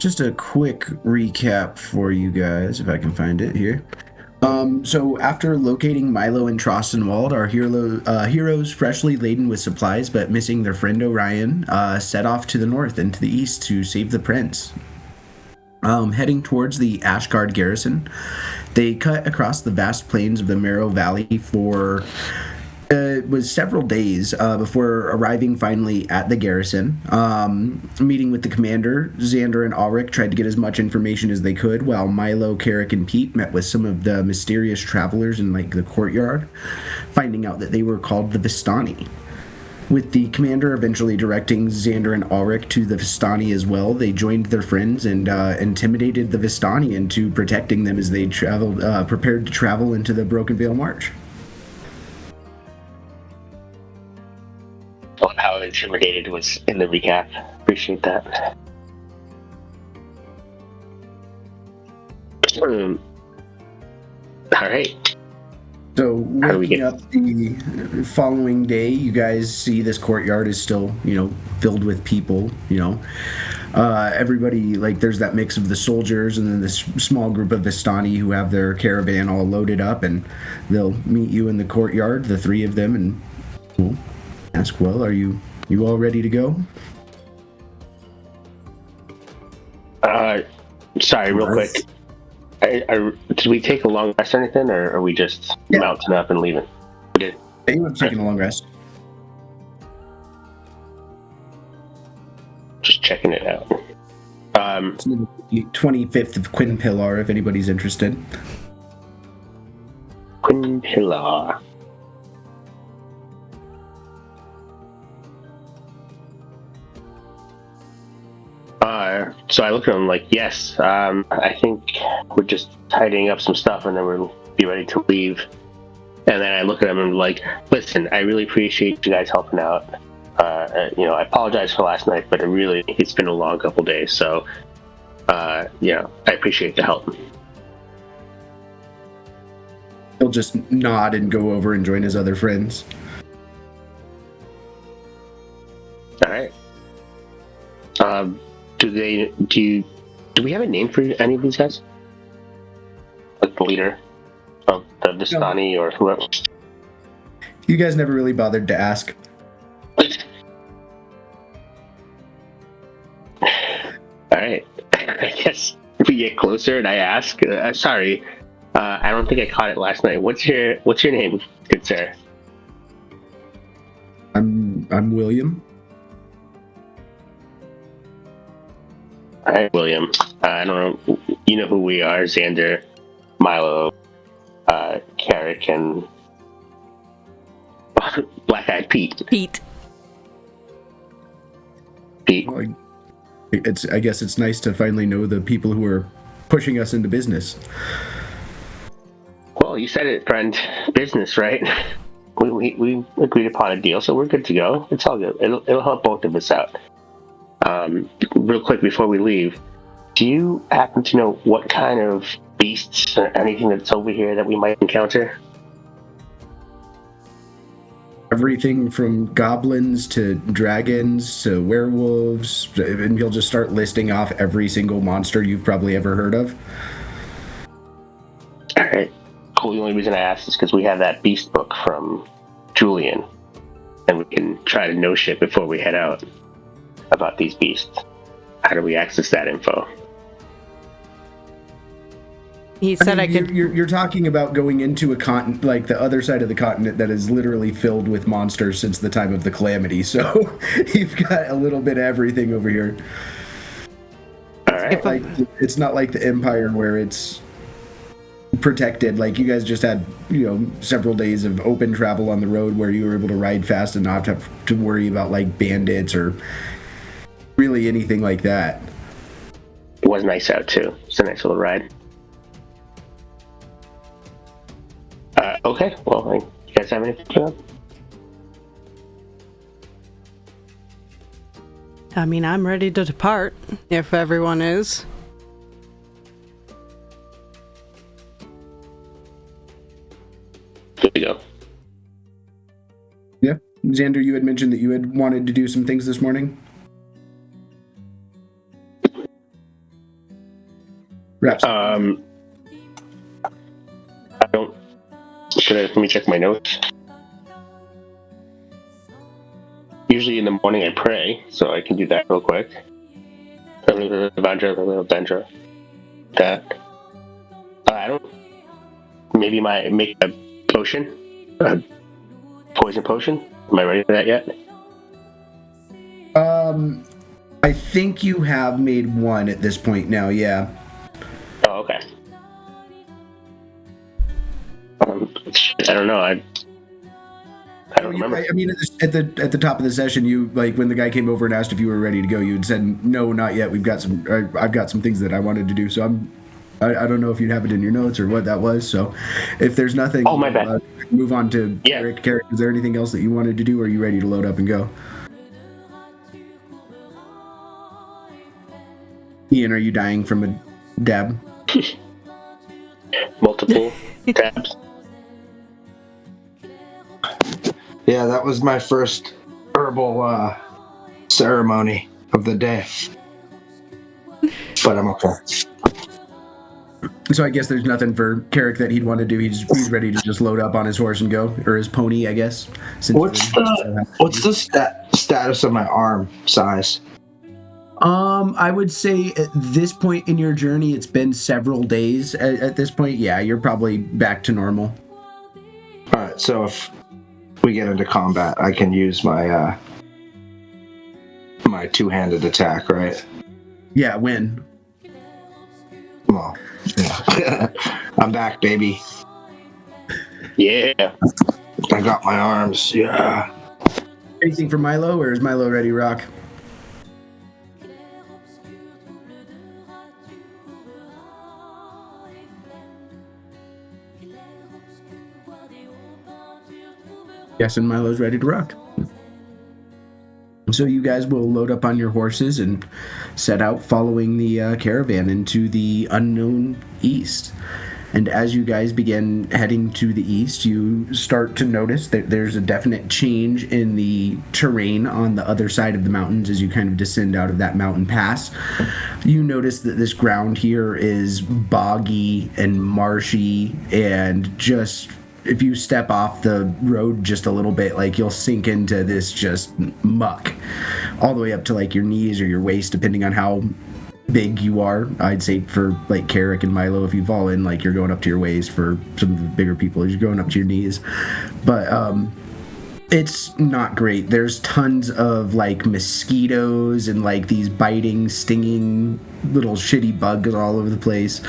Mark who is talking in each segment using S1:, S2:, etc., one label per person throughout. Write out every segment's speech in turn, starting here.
S1: just a quick recap for you guys, if I can find it here. So after locating Milo and Trostenwald, our heroes, freshly laden with supplies but missing their friend Orion, set off to the north and to the east to save the prince. Heading towards the Ashgard garrison, they cut across the vast plains of the Marrow Valley for it was several days before arriving finally at the garrison. Meeting with the commander, Xander and Ulrich tried to get as much information as they could, while Milo, Carrick, and Pete met with some of the mysterious travelers in the courtyard, finding out that they were called the Vistani. With the commander eventually directing Xander and Ulrich to the Vistani as well, they joined their friends and intimidated the Vistani into protecting them as they prepared to travel into the Broken Veil March.
S2: How intimidated was in the recap. Appreciate that. All right.
S1: So waking up the following day, you guys see this courtyard is still, filled with people. Everybody, there's that mix of the soldiers and then this small group of Vistani who have their caravan all loaded up, and they'll meet you in the courtyard, the three of them, and we'll ask, well, are you all ready to go?
S2: Sorry, real quick. Did we take a long rest or anything, or are we just mounting up and leaving? We did.
S1: Yeah, you have taken a long rest.
S2: Just checking it out.
S1: It's the 25th of Quinpillar, if anybody's interested.
S2: Quinpillar. So I look at him like, yes, I think we're just tidying up some stuff and then we'll be ready to leave. And then I look at him and I'm like, listen, I really appreciate you guys helping out. I apologize for last night, but it's been a long couple days. So, I appreciate the help.
S1: He'll just nod and go over and join his other friends.
S2: All right. Do we have a name for any of these guys? Like the leader of the Vistani or whoever?
S1: You guys never really bothered to ask.
S2: Alright. I guess if we get closer and I ask, sorry, I don't think I caught it last night. What's your name, good sir?
S1: I'm William.
S2: All right, William. I don't know. You know who we are: Xander, Milo, Carrick, and Black-Eyed Pete.
S1: Well, I guess it's nice to finally know the people who are pushing us into business.
S2: Well, you said it, friend. Business, right? We agreed upon a deal, so we're good to go. It's all good. It'll help both of us out. Real quick before we leave, do you happen to know what kind of beasts or anything that's over here that we might encounter?
S1: Everything from goblins to dragons to werewolves, and he'll just start listing off every single monster you've probably ever heard of.
S2: Alright, cool. The only reason I asked is because we have that beast book from Julian, and we can try to know shit before we head out about these beasts. How do we access that info?
S3: He said I could.
S1: You're talking about going into a continent, like the other side of the continent, that is literally filled with monsters since the time of the Calamity. So you've got a little bit of everything over here.
S2: All right.
S1: It's not like the Empire where it's protected. Like, you guys just had, several days of open travel on the road where you were able to ride fast and not have to worry about bandits or really anything like that.
S2: It was nice out too. It's a nice little ride. Okay, well, you guys have anything for that?
S3: I mean, I'm ready to depart, if everyone is.
S2: Good to go.
S1: Yeah. Xander, you had mentioned that you had wanted to do some things this morning? Perhaps.
S2: I don't. Let me check my notes. Usually in the morning I pray, so I can do that real quick. That. I don't. Maybe make a potion, a poison potion. Am I ready for that yet?
S1: I think you have made one at this point now. Yeah.
S2: Oh, okay. I don't know. I don't remember.
S1: I mean, at the top of the session, you like when the guy came over and asked if you were ready to go. You had said no, not yet. I've got some things that I wanted to do. So I don't know if you have it in your notes or what that was. So if there's nothing,
S2: oh my bad.
S1: Move on to Eric. Is there anything else that you wanted to do, or are you ready to load up and go? Ian, are you dying from a dab?
S2: Multiple tabs.
S4: Yeah, that was my first herbal ceremony of the day. But I'm okay.
S1: So I guess there's nothing for Carrick that he'd want to do. He's ready to just load up on his horse and go, or his pony, I guess.
S4: What's the status of my arm size?
S1: I would say at this point in your journey, it's been several days. At this point, yeah, you're probably back to normal.
S4: All right, so if we get into combat, I can use my my two-handed attack, right?
S1: Yeah, win.
S4: Well, yeah. I'm back, baby.
S2: Yeah.
S4: I got my arms. Yeah.
S1: Anything for Milo, or is Milo ready to rock? Guessing Milo's ready to rock. So you guys will load up on your horses and set out following the caravan into the unknown east. And as you guys begin heading to the east, you start to notice that there's a definite change in the terrain on the other side of the mountains as you kind of descend out of that mountain pass. You notice that this ground here is boggy and marshy, and just if you step off the road just a little bit, like you'll sink into this just muck all the way up to like your knees or your waist, depending on how big you are. I'd say for like Carrick and Milo, if you fall in, like you're going up to your waist. For some of the bigger people, you're going up to your knees. But it's not great. There's tons of like mosquitoes and like these biting, stinging little shitty bugs all over the place.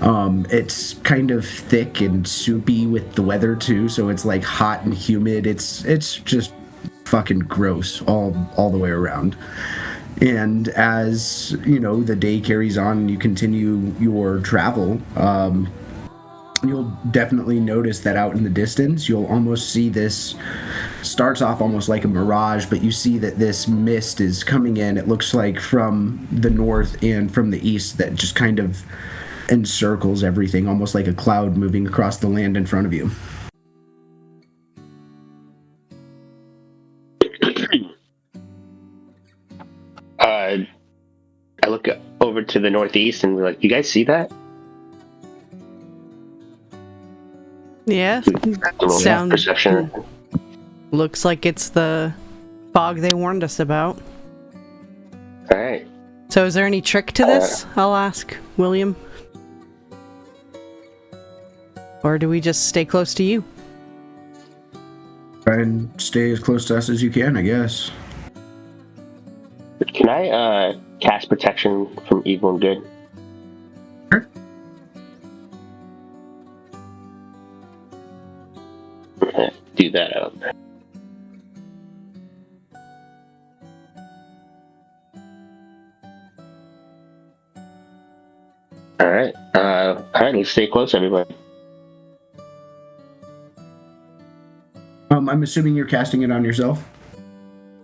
S1: It's kind of thick and soupy with the weather too, so it's like hot and humid. It's just fucking gross all the way around. And as you know, the day carries on and you continue your travel, you'll definitely notice that out in the distance, you'll almost see this, starts off almost like a mirage, but you see that this mist is coming in. It looks like from the north and from the east that just kind of encircles everything, almost like a cloud moving across the land in front of you.
S2: I look over to the northeast and we're like, you guys see that?
S3: Yeah.
S2: Sound perception.
S3: Looks like it's the fog they warned us about.
S2: All right.
S3: So is there any trick to this? I'll ask William. Or do we just stay close to you?
S1: Try and stay as close to us as you can, I guess.
S2: Can I cast protection from evil and good?
S1: Sure.
S2: Do that out. All right. Let's stay close, everybody.
S1: I'm assuming you're casting it on yourself?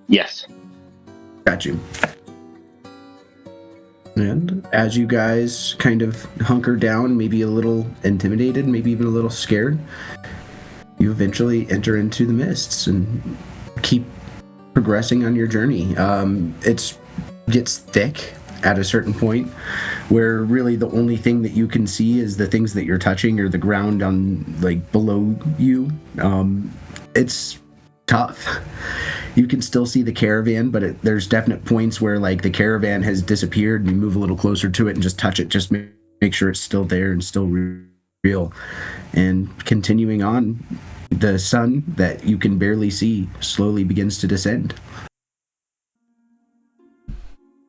S2: Yes.
S1: Got you. And as you guys kind of hunker down, maybe a little intimidated, maybe even a little scared, you eventually enter into the mists and keep progressing on your journey. It gets thick at a certain point where really the only thing that you can see is the things that you're touching or the ground on like below you. It's tough. You can still see the caravan, but there's definite points where like the caravan has disappeared and you move a little closer to it and just touch it, just make sure it's still there and still real. And continuing on, the sun that you can barely see slowly begins to descend.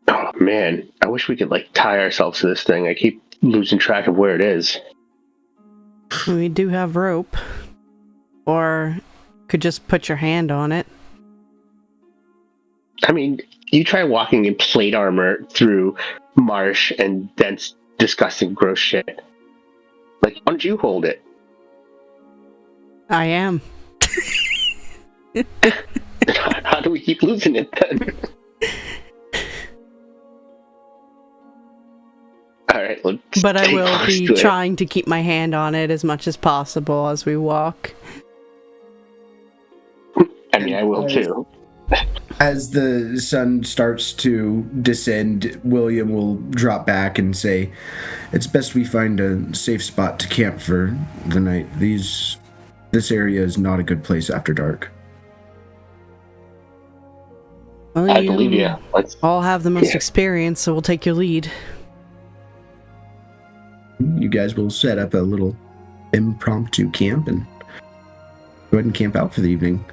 S2: Oh man, I wish we could like tie ourselves to this thing. I keep losing track of where it is.
S3: We do have rope. Or could just put your hand on it.
S2: I mean, you try walking in plate armor through marsh and dense, disgusting, gross shit. Like, why don't you hold it?
S3: I am.
S2: How do we keep losing it then? Alright, let's
S3: But I
S2: stay
S3: will
S2: close
S3: be
S2: to it.
S3: trying to keep my hand on it as much as possible as we walk.
S2: I mean, I will too.
S1: As the sun starts to descend, William will drop back and say, "It's best we find a safe spot to camp for the night. This area is not a good place after dark."
S3: Well,
S2: I believe you. Let's
S3: all have the most experience, so we'll take your lead.
S1: You guys will set up a little impromptu camp and go ahead and camp out for the evening.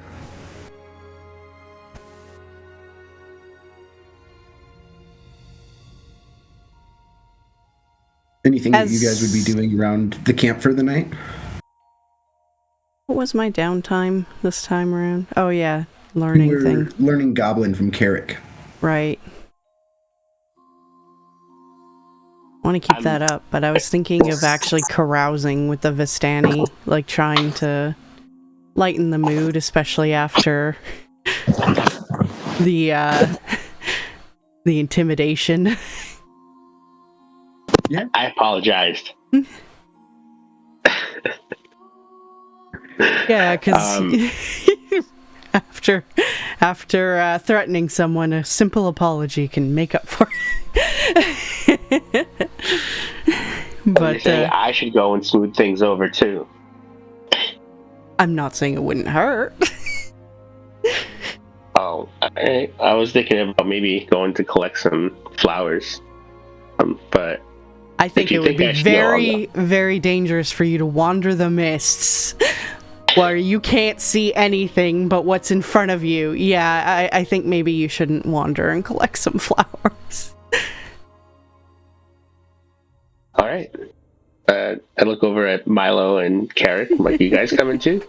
S1: Anything that you guys would be doing around the camp for the night?
S3: What was my downtime this time around? Oh yeah, learning
S1: We're
S3: thing.
S1: learning Goblin from Carrick.
S3: Right. I want to keep that up, but I was thinking of actually carousing with the Vistani, like trying to lighten the mood, especially after the intimidation.
S1: Yeah.
S2: I apologized.
S3: Yeah, because after threatening someone, a simple apology can make up for it.
S2: But you're saying I should go and smooth things over too.
S3: I'm not saying it wouldn't hurt.
S2: Oh, I was thinking about maybe going to collect some flowers, but
S3: I think it would be very,
S2: go.
S3: very dangerous for you to wander the mists where you can't see anything but what's in front of you. Yeah, I think maybe you shouldn't wander and collect some flowers.
S2: All right. I look over at Milo and Carrick. I'm like, you guys coming too?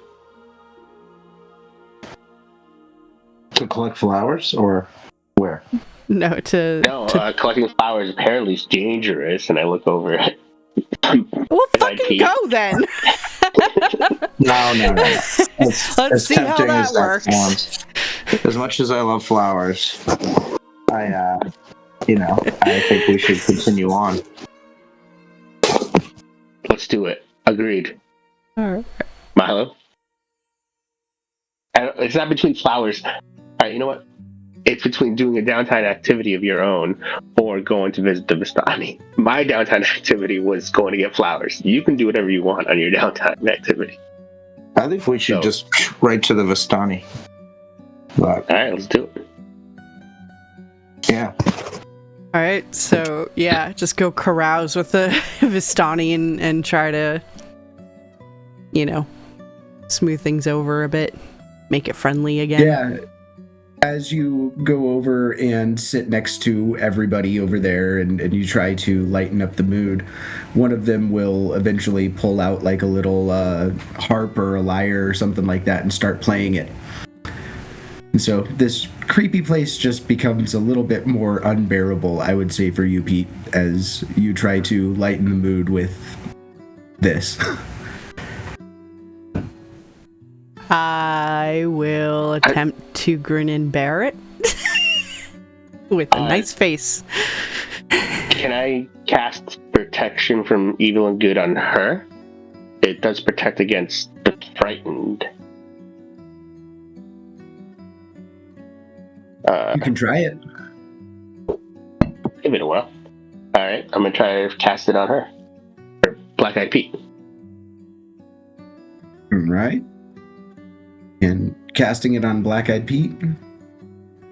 S4: To collect flowers, or where?
S3: No,
S2: collecting flowers apparently is dangerous, and I look over at...
S3: Well, fucking go then!
S4: No.
S3: Let's see how that works.
S4: Sounds. As much as I love flowers, I think we should continue on.
S2: Let's do it. Agreed.
S3: Alright.
S2: Milo? It's not between flowers. Alright, you know what? It's between doing a downtime activity of your own or going to visit the Vistani. My downtime activity was going to get flowers. You can do whatever you want on your downtime activity.
S4: I think we should just right to the Vistani. But,
S2: alright, let's do it.
S4: Yeah.
S3: Alright, so yeah, just go carouse with the Vistani and try to, smooth things over a bit. Make it friendly again.
S1: Yeah. As you go over and sit next to everybody over there and you try to lighten up the mood, one of them will eventually pull out like a little harp or a lyre or something like that and start playing it. And so this creepy place just becomes a little bit more unbearable, I would say, for you, Pete, as you try to lighten the mood with this.
S3: I will attempt to grin and bear it with a nice face.
S2: Can I cast protection from evil and good on her? It does protect against the frightened.
S1: You can try it.
S2: give it a whirl. All right, I'm gonna try to cast it on her. Black Eyed Pete.
S1: Right. And casting it on Black Eyed Pete,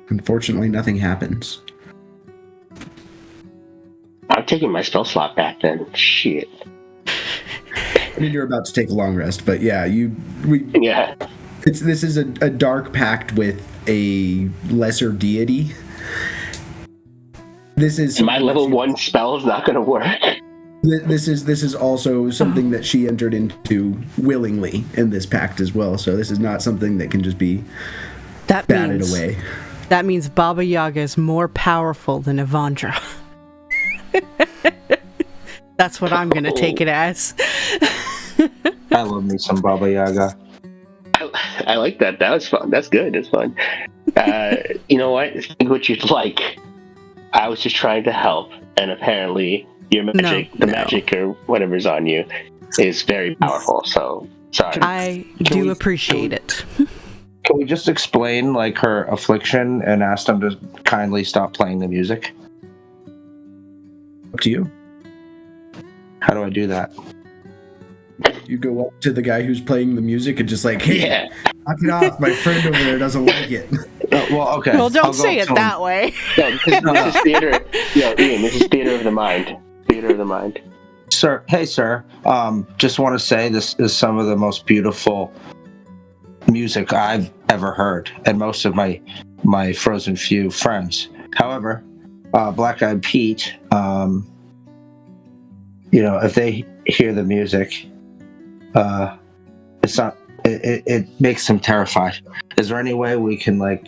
S1: unfortunately, nothing happens.
S2: I'm taking my spell slot back then. Shit.
S1: I mean, you're about to take a long rest, but yeah,
S2: Yeah.
S1: This is a dark pact with a lesser deity. This is
S2: My level 1 spell is not gonna work.
S1: This is also something that she entered into willingly in this pact as well. So this is not something that can just be batted away.
S3: That means Baba Yaga is more powerful than Evandra. That's what I'm gonna take it as.
S4: I love me some Baba Yaga.
S2: I like that. That was fun. That's good. It's fun. You know what? Think what you'd like. I was just trying to help, and apparently your magic, magic or whatever's on you, is very powerful. So sorry.
S3: I do appreciate it.
S4: Can we just explain like her affliction and ask them to kindly stop playing the music?
S1: Up to you.
S4: How do I do that?
S1: You go up to the guy who's playing the music and just like, hey, knock it off. My friend over there doesn't like it.
S4: Well, okay.
S3: Well, don't say it that way.
S2: No, this is theater. Ian, this is theater of the mind. Theater of the mind.
S4: Sir, hey, sir. Just want to say this is some of the most beautiful music I've ever heard, and most of my Frozen Few friends. However, Black Eyed Pete, if they hear the music, it's not. It makes them terrified. Is there any way we can like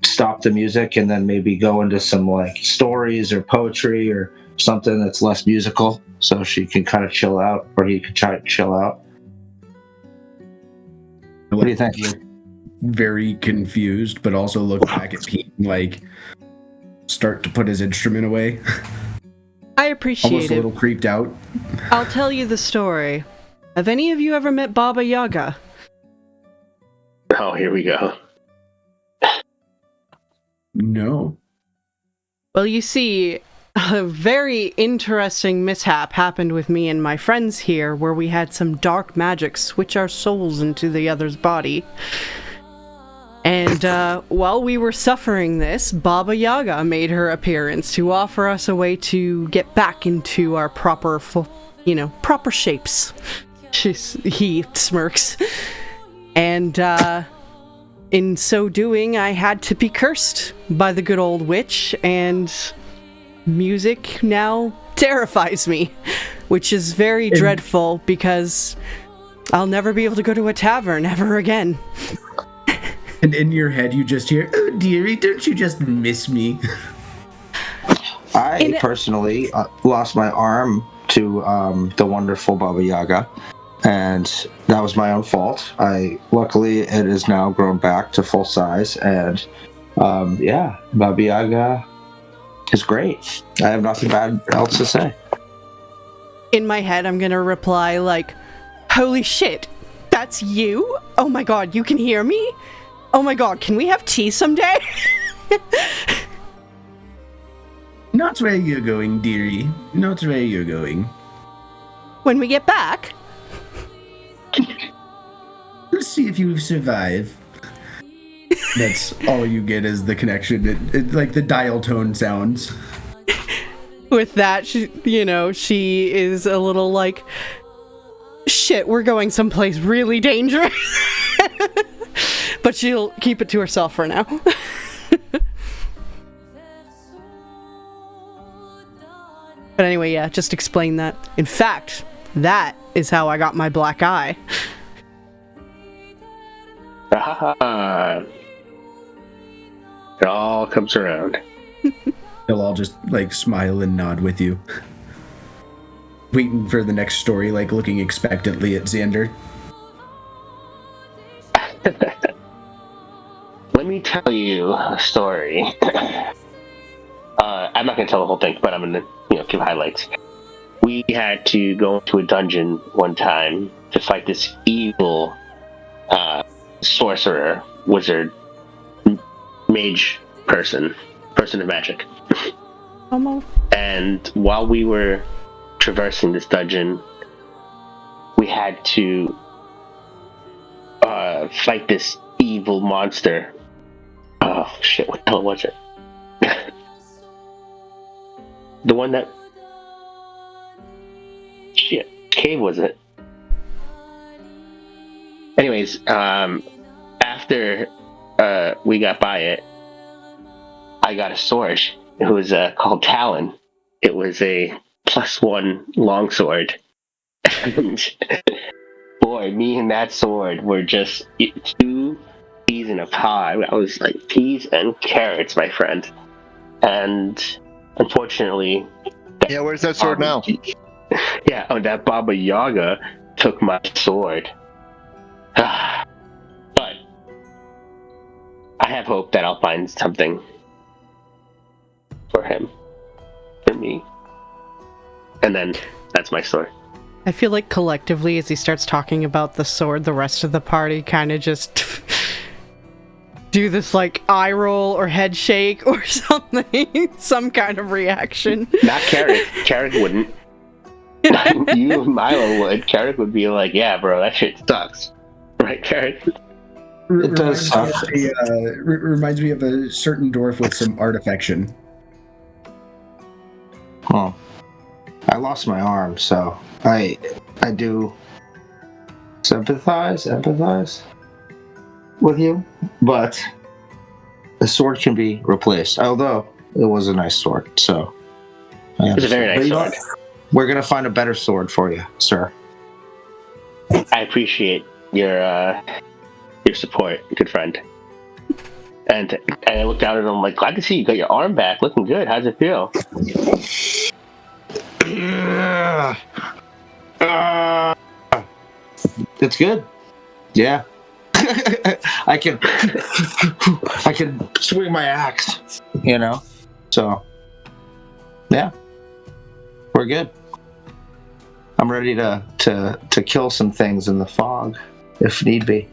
S4: stop the music and then maybe go into some like stories or poetry or something that's less musical, so she can kind of chill out, or he can try to chill out? What do you think?
S1: Very confused, but also look back at Pete and like start to put his instrument away.
S3: I appreciate
S1: Almost a
S3: it.
S1: little creeped out.
S3: I'll tell you the story. Have any of you ever met Baba Yaga?
S2: Oh, here we go.
S1: No.
S3: Well, you see, a very interesting mishap happened with me and my friends here, where we had some dark magic switch our souls into the other's body. And while we were suffering this, Baba Yaga made her appearance to offer us a way to get back into our proper shapes. He smirks. And in so doing, I had to be cursed by the good old witch, and music now terrifies me, which is very dreadful because I'll never be able to go to a tavern ever again.
S1: And in your head, you just hear, "Oh, dearie, don't you just miss me?"
S4: I personally lost my arm to the wonderful Baba Yaga, and that was my own fault. Luckily, it is now grown back to full size, and Baba Yaga is great. I have nothing bad else to say.
S3: In my head, I'm gonna reply like, "Holy shit, that's you? Oh my god, you can hear me? Oh my god, can we have tea someday?"
S1: Not where you're going, dearie. Not where you're going.
S3: When we get back.
S1: Let's see if you survive. That's all you get is the connection. It like the dial tone sounds.
S3: With that, she is a little like, shit, we're going someplace really dangerous. But she'll keep it to herself for now. But anyway, yeah, just explain that. In fact, that is how I got my black eye.
S2: It all comes around.
S1: They'll all just like smile and nod with you. Waiting for the next story, like looking expectantly at Xander.
S2: Let me tell you a story. I'm not going to tell the whole thing, but I'm going to give highlights. We had to go into a dungeon one time to fight this evil sorcerer, wizard, mage person of magic.
S3: Almost.
S2: And while we were traversing this dungeon, we had to fight this evil monster. Oh shit! What the hell was it? The one that cave was it? Anyways, after we got by it, I got a sword. It was called Talon. It was a +1 longsword. And boy, me and that sword were just 2 peas in a pod. I was like peas and carrots, my friend. And unfortunately,
S5: Yeah, where's that sword now?
S2: Yeah, that Baba Yaga took my sword. But I have hope that I'll find something for him, for me, and then that's my story.
S3: I feel like collectively, as he starts talking about the sword, the rest of the party kind of just do this like eye roll or head shake or something, some kind of reaction.
S2: Not Carrick. Carrick wouldn't. You and Milo would. Carrick would be like, "Yeah, bro, that shit sucks." Right, Carrick?
S4: It does suck.
S1: Reminds me of a certain dwarf with some artifaction.
S4: Well, I lost my arm, so I do empathize with you, but the sword can be replaced. Although it was a nice sword, so
S2: It was a very nice sword.
S4: We're gonna find a better sword for you, sir.
S2: I appreciate your support, good friend. And I looked out at him like, glad to see you got your arm back, looking good. How's it feel?
S4: It's good. Yeah. I can swing my axe, you know. So yeah, we're good. I'm ready to kill some things in the fog if need be.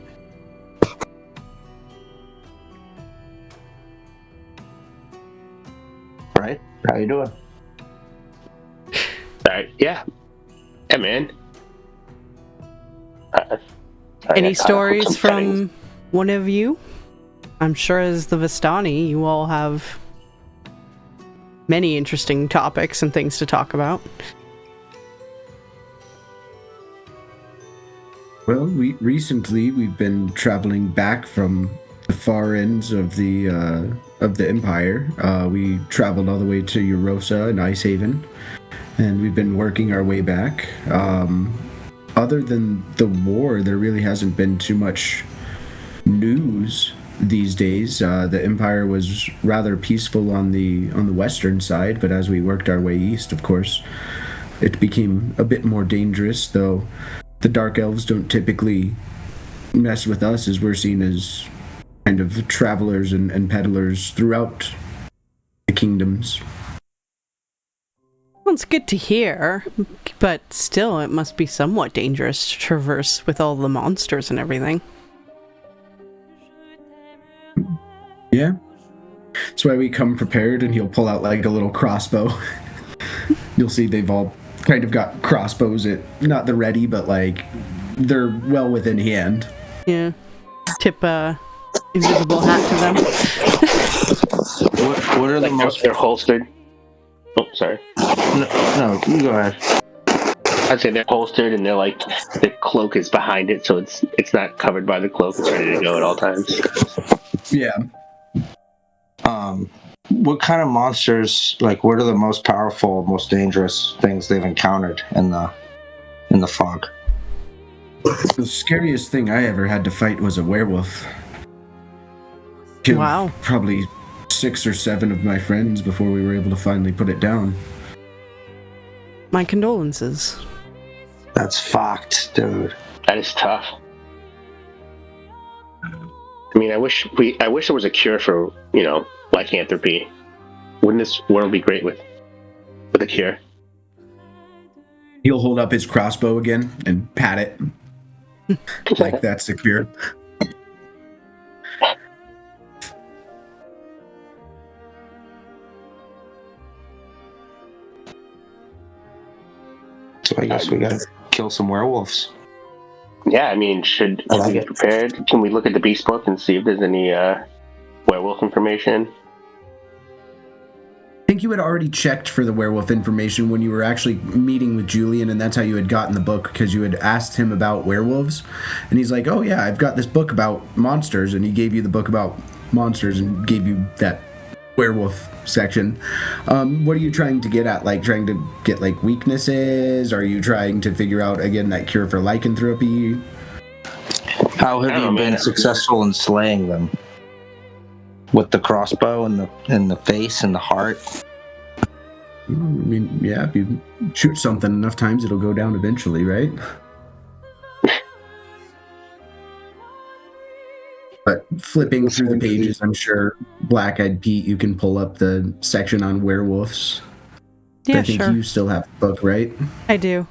S4: Right? How you doing?
S2: Alright, yeah. Yeah, man.
S3: Any stories from one of you? I'm sure as the Vistani, you all have many interesting topics and things to talk about.
S1: Well, recently we've been traveling back from the far ends of the Empire. We traveled all the way to Eurosa and Icehaven, and we've been working our way back. Other than the war, there really hasn't been too much news these days. The Empire was rather peaceful on the western side, but as we worked our way east, of course, it became a bit more dangerous, though the Dark Elves don't typically mess with us, as we're seen as kind of travelers and peddlers throughout the kingdoms.
S3: Well, it's good to hear, but still, it must be somewhat dangerous to traverse with all the monsters and everything.
S1: Yeah. That's why we come prepared, and he'll pull out like a little crossbow. You'll see they've all kind of got crossbows at not the ready, but like they're well within hand.
S3: Yeah. Tip invisible hat to them.
S4: What are the most?
S2: They're holstered. Oh, sorry.
S4: No, you go ahead.
S2: I'd say they're holstered, and they're like the cloak is behind it, so it's not covered by the cloak. It's ready to go at all times.
S1: Yeah.
S4: What kind of monsters? Like, what are the most powerful, most dangerous things they've encountered in the fog?
S1: The scariest thing I ever had to fight was a werewolf. Killed
S3: Wow.
S1: probably 6 or 7 of my friends before we were able to finally put it down.
S3: My condolences.
S4: That's fucked, dude.
S2: That is tough. I mean, I wish there was a cure for, lycanthropy. Wouldn't this world be great with a cure?
S1: He'll hold up his crossbow again and pat it. Like that's the cure.
S4: So I guess we gotta kill some werewolves.
S2: Yeah, I mean, should we get prepared? Can we look at the beast book and see if there's any werewolf information?
S1: I think you had already checked for the werewolf information when you were actually meeting with Julian, and that's how you had gotten the book, because you had asked him about werewolves. And he's like, oh yeah, I've got this book about monsters, and he gave you the book about monsters and gave you that werewolf section. What are you trying to get at? Like, trying to get, like, weaknesses? Are you trying to figure out, again, that cure for lycanthropy?
S4: How have you been successful in slaying them? With the crossbow and the face and the heart?
S1: I mean, yeah, if you shoot something enough times, it'll go down eventually, right? But flipping through the pages, I'm sure, Black-Eyed Pete, you can pull up the section on werewolves.
S3: Yeah,
S1: I think you still have the book, right?
S3: I do.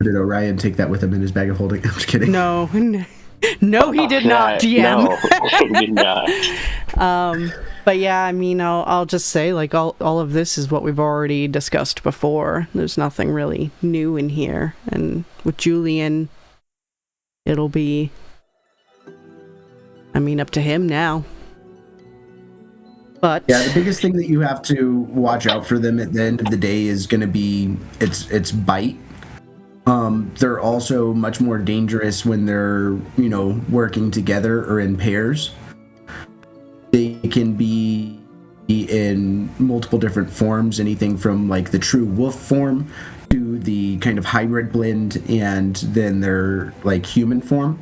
S1: Or did Orion take that with him in his bag of holding? I'm just kidding.
S3: No, he did not, GM.
S2: No, he did not.
S3: But yeah, I mean, I'll just say, like, all of this is what we've already discussed before. There's nothing really new in here. And with Julian, it'll be, I mean, up to him now. But
S1: yeah, the biggest thing that you have to watch out for them at the end of the day is going to be its bite. They're also much more dangerous when they're, working together or in pairs. They can be in multiple different forms, anything from like the true wolf form to the kind of hybrid blend, and then their like human form.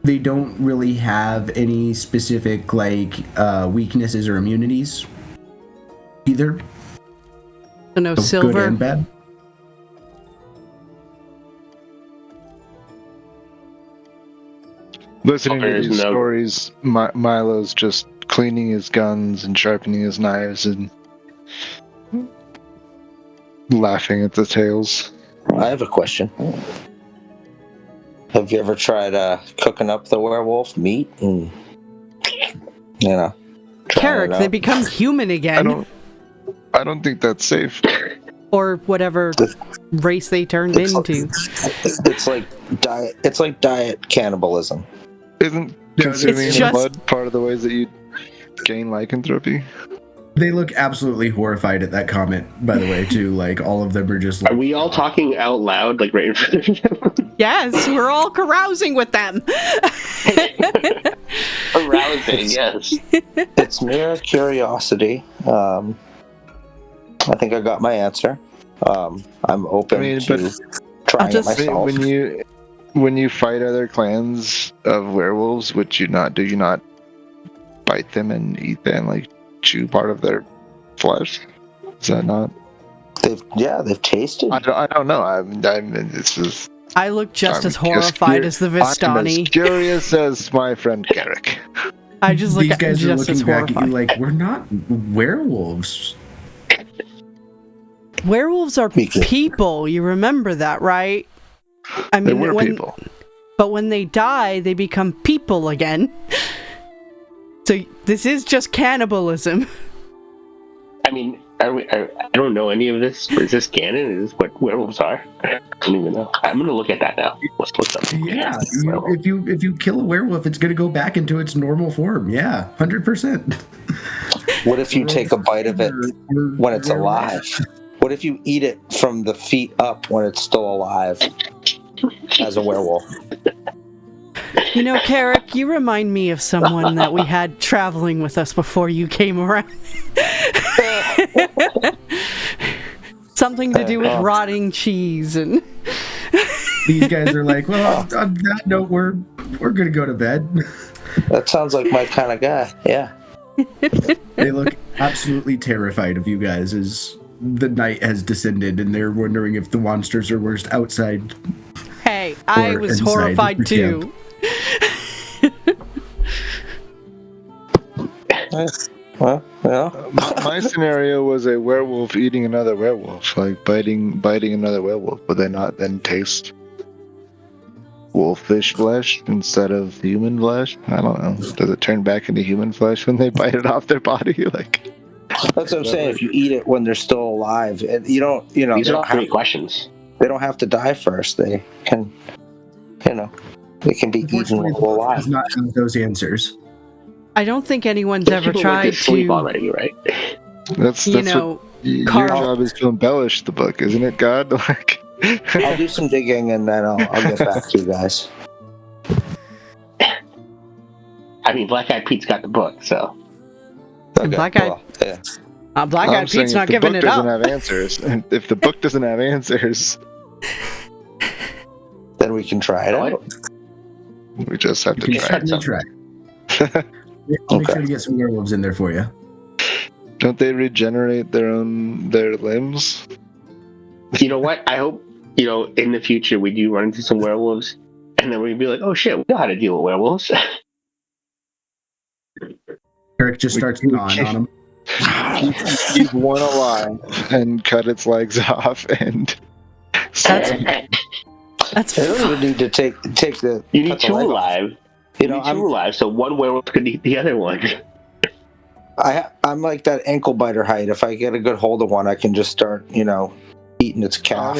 S1: They don't really have any specific like weaknesses or immunities either.
S3: So no
S1: So
S3: silver.
S1: Good and bad.
S5: Listening to
S2: There's
S5: these
S2: no-
S5: stories, Milo's just cleaning his guns and sharpening his knives and laughing at the tales.
S4: I have a question. Have you ever tried cooking up the werewolf meat and, trying
S3: Carrick,
S4: it out?
S3: they become human again.
S5: I don't think that's safe.
S3: Or whatever race they turned
S4: It's like-
S3: into.
S4: It's like diet. It's like diet cannibalism.
S5: Isn't consuming
S3: It's
S5: the
S3: just-
S5: blood part of the ways that you gain lycanthropy?
S1: They look absolutely horrified at that comment, by the way, too. Like, all of them are just
S2: Are
S1: like,
S2: we all talking out loud, like right in front of them?
S3: Yes, we're all carousing with them.
S2: Arousing, yes.
S4: It's mere curiosity. I think I got my answer. I'm open to trying it myself.
S5: When you fight other clans of werewolves, do you not bite them and eat them, like chew part of their flesh? Is that not?
S4: They've tasted.
S5: I don't know. This is.
S3: I look just
S5: I'm
S3: as horrified as the
S5: I'm as
S3: Vistani.
S5: curious as my friend Carrick.
S3: I just look
S1: these
S3: at
S1: guys are
S3: just as
S1: looking back at
S3: horrified.
S1: you like, we're not werewolves.
S3: Werewolves are
S4: Speaking.
S3: people. You remember that, right? I
S5: They
S3: mean,
S5: were people.
S3: But when they die, they become people again. So this is just cannibalism.
S2: I mean, I don't know any of this. Is this canon? Is this what werewolves are? I don't even know. I'm gonna look at that now. Let's look up.
S1: Yeah,
S2: Werewolf.
S1: if you kill a werewolf, it's going to go back into its normal form. Yeah, 100%.
S4: What if you take a bite of it when it's alive? What if you eat it from the feet up when it's still alive as a werewolf?
S3: You know, Carrick, you remind me of someone that we had traveling with us before you came around. Something to do with rotting cheese and...
S1: These guys are like, well, on that note, we're going to go to bed.
S4: That sounds like my kind of guy. Yeah.
S1: They look absolutely terrified of you guys as the night has descended, and they're wondering if the monsters are worse outside.
S3: Hey, I
S1: Or
S3: was
S1: inside
S3: horrified
S1: the
S3: too.
S4: Well,
S5: My scenario was a werewolf eating another werewolf, like biting another werewolf. Would they not then taste wolfish flesh instead of human flesh? I don't know. Does it turn back into human flesh when they bite it off their body? Like,
S4: That's what I'm saying. If you eat it when they're still alive, and you don't,
S2: These
S4: they
S2: are all
S4: don't have
S2: great questions.
S4: they don't have to die first. They can, they can be eaten
S1: Unfortunately,
S4: while
S1: the book
S4: alive.
S1: does not have those answers.
S3: I don't think anyone's
S2: Those
S3: ever
S2: people went
S3: tried
S2: sleep
S3: to,
S2: already, right?
S5: That's
S3: you
S5: what
S3: know,
S5: your
S3: carve-
S5: job is to embellish the book, isn't it, God? Like,
S4: I'll do some digging and then I'll get back to you guys.
S2: I mean, Black Eyed Pete's got the book, so.
S3: And Black Eyed-
S4: yeah.
S3: Black
S5: I'm
S3: Eyed
S5: saying
S3: Pete's
S5: if
S3: not
S5: the
S3: giving
S5: book
S3: it
S5: doesn't
S3: up.
S5: have answers, and if the book doesn't have answers,
S4: Then we can try it
S2: What?
S4: out.
S5: we just have
S1: You
S5: to
S1: can
S5: try.
S1: certainly try. We have to make
S4: Okay.
S1: sure to get some werewolves in there for you.
S5: Don't they regenerate their limbs?
S2: You know what? I hope, in the future we do run into some werewolves, and then we'd be like, oh shit, we know how to deal with werewolves.
S1: Eric just starts gnawing on him.
S5: Keep one alive and cut its legs off, and
S3: That's
S4: I don't even need to take the.
S2: You need
S4: cut the
S2: two
S4: leg off.
S2: alive.
S4: You
S2: You
S4: know,
S2: need two alive, so one werewolf could eat the other one.
S4: I'm like that ankle biter height. If I get a good hold of one, I can just start, eating its calf.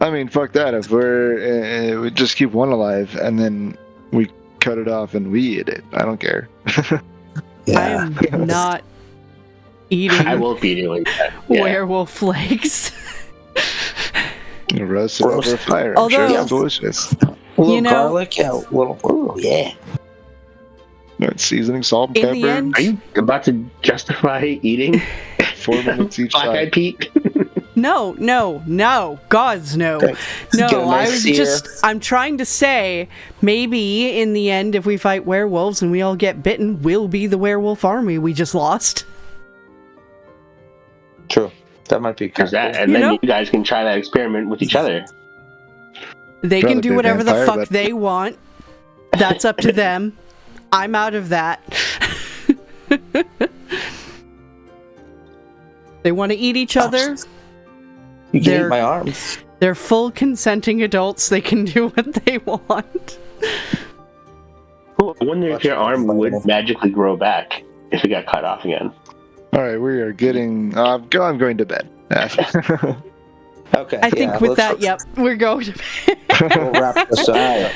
S5: I mean, fuck that. If we just keep one alive and then we cut it off and we eat it, I don't care.
S3: I am not eating
S2: I won't be doing that. Yeah.
S3: werewolf legs.
S5: Roast it over a fire. I'm
S3: Although-
S5: sure it's delicious.
S4: A little
S3: you know-
S4: garlic, yeah. A little, ooh, yeah.
S5: It's seasoning, salt, and
S3: In the
S5: pepper.
S3: end-
S2: Are you about to justify eating
S5: 4 minutes each
S2: Black
S5: side.
S2: Eyed Pete?
S3: No, Gods, no.
S4: Okay. Get a
S3: No,
S4: nice sear.
S3: I'm trying to say, maybe in the end, if we fight werewolves and we all get bitten, we'll be the werewolf army we just lost.
S4: True. That might be
S2: Because
S4: kind
S2: that, and
S3: You
S2: then
S3: know?
S2: you guys can try that experiment with each other.
S3: They
S5: Rather
S3: can do
S5: be a
S3: whatever the
S5: vampire,
S3: fuck
S5: but-
S3: they want. That's up to them. I'm out of that. They want to eat each other.
S4: You can
S3: They're-
S4: eat my arms.
S3: They're full consenting adults. They can do what they want.
S2: Cool. I wonder if your arm would magically grow back if it got cut off again.
S5: All right, we are getting. I'm going to bed.
S4: Okay.
S3: I think with that, yep, we're going to
S4: We'll wrap this up.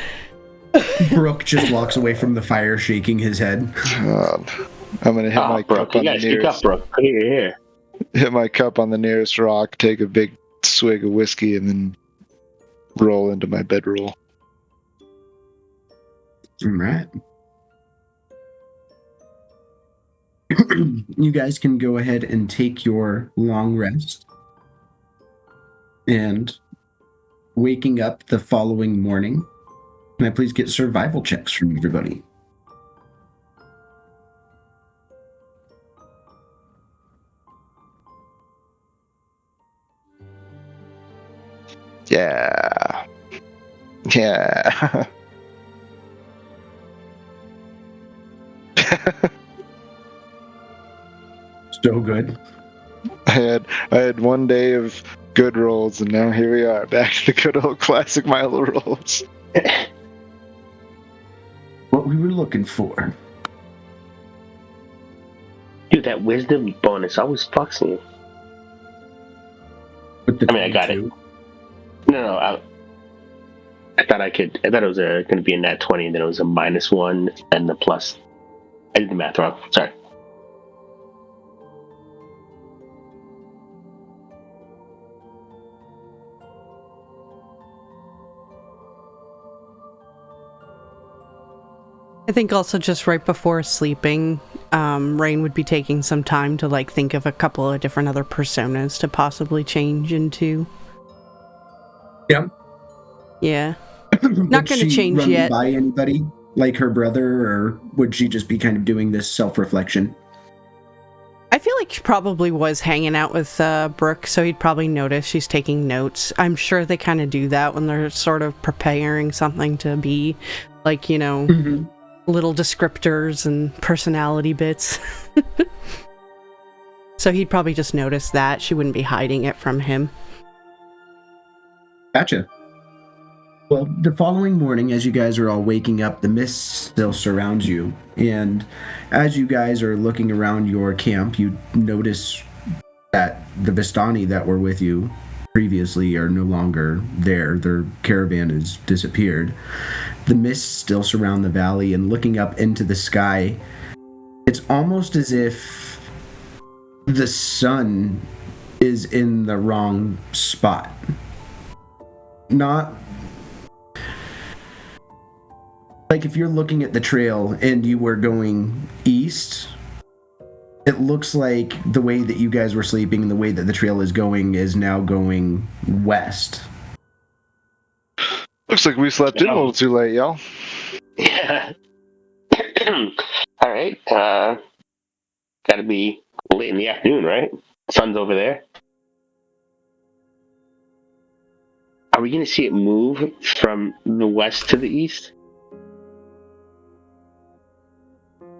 S1: Brooke just walks away from the fire, shaking his head.
S5: I'm gonna hit my
S2: Brooke,
S5: cup
S2: you
S5: on the
S2: gotta speak up,
S5: nearest.
S2: Brooke. Put it here.
S5: Hit my cup on the nearest rock. Take a big swig of whiskey, and then roll into my bedroll.
S1: All right. You guys can go ahead and take your long rest. And waking up the following morning, can I please get survival checks from everybody?
S5: Yeah. Yeah.
S1: So good.
S5: I had one day of good rolls, and now here we are, back to the good old classic Milo rolls.
S1: What we were looking for.
S2: Dude, that wisdom bonus always fucks me.
S1: With the
S2: I mean, I got it.
S1: 22.
S2: No, I thought it was going to be a nat 20, and then it was a -1, and the plus. I did the math wrong. Sorry.
S3: I think also just right before sleeping, Rain would be taking some time to think of a couple of different other personas to possibly change into.
S1: Yeah.
S3: Yeah. Not going to change
S1: run
S3: yet.
S1: By anybody like her brother, or would she just be kind of doing this self-reflection?
S3: I feel like she probably was hanging out with Brooke, so he'd probably notice she's taking notes. I'm sure they kind of do that when they're sort of preparing something to be little descriptors and personality bits. So he'd probably just notice that. She wouldn't be hiding it from him.
S1: Gotcha. Well, the following morning, as you guys are all waking up, the mist still surrounds you. And as you guys are looking around your camp, you notice that the Vistani that were with you previously are no longer there. Their caravan has disappeared. The mists still surround the valley, and looking up into the sky, it's almost as if the sun is in the wrong spot. Not like if you're looking at the trail and you were going east, it looks like the way that you guys were sleeping and the way that the trail is going is now going west.
S5: Looks like we slept in a little too late, y'all.
S2: Yeah. All right. Gotta be late in the afternoon, right? Sun's over there. Are we going to see it move from the west to the east?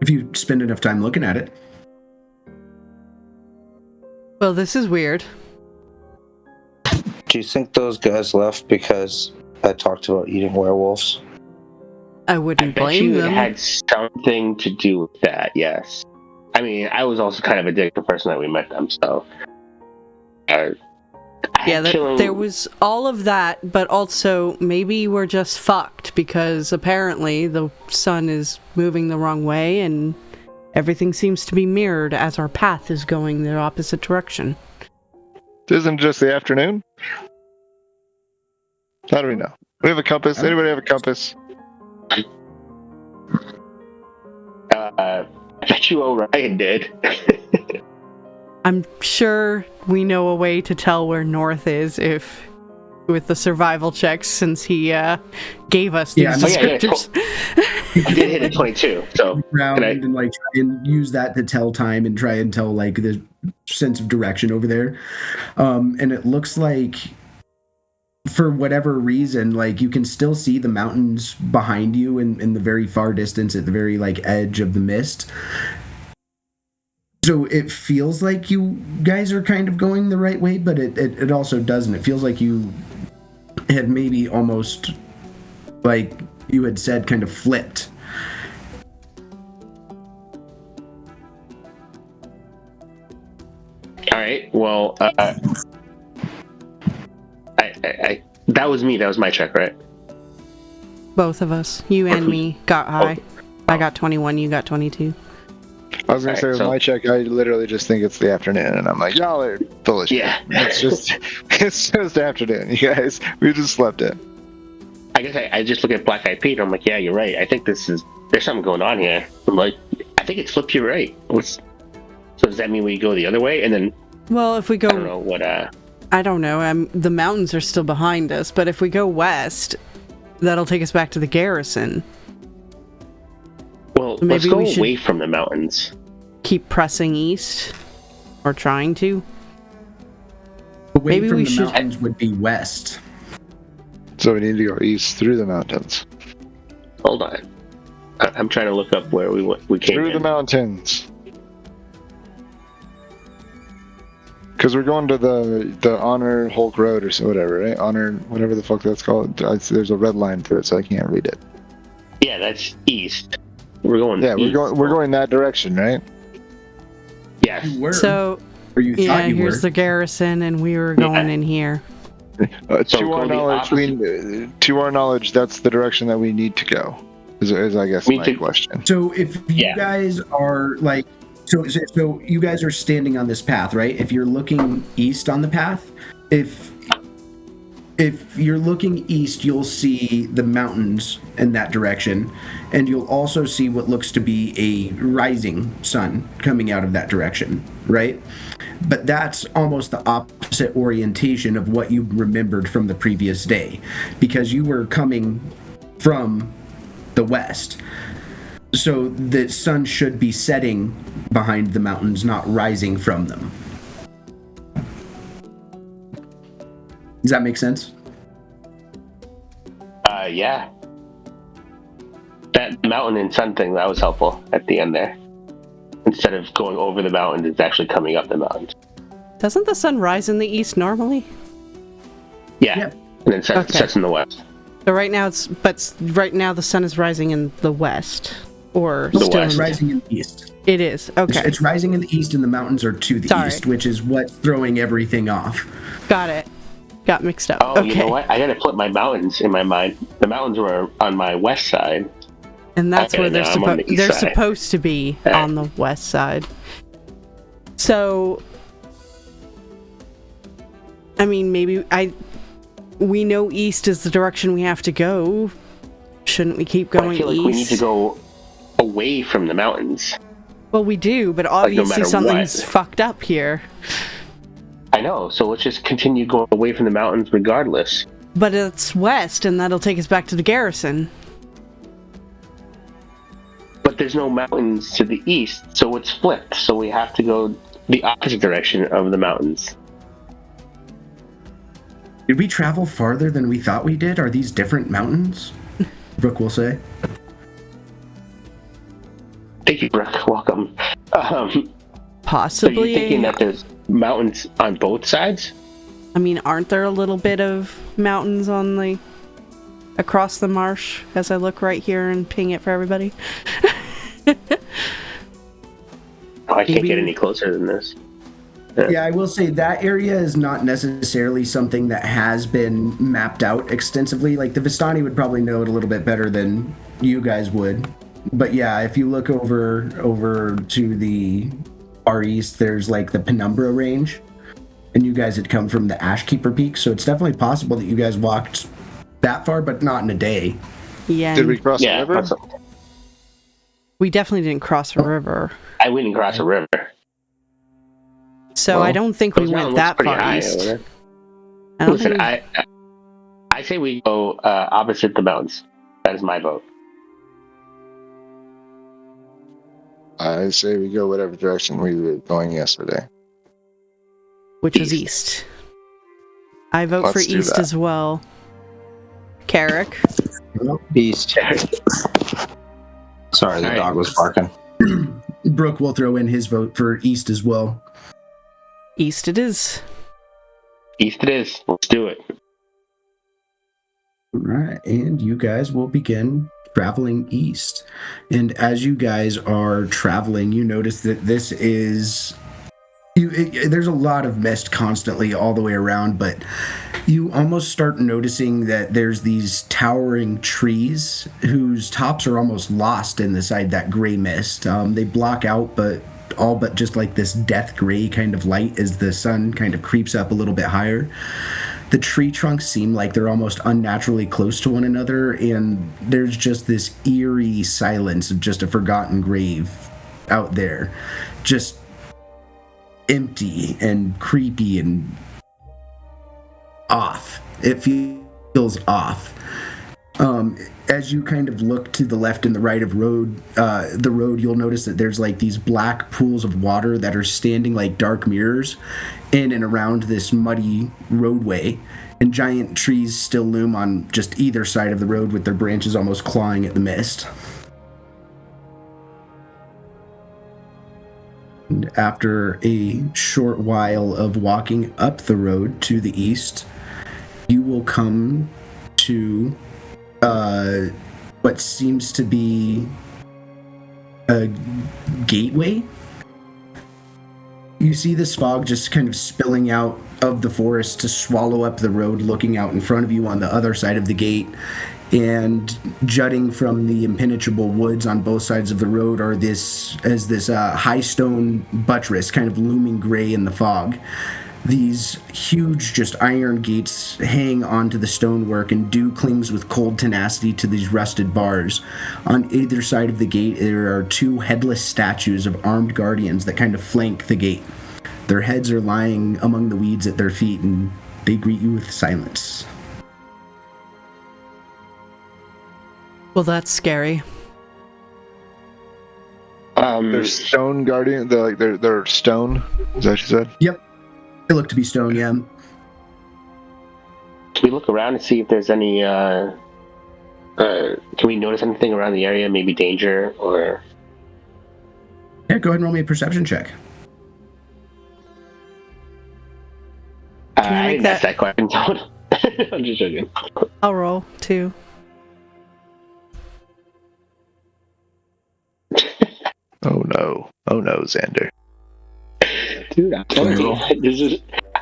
S1: If you spend enough time looking at it.
S3: Well, this is weird.
S4: Do you think those guys left because I talked about eating werewolves?
S3: I wouldn't
S2: I bet
S3: blame
S2: you
S3: them.
S2: it had something to do with that, yes. I mean, I was also kind of a dick the person that we met them, so...
S3: Yeah, there was all of that, but also maybe we're just fucked because apparently the sun is moving the wrong way and everything seems to be mirrored as our path is going the opposite direction.
S5: Isn't it just the afternoon? How do we know? We have a compass. Anybody have a compass?
S2: I bet you Orion did.
S3: I'm sure we know a way to tell where north is if with the survival checks since he gave us these descriptors.
S2: I did hit a 22, so
S1: around and like try and use that to tell time and try and tell like the sense of direction over there. And it looks like for whatever reason, like you can still see the mountains behind you in the very far distance at the very like edge of the mist. So it feels like you guys are kind of going the right way, but it also doesn't. It feels like you have maybe almost, like you had said, kind of flipped.
S2: All right. Well, I that was me. That was my check, right?
S3: Both of us, you and me, got high. I got 21, you got 22.
S5: I was going to say, with my check, I literally just think it's the afternoon, and I'm like, y'all are full of shit.
S2: Yeah.
S5: It's just afternoon, you guys. We just slept in.
S2: I guess I just look at Black Eyed Pete, and I'm like, yeah, you're right. I think there's something going on here. I'm like, I think it's flipped you right. So does that mean we go the other way? And then,
S3: well, if we go...
S2: I don't know what...
S3: I don't know. The mountains are still behind us, but if we go west, that'll take us back to the garrison.
S2: Well,
S3: maybe
S2: let's go away from the mountains.
S3: Keep pressing east, or trying to.
S1: Away maybe from the mountains would be west.
S5: So we need to go east through the mountains.
S2: Hold on, I'm trying to look up where we came
S5: through the mountains. Because we're going to the Honor Hulk Road or so, whatever, right? Honor, whatever the fuck that's called. There's a red line through it, so I can't read it.
S2: Yeah, that's east. We're going.
S5: Yeah,
S2: east.
S5: we're going that direction, right?
S2: Yes.
S3: So, yeah, here's the garrison, and we were going in here.
S5: To our knowledge, that's the direction that we need to go. Is I guess my question.
S1: So if you guys are like, so you guys are standing on this path, right? If you're looking east on the path, if you're looking east, you'll see the mountains in that direction, and you'll also see what looks to be a rising sun coming out of that direction, right? But that's almost the opposite orientation of what you remembered from the previous day, because you were coming from the west. So the sun should be setting behind the mountains, not rising from them. Does that make sense?
S2: Yeah. That mountain and sun thing, that was helpful at the end there. Instead of going over the mountains, it's actually coming up the mountains.
S3: Doesn't the sun rise in the east normally?
S2: Yeah. And then sets in the west.
S3: So right now the sun is rising in the west, or
S2: The
S3: still
S2: west.
S3: in
S1: Rising in the east.
S3: It is okay.
S1: It's rising in the east, and the mountains are to the
S3: Sorry.
S1: east, which is what's throwing everything off.
S3: Got it. Got mixed up.
S2: Oh,
S3: okay.
S2: you know what? I gotta put my mountains in my mind. The mountains were on my west side.
S3: And that's
S2: Okay,
S3: where they're
S2: now I'm on the east
S3: they're
S2: side.
S3: supposed to be on the west side. So, I mean, maybe we know east is the direction we have to go. Shouldn't we keep
S2: But
S3: going
S2: I feel like
S3: east?
S2: we need to go away from the mountains.
S3: Well, we do, but
S2: no
S3: obviously
S2: matter
S3: something's
S2: what.
S3: fucked up here.
S2: I know, so let's just continue going away from the mountains regardless.
S3: But it's west, and that'll take us back to the garrison.
S2: But there's no mountains to the east, so it's flipped. So we have to go the opposite direction of the mountains.
S1: Did we travel farther than we thought we did? Are these different mountains? Brooke will say.
S2: Thank you, Brooke. Welcome. So
S3: Possibly.
S2: you're thinking that there's mountains on both sides?
S3: I mean, aren't there a little bit of mountains on across the marsh as I look right here and ping it for everybody?
S2: Oh, I can't
S3: Maybe-
S2: get any closer than this.
S1: Yeah, I will say that area is not necessarily something that has been mapped out extensively. Like, the Vistani would probably know it a little bit better than you guys would. But yeah, if you look over to the far east, there's like the Penumbra range. And you guys had come from the Ashkeeper Peak, so it's definitely possible that you guys walked that far, but not in a day.
S3: Yeah.
S5: Did we cross the
S2: Yeah,
S5: river?
S3: We definitely didn't cross a river.
S2: I wouldn't cross a river.
S3: So
S5: Well,
S3: I don't think we
S2: Those
S3: went
S2: mountains
S3: that
S2: look pretty
S3: far
S2: high
S3: east.
S2: over there.
S3: I don't
S2: Listen,
S3: think
S2: I say we go opposite the mountains. That is my vote.
S5: I say we go whatever direction we were going yesterday.
S3: which was
S2: East.
S3: east. I vote
S5: Let's
S3: for
S5: do
S3: east
S5: that.
S3: as well. Carrick?
S4: Beast. Sorry, the
S2: Alright.
S4: dog was barking.
S1: Brooke will throw in his vote for east as well.
S3: East it is.
S2: East it is. Let's do it.
S1: All right, and you guys will begin traveling east. And as you guys are traveling, you notice that this is... there's a lot of mist constantly all the way around, but you almost start noticing that there's these towering trees whose tops are almost lost inside that gray mist. They block out, but all but just like this death gray kind of light as the sun kind of creeps up a little bit higher. The tree trunks seem like they're almost unnaturally close to one another, and there's just this eerie silence of just a forgotten grave out there. Just empty and creepy and off. It feels off. As you kind of look to the left and the right of the road, you'll notice that there's like these black pools of water that are standing like dark mirrors in and around this muddy roadway, and giant trees still loom on just either side of the road with their branches almost clawing at the mist. And after a short while of walking up the road to the east, you will come to what seems to be a gateway. You see this fog just kind of spilling out of the forest to swallow up the road, looking out in front of you on the other side of the gate. And jutting from the impenetrable woods on both sides of the road are this high stone buttress kind of looming gray in the fog. These huge, just iron gates hang onto the stonework, and dew clings with cold tenacity to these rusted bars. On either side of the gate, there are two headless statues of armed guardians that kind of flank the gate. Their heads are lying among the weeds at their feet, and they greet you with silence.
S3: Well, that's scary.
S5: They're stone guardian. They're stone. Is that what you said?
S1: Yep. They look to be stone, yeah.
S2: Can we look around and see if there's any, can we notice anything around the area, maybe danger, or...
S1: Yeah, go ahead and roll me a perception check.
S3: Can I
S2: I
S3: make
S2: didn't ask that question. I'm just joking.
S3: I'll roll, too.
S5: Oh no, Xander.
S2: Dude, I'm telling you,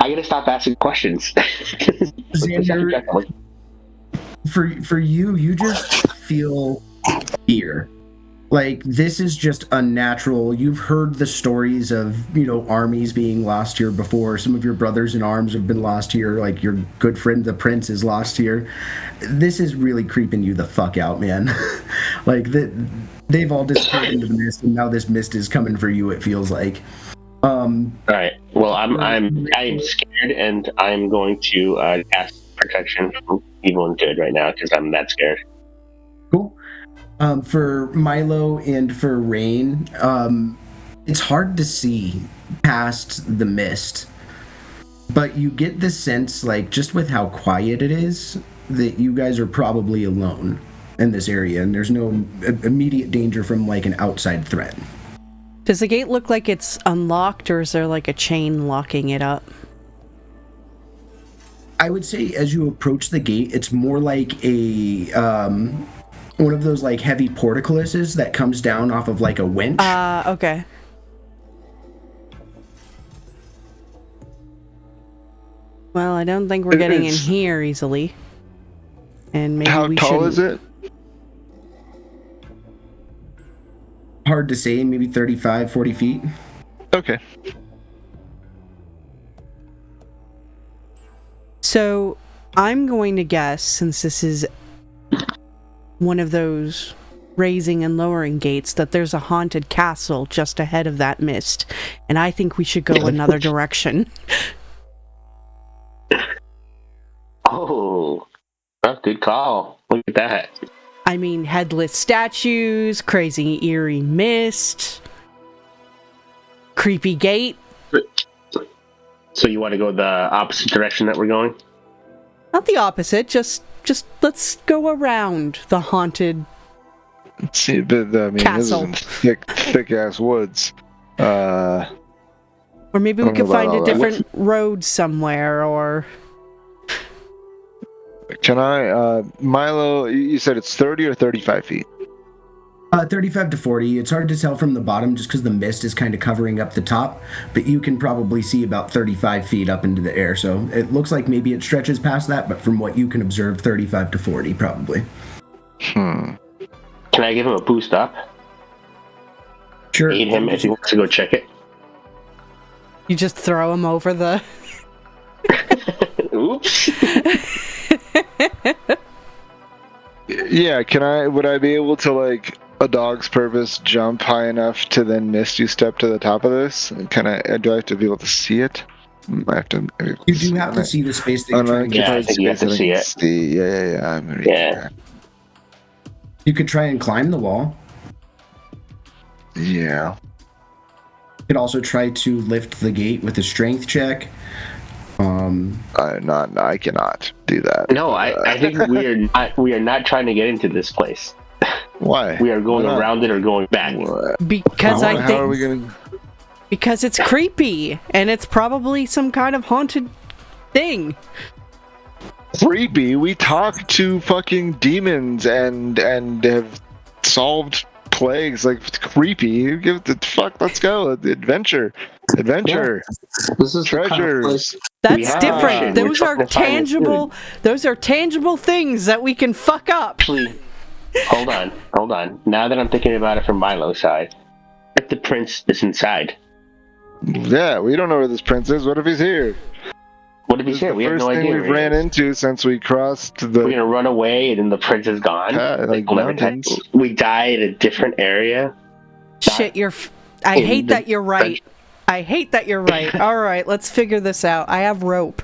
S2: I gotta stop asking questions.
S1: Xander, for you just feel fear. Like, this is just unnatural. You've heard the stories of, armies being lost here before. Some of your brothers in arms have been lost here. Like, your good friend, the prince, is lost here. This is really creeping you the fuck out, man. Like, they've all disappeared into the mist, and now this mist is coming for you, it feels like.
S2: All right. Well, I'm scared, and I'm going to cast protection from evil and good right now because I'm that scared.
S1: Cool. For Milo and for Rain, it's hard to see past the mist, but you get the sense, like, just with how quiet it is, that you guys are probably alone in this area, and there's no immediate danger from, like, an outside threat.
S3: Does the gate look like it's unlocked, or is there, like, a chain locking it up?
S1: I would say as you approach the gate, it's more like a one of those, like, heavy portcullises that comes down off of, like, a winch.
S3: Okay. Well, I don't think we're getting in here easily. And maybe
S5: How tall is it?
S1: Hard to say, maybe 35, 40 feet.
S5: Okay.
S3: So, I'm going to guess, since this is one of those raising and lowering gates, that there's a haunted castle just ahead of that mist, and I think we should go another direction.
S2: Oh, good call. Look at that.
S3: I mean, headless statues, crazy eerie mist, creepy gate.
S2: So you want to go the opposite direction that we're going?
S3: Not the opposite, just let's go around the haunted
S5: See, but I mean,
S3: castle.
S5: this is thick ass woods.
S3: Or maybe we could find a different road somewhere, or...
S5: Can I, Milo, you said it's 30 or 35 feet?
S1: 35 to 40. It's hard to tell from the bottom just because the mist is kind of covering up the top, but you can probably see about 35 feet up into the air, so it looks like maybe it stretches past that, but from what you can observe, 35 to 40 probably.
S5: Hmm.
S2: Can I give him a boost up?
S1: Sure.
S2: Aid him if he wants to go check it.
S3: You just throw him over the...
S2: Oops.
S5: Yeah, would I be able to, like, a dog's purpose, jump high enough to then misty step to the top of this? Do I have to be able to see it? I have to.
S1: You do have to see the space that you're trying to
S2: Yeah, I think you have to see it.
S5: Yeah. I'm gonna
S2: Yeah.
S1: You could try and climb the wall.
S5: Yeah.
S1: You could also try to lift the gate with a strength check.
S5: I cannot do that.
S2: No, I think we are not trying to get into this place.
S5: Why?
S2: We are going around it or going back.
S3: Because I
S5: How
S3: think...
S5: are we gonna...
S3: Because it's creepy, and it's probably some kind of haunted thing.
S5: Creepy? We talk to fucking demons and have solved plagues. Like, it's creepy. Give the fuck. Let's go. Adventure.
S4: This is
S5: Treasures.
S3: That's
S2: have
S3: different.
S2: Ashen.
S3: Those
S2: We're
S3: are
S2: trying to find it.
S3: tangible. Those are tangible things that we can fuck up.
S2: Actually, hold on. Now that I'm thinking about it from Milo's side, if the prince is inside,
S5: Yeah, we don't know where this prince is. What if he's here?
S2: what if he's here? We have no
S5: First
S2: idea.
S5: thing
S2: where
S5: we've
S2: he
S5: ran
S2: is.
S5: into since we crossed
S2: We're
S5: the...
S2: gonna run away and then the prince is gone.
S5: like
S2: We'll never
S5: mountains.
S2: die. We die in a different area.
S3: Shit, I
S2: in
S3: hate
S2: the
S3: that you're right. I hate that you're right. All right, let's figure this out. I have rope.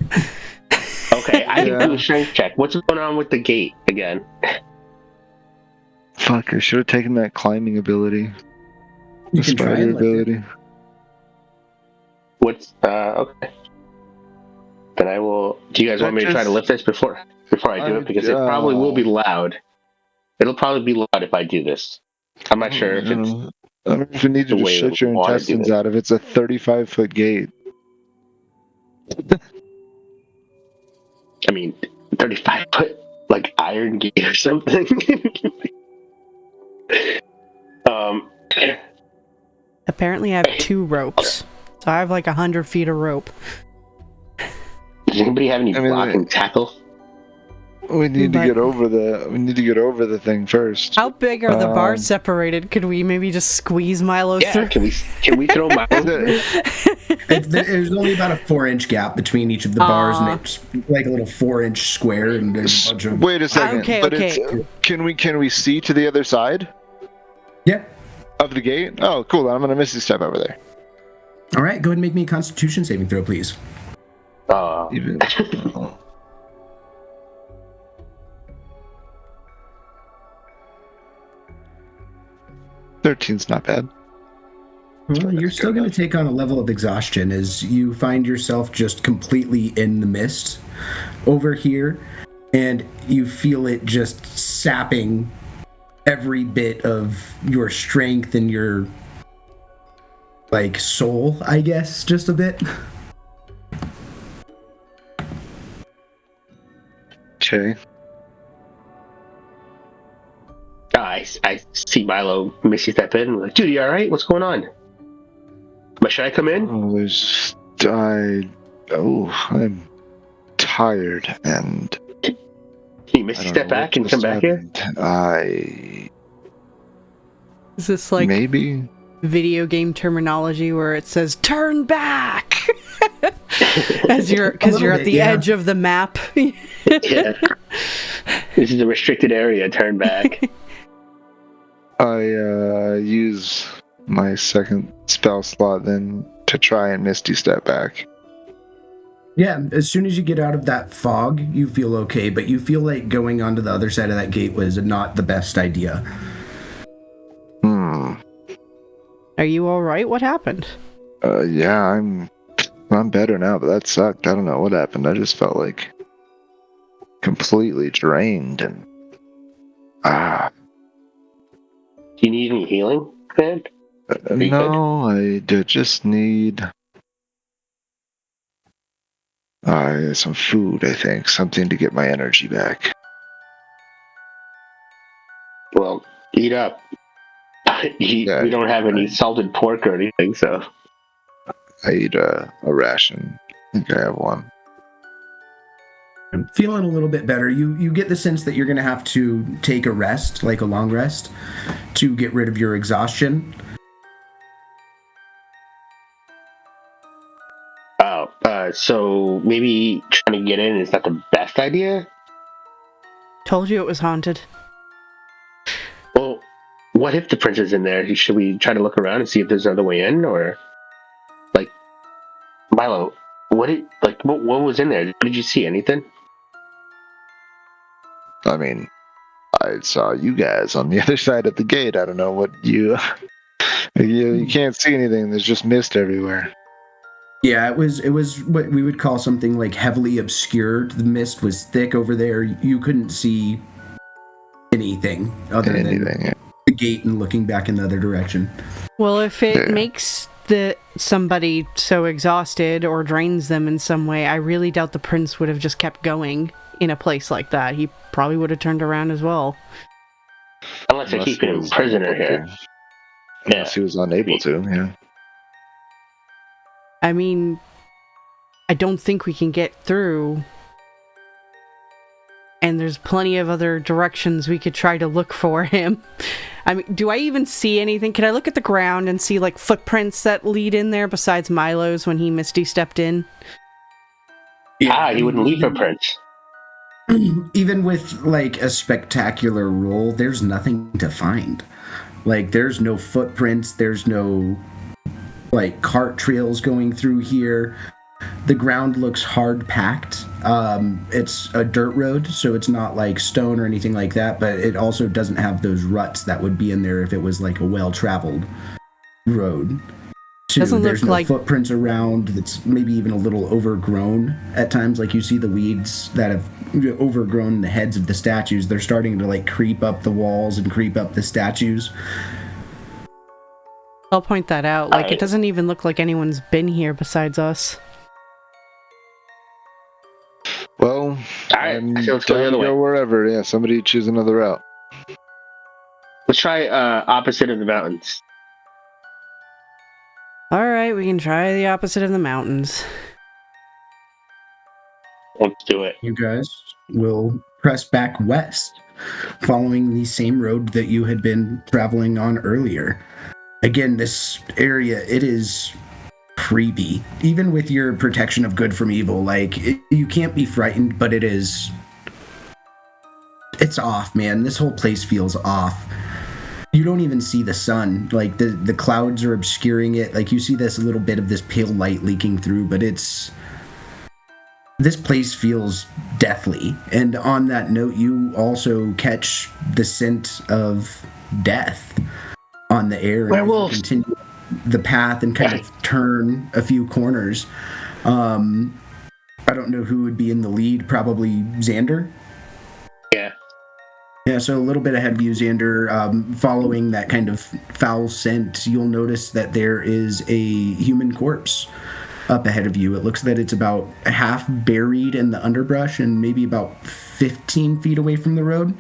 S2: Okay, I can do a strength check. What's going on with the gate again?
S5: Fuck, I should have taken that climbing ability.
S1: You
S5: The
S1: can try
S5: spider
S1: and lift it.
S5: ability.
S2: What's okay? Then I will. Do you guys want me to try to lift this before I do it? Because it probably will be loud. It'll probably be loud if I do this. I'm not sure if it's.
S5: I don't know if you need to
S2: the
S5: just
S2: way
S5: shut your
S2: we wanna do
S5: intestines
S2: it.
S5: out if it's a 35-foot gate.
S2: I mean, 35-foot like iron gate or something. um,
S3: Apparently I have 2 ropes. So I have like 100 feet of rope.
S2: does anybody have any blocking tackle?
S5: We need to get over the thing first.
S3: How big are the bars separated? Could we maybe just squeeze Milo through?
S2: Can we throw Milo through?
S1: There's only about a 4-inch gap between each of the bars, and it's like a little 4-inch square, and there's a bunch of.
S5: Wait a second.
S3: Okay,
S5: but
S3: okay.
S5: Can we see to the other side
S1: Yeah.
S5: of the gate? Oh, cool. I'm gonna Misty Step over there.
S1: All right, go ahead and make me a Constitution saving throw, please.
S5: Even. 13's not bad.
S1: Well, you're still going to take on a level of exhaustion as you find yourself just completely in the mist over here, and you feel it just sapping every bit of your strength and your, like, soul, I guess, just a bit.
S5: Okay.
S2: I see Milo Misty step in. I'm like, dude, you all right? What's going on? But should I come in?
S5: I'm tired and.
S2: Can you Misty step back and come back here?
S3: Is this like
S5: maybe
S3: video game terminology where it says "turn back" because you're at the edge of the map?
S2: Yeah. This is a restricted area. Turn back.
S5: I use my second spell slot then to try and Misty Step back.
S1: Yeah, as soon as you get out of that fog, you feel okay, but you feel like going onto the other side of that gate was not the best idea.
S3: Are you all right? What happened?
S5: Yeah, I'm better now, but that sucked. I don't know what happened. I just felt like completely drained and
S2: Do you need any healing, man?
S5: no, I just need some food, I think. Something to get my energy back.
S2: Well, eat up. We don't have any salted pork or anything, so.
S5: I eat a ration. I think I have one.
S1: I'm feeling a little bit better. You get the sense that you're going to have to take a rest, like a long rest, to get rid of your exhaustion.
S2: So maybe trying to get in is not the best idea?
S3: Told you it was haunted.
S2: Well, what if the prince is in there? Should we try to look around and see if there's another way in, or like Milo? What was in there? Did you see anything?
S5: I mean, I saw you guys on the other side of the gate. I don't know what you can't see anything. There's just mist everywhere.
S1: Yeah, it was what we would call something like heavily obscured. The mist was thick over there. You couldn't see anything other than the gate and looking back in the other direction.
S3: Well, if it makes somebody so exhausted or drains them in some way, I really doubt the prince would have just kept going in a place like that. He probably would have turned around as well.
S2: Unless they're keeping him prisoner here.
S5: Unless he was unable to, yeah.
S3: I mean, I don't think we can get through. And there's plenty of other directions we could try to look for him. I mean, do I even see anything? Can I look at the ground and see, like, footprints that lead in there besides Milo's when he Misty stepped in?
S1: Yeah,
S2: he wouldn't leave footprints.
S1: Even with, like, a spectacular roll, there's nothing to find. Like, there's no footprints, there's no, like, cart trails going through here. The ground looks hard packed. It's a dirt road, so it's not like stone or anything like that, but it also doesn't have those ruts that would be in there if it was like a well-traveled road.
S3: Doesn't
S1: There's
S3: look
S1: no
S3: like
S1: footprints around. It's maybe even a little overgrown at times. Like you see the weeds that have overgrown the heads of the statues. They're starting to like creep up the walls and creep up the statues.
S3: I'll point that out. Like, it doesn't even look like anyone's been here besides us.
S5: Well,
S2: right,
S5: I'm
S2: I say let's go the
S5: down
S2: other
S5: to
S2: way.
S5: go wherever. Yeah, somebody choose another route.
S2: Let's try opposite of the mountains.
S3: Alright, we can try the opposite of the mountains.
S2: Let's do it.
S1: You guys will press back west, following the same road that you had been traveling on earlier. Again, this area, it is creepy. Even with your protection of good from evil, you can't be frightened, but it's off, man. This whole place feels off. You don't even see the sun. Like, the clouds are obscuring it. Like, you see this little bit of this pale light leaking through, but this place feels deathly. And on that note, you also catch the scent of death on the air.
S2: Werewolves.
S1: And continue the path and kind of turn a few corners. I don't know who would be in the lead. Probably Xander.
S2: Yeah.
S1: Yeah, so a little bit ahead of you, Xander, following that kind of foul scent, you'll notice that there is a human corpse up ahead of you. It looks that it's about half buried in the underbrush and maybe about 15 feet away from the road.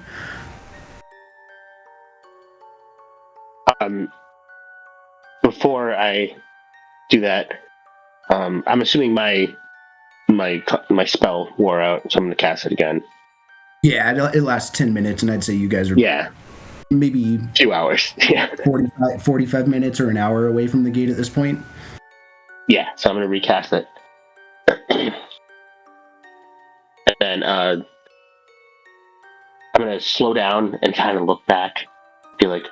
S2: Before I do that, I'm assuming my spell wore out, so I'm gonna cast it again.
S1: Yeah, it lasts 10 minutes, and I'd say you guys are maybe
S2: 2 hours. Yeah.
S1: 45 minutes or an hour away from the gate at this point.
S2: Yeah, so I'm gonna recast it. And then I'm gonna slow down and kind of look back, be like,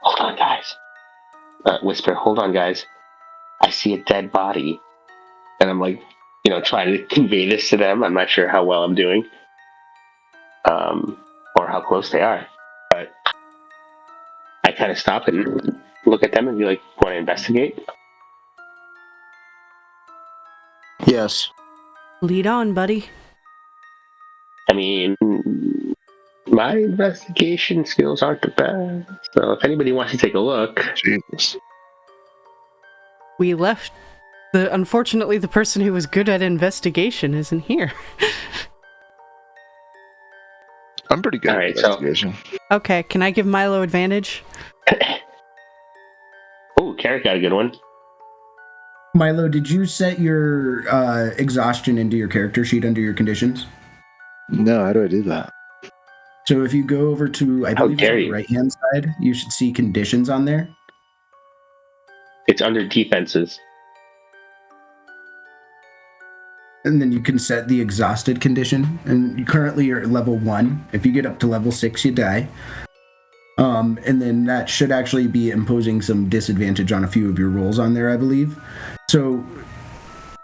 S2: hold on, guys. Whisper, hold on, guys. I see a dead body. And I'm like, trying to convey this to them. I'm not sure how well I'm doing. Or how close they are. But I kind of stop and look at them and be like, want to investigate?
S4: Yes.
S3: Lead on, buddy.
S2: I mean, my investigation skills aren't the best. So if anybody wants to take a look.
S5: Jesus.
S3: We left. Unfortunately, the person who was good at investigation isn't here.
S5: I'm pretty good at investigation.
S3: Okay, can I give Milo advantage?
S2: Oh, Carrick got a good one.
S1: Milo, did you set your exhaustion into your character sheet under your conditions?
S5: No, how do I do that?
S1: So if you go over to, I believe it's on the right-hand side, you should see conditions on there.
S2: It's under defenses.
S1: And then you can set the exhausted condition. And you currently are at level 1. If you get up to level 6, you die. And then that should actually be imposing some disadvantage on a few of your rolls on there, I believe. So,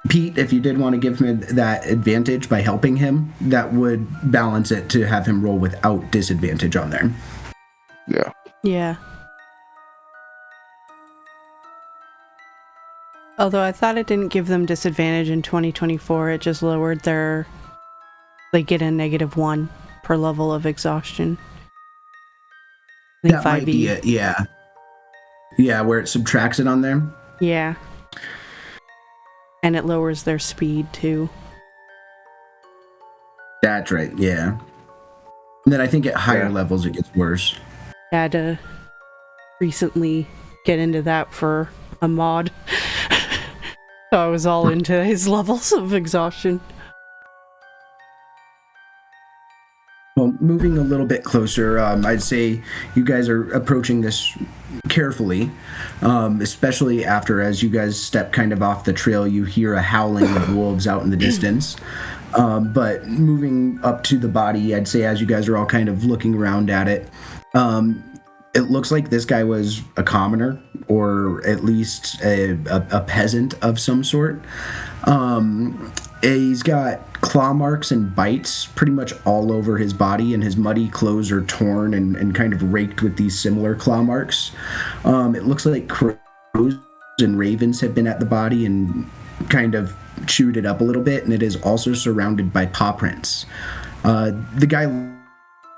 S1: Pete, if you did want to give him that advantage by helping him, that would balance it to have him roll without disadvantage on there.
S5: Yeah.
S3: Yeah. Although I thought it didn't give them disadvantage in 2024, it just lowered their... They get a -1 per level of exhaustion. I think
S1: that might be it, yeah. Yeah, where it subtracts it on there.
S3: Yeah. And it lowers their speed, too.
S1: That's right, yeah. And then I think at higher levels it gets worse.
S3: I had to recently get into that for a mod. So I was all into his levels of exhaustion.
S1: Well, moving a little bit closer, I'd say you guys are approaching this carefully, especially after, as you guys step kind of off the trail, you hear a howling of wolves out in the distance. But moving up to the body, I'd say as you guys are all kind of looking around at it, it looks like this guy was a commoner, or at least a peasant of some sort. He's got claw marks and bites pretty much all over his body, and his muddy clothes are torn and kind of raked with these similar claw marks. It looks like crows and ravens have been at the body and kind of chewed it up a little bit, and it is also surrounded by paw prints. The guy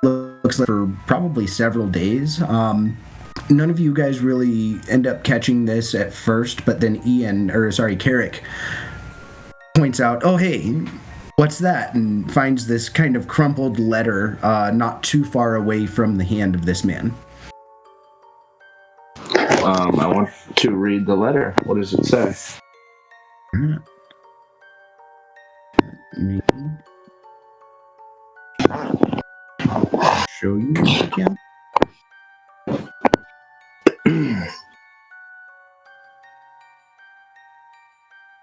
S1: looks like for probably several days. None of you guys really end up catching this at first, but then Carrick points out, oh, hey, What's that? And finds this kind of crumpled letter not too far away from the hand of this man.
S4: I want to read the letter. What does it say?
S1: Let me show you if I can.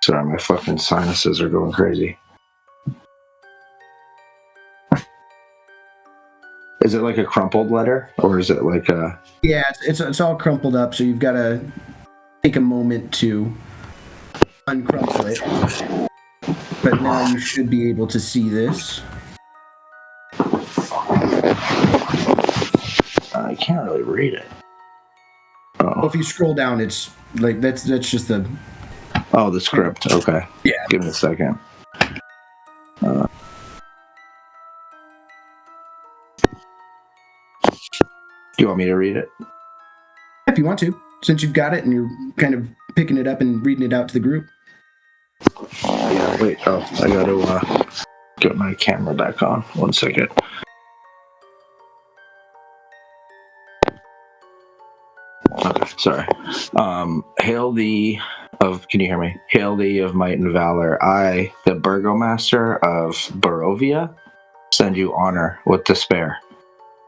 S4: Sorry, my fucking sinuses are going crazy. Is it like a crumpled letter, or is it like a?
S1: Yeah, it's all crumpled up, so you've got to take a moment to uncrumple it. But now you should be able to see this.
S4: I can't really read it.
S1: Well,
S4: Oh,
S1: if you scroll down, it's like that's just the.
S4: oh, the script. Okay.
S1: Yeah.
S4: Give me a second. Do you want me to read it?
S1: If you want to, since you've got it and you're kind of picking it up and reading it out to the group.
S4: Yeah. Wait. Oh, I got to get my camera back on. 1 second. Okay, sorry. Hail thee of, can you hear me? Hail thee of might and valor. I, the burgomaster of Barovia, send you honor with despair.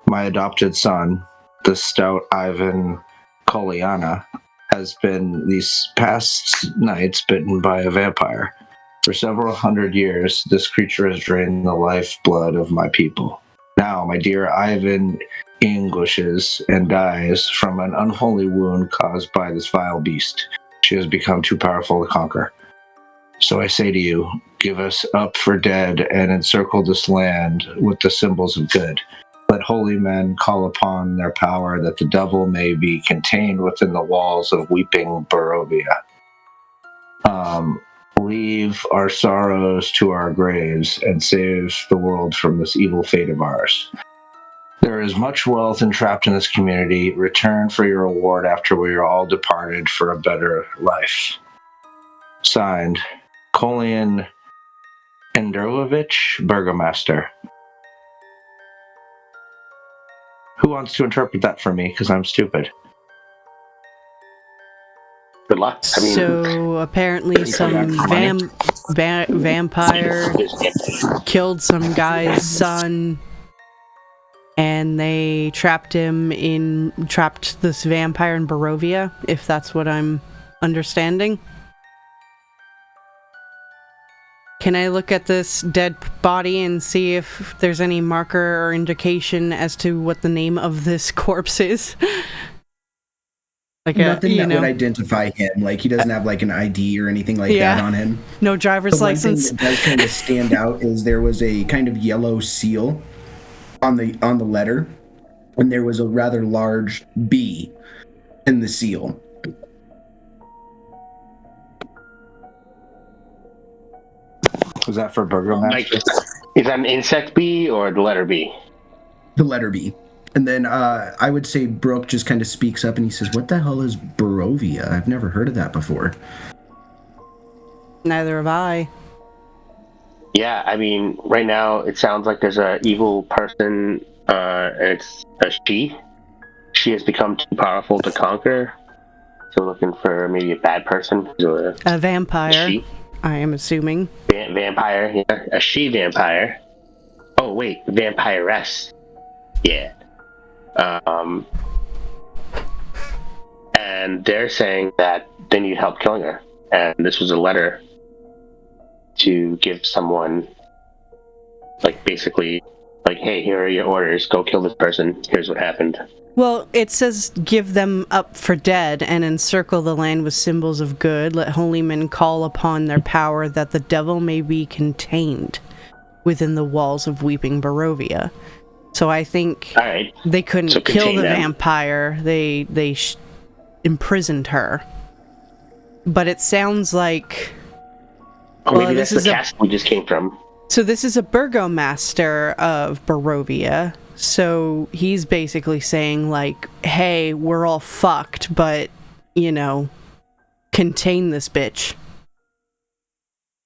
S4: My adopted son, the stout Ivan Koliana, has been these past nights bitten by a vampire. For several hundred years, this creature has drained the lifeblood of my people. Now, my dear Ivan languishes and dies from an unholy wound caused by this vile beast. She has become too powerful to conquer. So I say to you, give us up for dead and encircle this land with the symbols of good. Let holy men call upon their power that the devil may be contained within the walls of weeping Barovia. Leave our sorrows to our graves and save the world from this evil fate of ours. There is much wealth entrapped in this community. Return for your reward after we are all departed for a better life. Signed, Kolian Endrovich, Burgomaster. Who wants to interpret that for me? Because I'm stupid.
S2: Good luck. I mean,
S3: So apparently some vampire killed some guy's son, and they trapped this vampire in Barovia, if that's what I'm understanding. Can I look at this dead body and see if there's any marker or indication as to what the name of this corpse is? Like
S1: Nothing that would identify him. Like, he doesn't have like an ID or anything like that on him.
S3: No driver's
S1: The one
S3: license.
S1: thing that does kind of stand out is there was a kind of yellow seal on the letter, and there was a rather large B in the seal.
S4: Was that for Burgomaster?
S2: Like, is that an insect bee or the letter B?
S1: The letter B. And then I would say Brooke just kind of speaks up and he says, "What the hell is Barovia? I've never heard of that before."
S3: Neither have I.
S2: Yeah, I mean, right now it sounds like there's a evil person, and it's a she. She has become too powerful to conquer. So we're looking for maybe a bad person. Or
S3: A vampire,
S2: she.
S3: I am assuming.
S2: Vampire, yeah. A she vampire. Oh, wait, vampiress. Yeah. And they're saying that they need help killing her. And this was a letter to give someone, like, basically, like, hey, here are your orders. Go kill this person. Here's what happened.
S3: Well, it says give them up for dead and encircle the land with symbols of good. Let holy men call upon their power that the devil may be contained within the walls of weeping Barovia. So I think
S2: All right.
S3: they couldn't
S2: So
S3: kill
S2: contain
S3: the
S2: them.
S3: vampire. They imprisoned her. But it sounds like...
S2: Oh,
S3: Well,
S2: maybe
S3: this
S2: that's the
S3: is
S2: castle we just came from.
S3: So this is a burgomaster of Barovia. So he's basically saying, like, hey, we're all fucked, but, you know, contain this bitch.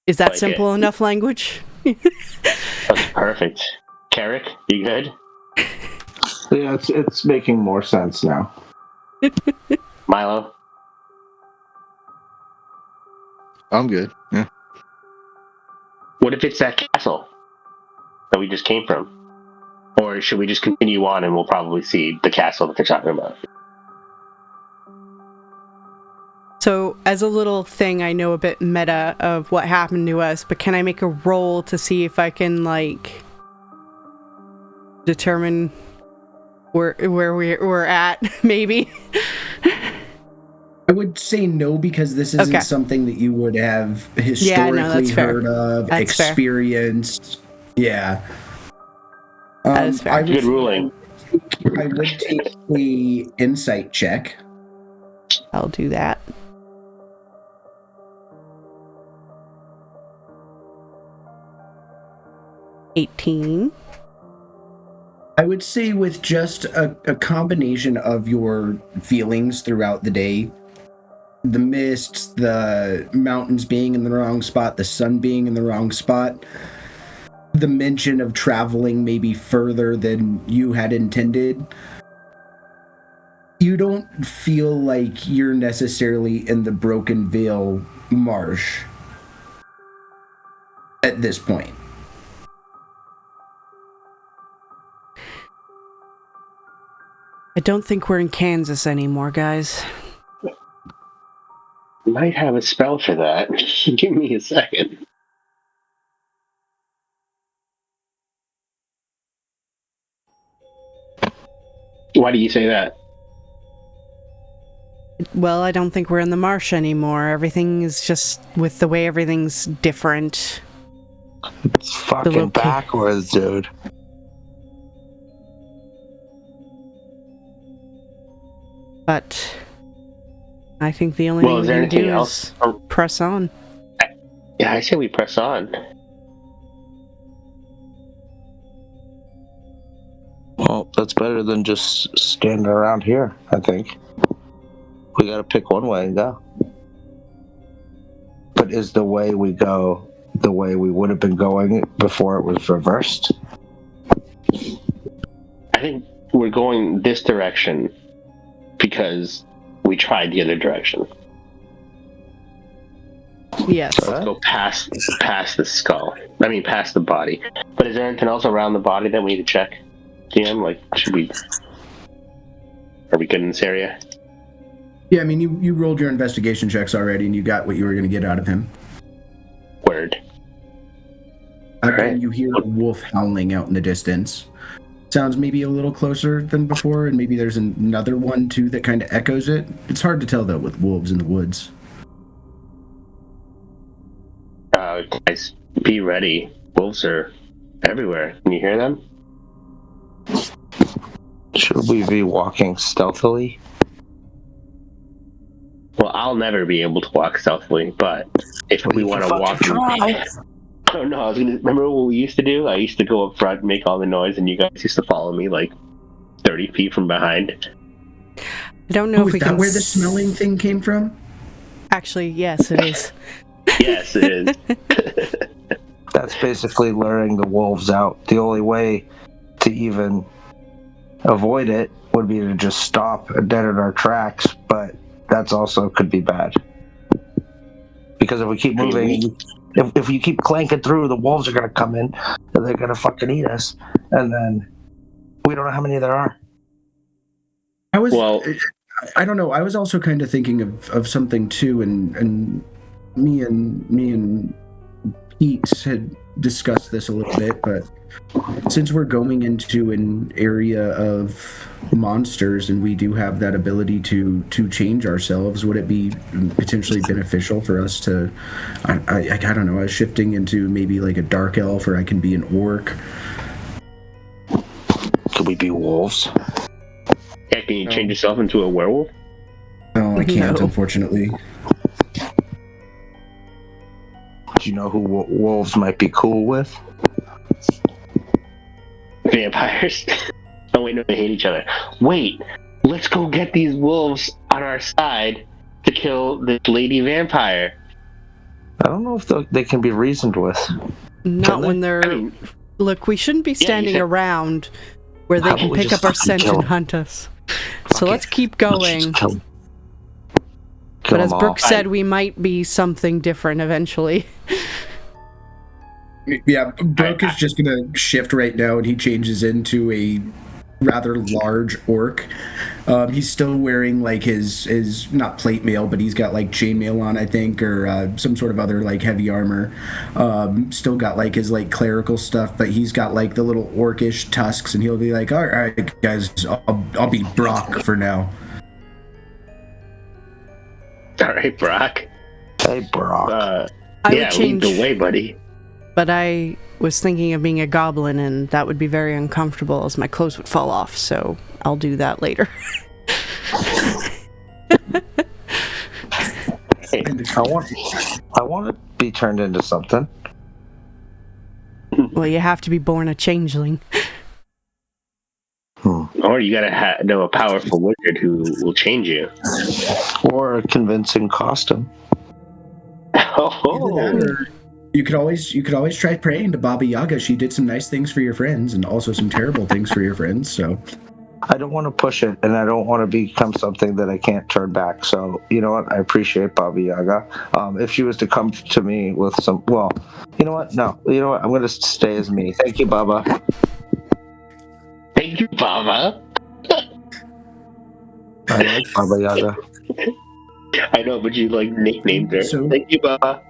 S3: Is that
S2: Like
S3: simple enough language?
S2: That's perfect. Carrick, you good?
S4: Yeah, it's making more sense now.
S2: Milo?
S5: I'm good. Yeah.
S2: What if it's that castle that we just came from? Or should we just continue on and we'll probably see the castle that they're talking about?
S3: So, as a little thing, I know a bit meta of what happened to us, but can I make a roll to see if I can, like, determine where we're at, maybe?
S1: I would say no, because this isn't
S3: Okay.
S1: something that you would have historically
S3: that's fair.
S1: heard of,
S3: That's fair.
S1: experienced. Yeah.
S3: That is fair.
S2: Good ruling.
S1: I would take a insight check.
S3: I'll do that. $18.
S1: I would say with just a combination of your feelings throughout the day, the mists, the mountains being in the wrong spot, the sun being in the wrong spot, the mention of traveling maybe further than you had intended, you don't feel like you're necessarily in the Broken Veil marsh at this point.
S3: I don't think we're in Kansas anymore, guys.
S2: Might have a spell for that. Give me a second. Why do you say that?
S3: Well, I don't think we're in the marsh anymore. Everything is just with the way everything's different.
S4: It's fucking backwards, dude.
S3: But I think the only thing
S2: Is
S3: we
S2: there
S3: can
S2: anything
S3: do
S2: else?
S3: is press on.
S2: Yeah, I say we press on.
S4: Well, that's better than just standing around here, I think. We gotta pick one way and go. But is the way we go the way we would have been going before it was reversed?
S2: I think we're going this direction because we tried the other direction.
S3: Yes.
S2: So let's go past the skull. I mean, past the body. But is there anything else around the body that we need to check? DM, like, are we good in this area?
S1: Yeah, I mean, you rolled your investigation checks already, and you got what you were going to get out of him.
S2: Word.
S1: And you hear a wolf howling out in the distance. Sounds maybe a little closer than before, and maybe there's another one, too, that kind of echoes it. It's hard to tell, though, with wolves in the woods.
S2: Guys, be ready. Wolves are everywhere. Can you hear them?
S4: Should we be walking stealthily?
S2: Well, I'll never be able to walk stealthily, but if we want to walk...
S4: Try.
S2: Oh, no, remember what we used to do? I used to go up front and make all the noise, and you guys used to follow me, like, 30 feet from behind.
S3: I don't know if we
S1: is
S3: can...
S1: that where the smelling thing came from?
S3: Actually, yes, it is.
S2: Yes, it is.
S4: That's basically luring the wolves out. The only way to even avoid it would be to just stop dead in our tracks, but that's also could be bad. Because if we keep moving, if you keep clanking through, the wolves are going to come in and they're going to fucking eat us. And then we don't know how many there are.
S1: I don't know. I was also kind of thinking of something too, and me and Pete had discussed this a little bit, but since we're going into an area of monsters and we do have that ability to change ourselves, would it be potentially beneficial for us to, I don't know, I was shifting into maybe like a dark elf, or I can be an orc.
S4: Could we be wolves?
S2: Yeah, can you change yourself into a werewolf?
S1: No, I can't,
S3: No.
S1: unfortunately.
S4: Do you know who wolves might be cool with?
S2: Vampires. Oh wait, no, they hate each other. Wait, let's go get these wolves on our side to kill this lady vampire.
S4: I don't know if they can be reasoned with.
S3: Not when they're... Look, we shouldn't be standing around where they can pick up our scent and hunt us. So let's keep going. But as Brooke said, we might be something different eventually.
S1: Yeah, Brooke is just gonna shift right now, and he changes into a rather large orc. He's still wearing like his not plate mail, but he's got like chainmail on, I think, or some sort of other like heavy armor. Still got like his like clerical stuff, but he's got like the little orcish tusks, and he'll be like, "All right, guys, I'll be Brock for now."
S2: All right, Brock.
S4: Hey, Brock.
S3: I would change
S2: lead the way, buddy.
S3: But I was thinking of being a goblin, and that would be very uncomfortable as my clothes would fall off, so I'll do that later.
S4: I want to be turned into something.
S3: Well, you have to be born a changeling.
S2: Or you gotta know a powerful wizard who will change you.
S4: Or a convincing costume.
S1: You could always try praying to Baba Yaga. She did some nice things for your friends, and also some terrible things for your friends. So,
S4: I don't want to push it, and I don't want to become something that I can't turn back. So, you know what? I appreciate Baba Yaga. If she was to come to me with some, well, you know what? No, you know what? I'm going to stay as me. Thank you, Baba.
S2: Thank you, Baba.
S4: I like Baba Yaga.
S2: I know, but you like nicknamed her.
S1: So,
S2: thank you, Baba.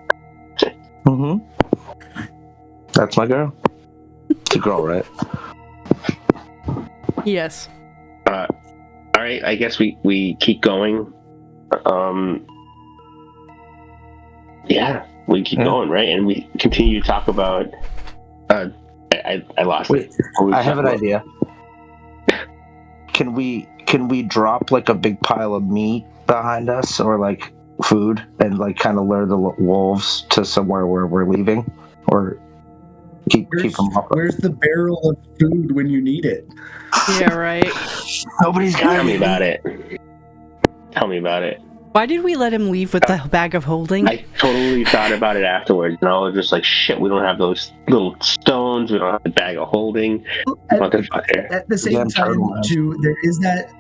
S4: That's my girl. It's a girl, right?
S3: Yes.
S2: All right, I guess we keep going. Yeah, we keep going, right? And we continue to talk about. I lost it.
S4: I have an idea. Can we drop like a big pile of meat behind us, or like food, and like kind of lure the wolves to somewhere where we're leaving, or keep them up?
S1: Where's the barrel of food when you need it?
S3: Yeah, right.
S4: Nobody's got
S2: Tell me about it. Tell me about it.
S3: Why did we let him leave with the bag of holding?
S2: I totally thought about it afterwards, and I was just like, shit, we don't have those little stones, we don't have the bag of holding. Motherfucker.
S1: At the same time, too,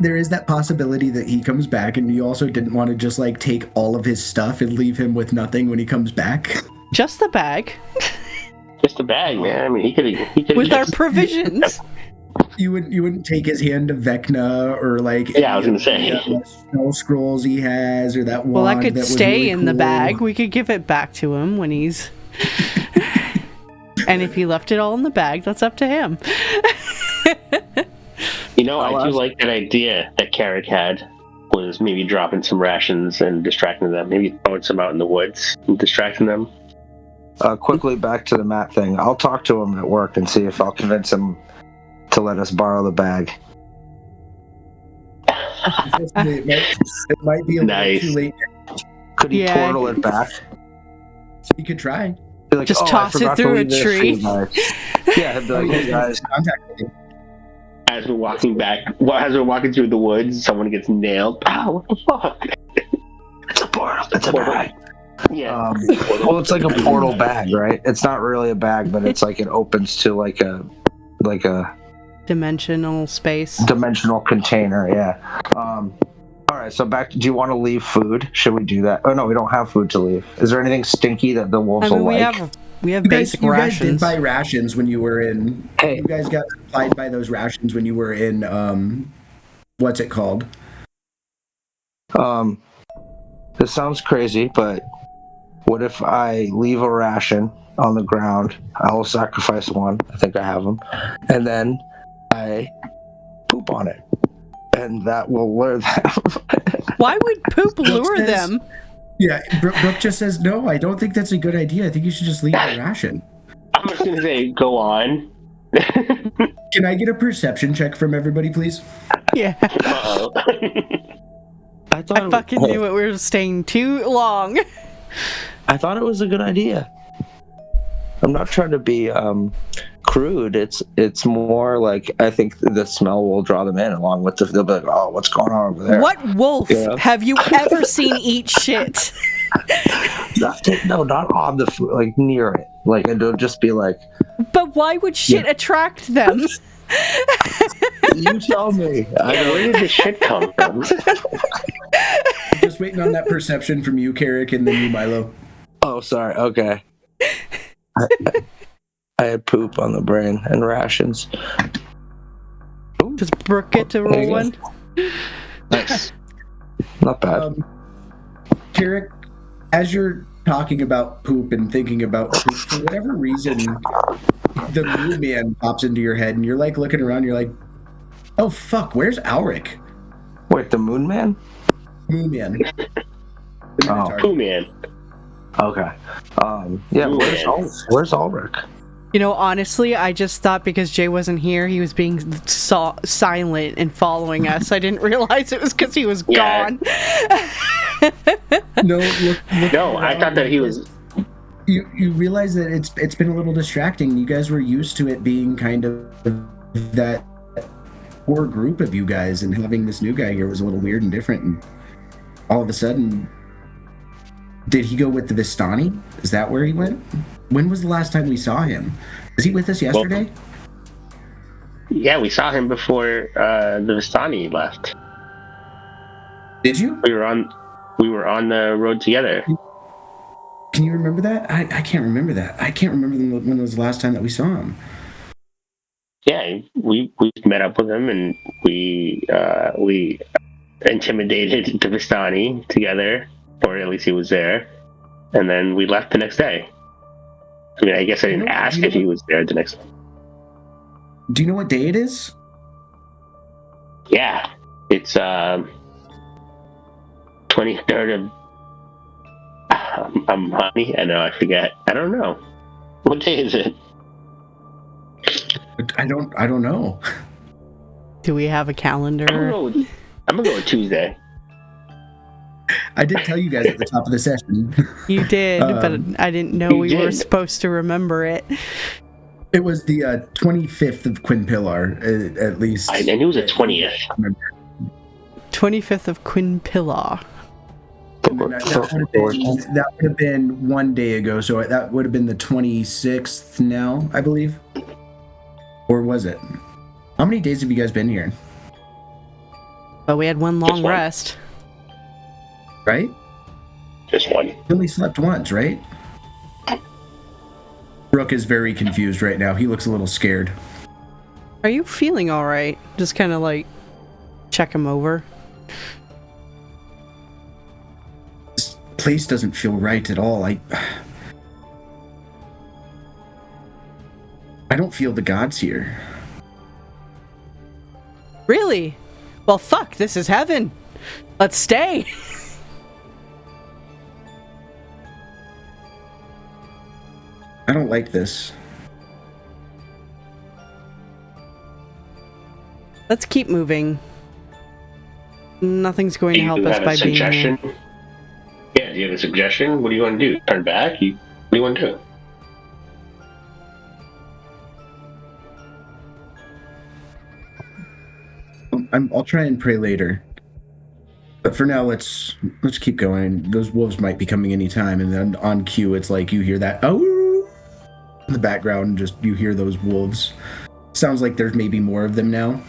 S1: there is that possibility that he comes back, and you also didn't want to just like take all of his stuff and leave him with nothing when he comes back.
S3: Just the bag.
S2: Just the bag, man. I mean, he could
S3: with our provisions.
S1: You wouldn't take his hand of Vecna, or like
S2: I was gonna say
S1: spell scrolls he has, or that wand.
S3: Well, that could stay
S1: really
S3: in
S1: cool.
S3: the bag. We could give it back to him when he's. And if he left it all in the bag, that's up to him.
S2: You know, I do like that idea that Carrick had, was maybe dropping some rations and distracting them. Maybe throwing some out in the woods and distracting them.
S4: Quickly back to the mat thing. I'll talk to him at work and see if I'll convince him to let us borrow the bag.
S1: It might be a little too late.
S4: Could he portal it back?
S1: You could try.
S4: Like,
S3: just toss it through a tree.
S4: Yeah, he'd be like, hey guys.
S2: As we're walking through the woods, someone gets nailed. Oh, what the fuck?
S4: It's a portal. It's a bag.
S2: Yeah.
S4: Well, it's like a portal bag, right? It's not really a bag, but it's like it opens to like a
S3: dimensional space.
S4: Dimensional container, yeah. All right, so back. Do you want to leave food? Should we do that? Oh no, we don't have food to leave. Is there anything stinky that the wolves will like?
S3: We have basic rations.
S1: You guys did buy rations when you were in.
S4: Hey.
S1: You guys got supplied by those rations when you were in. What's it called?
S4: This sounds crazy, but what if I leave a ration on the ground? I will sacrifice one. I think I have them, and then I poop on it, and that will lure them.
S3: Why would poop lure them?
S1: Yeah, Brooke just says, no, I don't think that's a good idea. I think you should just leave the ration.
S2: I'm just going to say, go on.
S1: Can I get a perception check from everybody, please?
S3: Yeah.
S2: Uh-oh.
S3: I fucking knew it. We were staying too long.
S4: I thought it was a good idea. I'm not trying to be crude. It's more like I think the smell will draw them in, along with they'll be like, oh, what's going on over there?
S3: What wolf have you ever seen eat shit?
S4: not on the food, like near it. Like it'll just be like.
S3: But why would shit attract them?
S4: You tell me.
S2: Where did the shit come from?
S1: Just waiting on that perception from you, Carrick, and then you, Milo.
S4: Oh, sorry. Okay. I had poop on the brain and rations.
S3: Does Brooke get to roll one?
S5: Nice.
S4: Not bad.
S1: Carrick, as you're talking about poop and thinking about poop, for whatever reason, the Moon Man pops into your head, and you're like looking around. You're like, "Oh fuck, where's Alric?"
S4: Wait, the Moon Man?
S1: Moon Man.
S2: Pooh Man.
S4: Okay. Yeah.
S2: Moon Man.
S4: Where's Ulrich?
S3: You know, honestly, I just thought because Jay wasn't here, he was being silent and following us. I didn't realize it was because he was gone.
S1: No,
S2: No, I thought that he was.
S1: You realize that it's been a little distracting. You guys were used to it being kind of that core group of you guys, and having this new guy here was a little weird and different. And all of a sudden, did he go with the Vistani? Is that where he went? When was the last time we saw him? Was he with us yesterday?
S2: Well, yeah, we saw him before the Vistani left.
S1: Did you?
S2: We were on the road together.
S1: Can you remember that? I can't remember that. I can't remember when was the last time that we saw him.
S2: Yeah, we met up with him, and we intimidated the Vistani together, or at least he was there, and then we left the next day. I mean, I guess I didn't ask if he was there the next day.
S1: Do you know what day it is?
S2: Yeah, it's 23rd of honey. I know, I forget. I don't know. What day is it?
S1: I don't know.
S3: Do we have a calendar?
S2: I'm gonna go with Tuesday.
S1: I did tell you guys at the top of the session.
S3: You did, but I didn't know we were supposed to remember it.
S1: It was the 25th of Quinpillar, at least.
S2: I knew it was the 20th.
S3: 25th of Quinpillar.
S1: That would have been 1 day ago, so that would have been the 26th now, I believe. Or was it? How many days have you guys been here?
S3: But we had one long rest.
S2: Right? Just one.
S1: You only slept once, right? Brooke is very confused right now. He looks a little scared.
S3: Are you feeling all right? Just kind of like check him over.
S1: This place doesn't feel right at all. I don't feel the gods here.
S3: Really? Well, fuck, this is heaven. Let's stay.
S1: I don't like this.
S3: Let's keep moving. Nothing's going to help us by being here.
S2: Yeah, do you have a suggestion? What do you want to do? Turn back? What do you want to do?
S1: I'll try and pray later. But for now, let's keep going. Those wolves might be coming any time, and then on cue, it's like you hear that in the background, and just you hear those wolves. Sounds like there's maybe more of them now,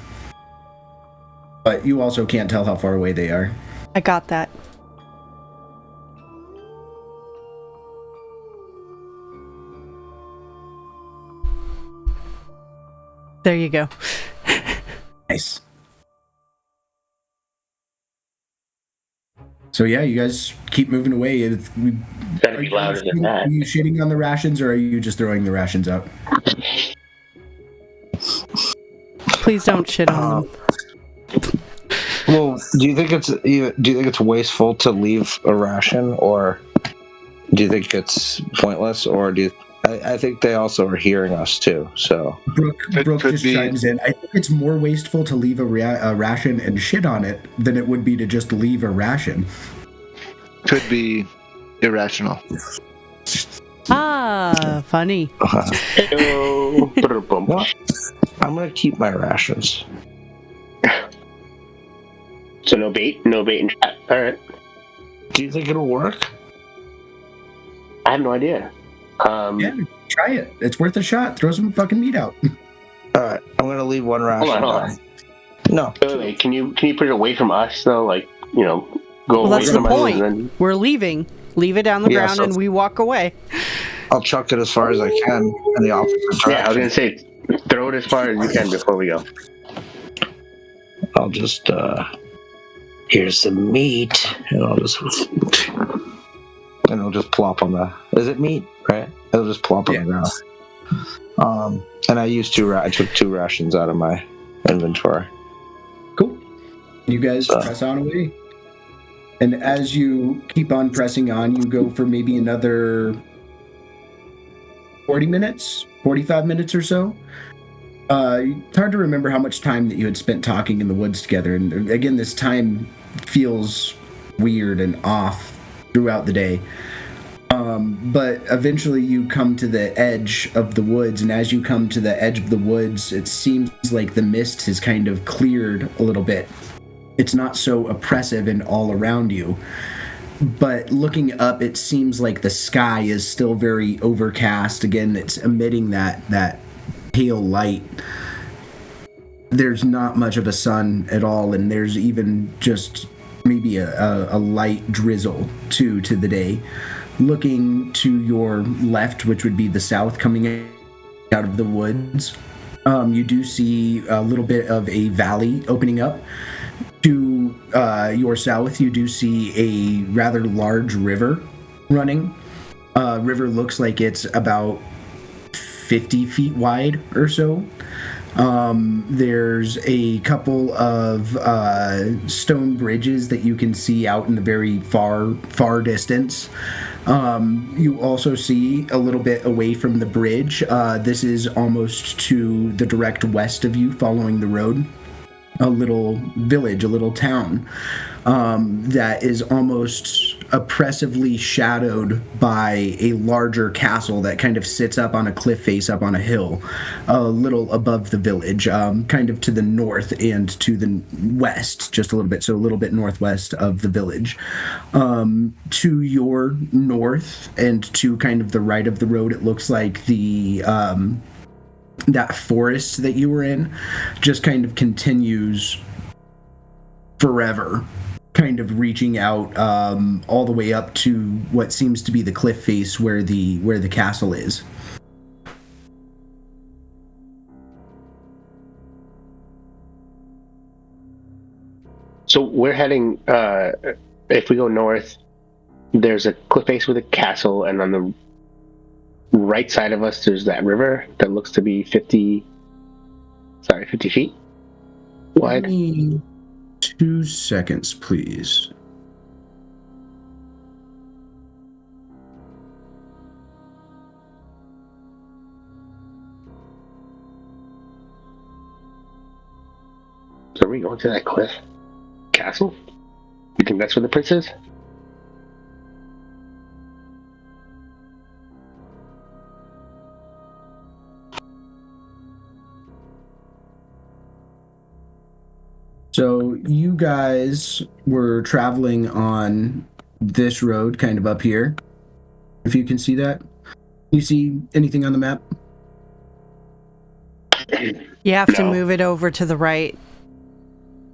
S1: but you also can't tell how far away they are.
S3: I got that. There you go.
S1: Nice. So yeah, you guys keep moving away.
S2: Gotta be louder than that.
S1: Are you shitting on the rations, or are you just throwing the rations out?
S3: Please don't shit on them.
S4: Well, do you think it's wasteful to leave a ration, or do you think it's pointless, or I think they also are hearing us too. So
S1: Brooke just chimes in. I think it's more wasteful to leave a ration and shit on it than it would be to just leave a ration.
S5: Could be irrational.
S3: Ah, funny.
S4: Well, I'm gonna keep my rations.
S2: So no bait and trap. All right.
S4: Do you think it'll work?
S2: I have no idea.
S1: Yeah, try it. It's worth a shot. Throw some fucking meat out.
S4: All right, I'm gonna leave one ration
S2: hold
S4: down.
S2: on.
S4: No.
S2: Wait, can you put it away from us though? Like, go
S3: Well,
S2: away
S3: that's the
S2: from us
S3: point.
S2: and then.
S3: We're leaving. Leave it down the
S4: Yeah,
S3: ground
S4: so-
S3: and we walk away.
S4: I'll chuck it as far as I can in the opposite direction.
S2: Yeah, I was gonna say, throw it as far as you can before we go.
S4: I'll just here's some meat, and I'll just plop on the. Is it meat? Right? It'll just plop on the ground. And I used I took 2 rations out of my inventory.
S1: Cool. You guys press on away. And as you keep on pressing on, you go for maybe another 40 minutes, 45 minutes or so. It's hard to remember how much time that you had spent talking in the woods together. And again, this time feels weird and off throughout the day. But eventually you come to the edge of the woods, and as you come to the edge of the woods, it seems like the mist has kind of cleared a little bit. It's not so oppressive and all around you. But looking up, it seems like the sky is still very overcast. Again, it's emitting that pale light. There's not much of a sun at all, and there's even just maybe a light drizzle to the day. Looking to your left, which would be the south, coming out of the woods, you do see a little bit of a valley opening up. To your south, you do see a rather large river running. River looks like it's about 50 feet wide or so. There's a couple of stone bridges that you can see out in the very far distance. You also see a little bit away from the bridge. This is almost to the direct west of you, following the road. A little village, a little town that is almost oppressively shadowed by a larger castle that kind of sits up on a cliff face up on a hill, a little above the village, kind of to the north and to the west, just a little bit, so a little bit northwest of the village. To your north and to kind of the right of the road, it looks like the that forest that you were in just kind of continues forever, kind of reaching out all the way up to what seems to be the cliff face where the castle is.
S2: So we're heading. If we go north, there's a cliff face with a castle, and on the right side of us, there's that river that looks to be 50 feet wide.
S1: Give me 2 seconds, please.
S2: So are we going to that cliff castle? You think that's where the prince is?
S1: So you guys were traveling on this road kind of up here. If you can see that. You see anything on the map?
S3: You have to
S2: No.
S3: move it over to the right.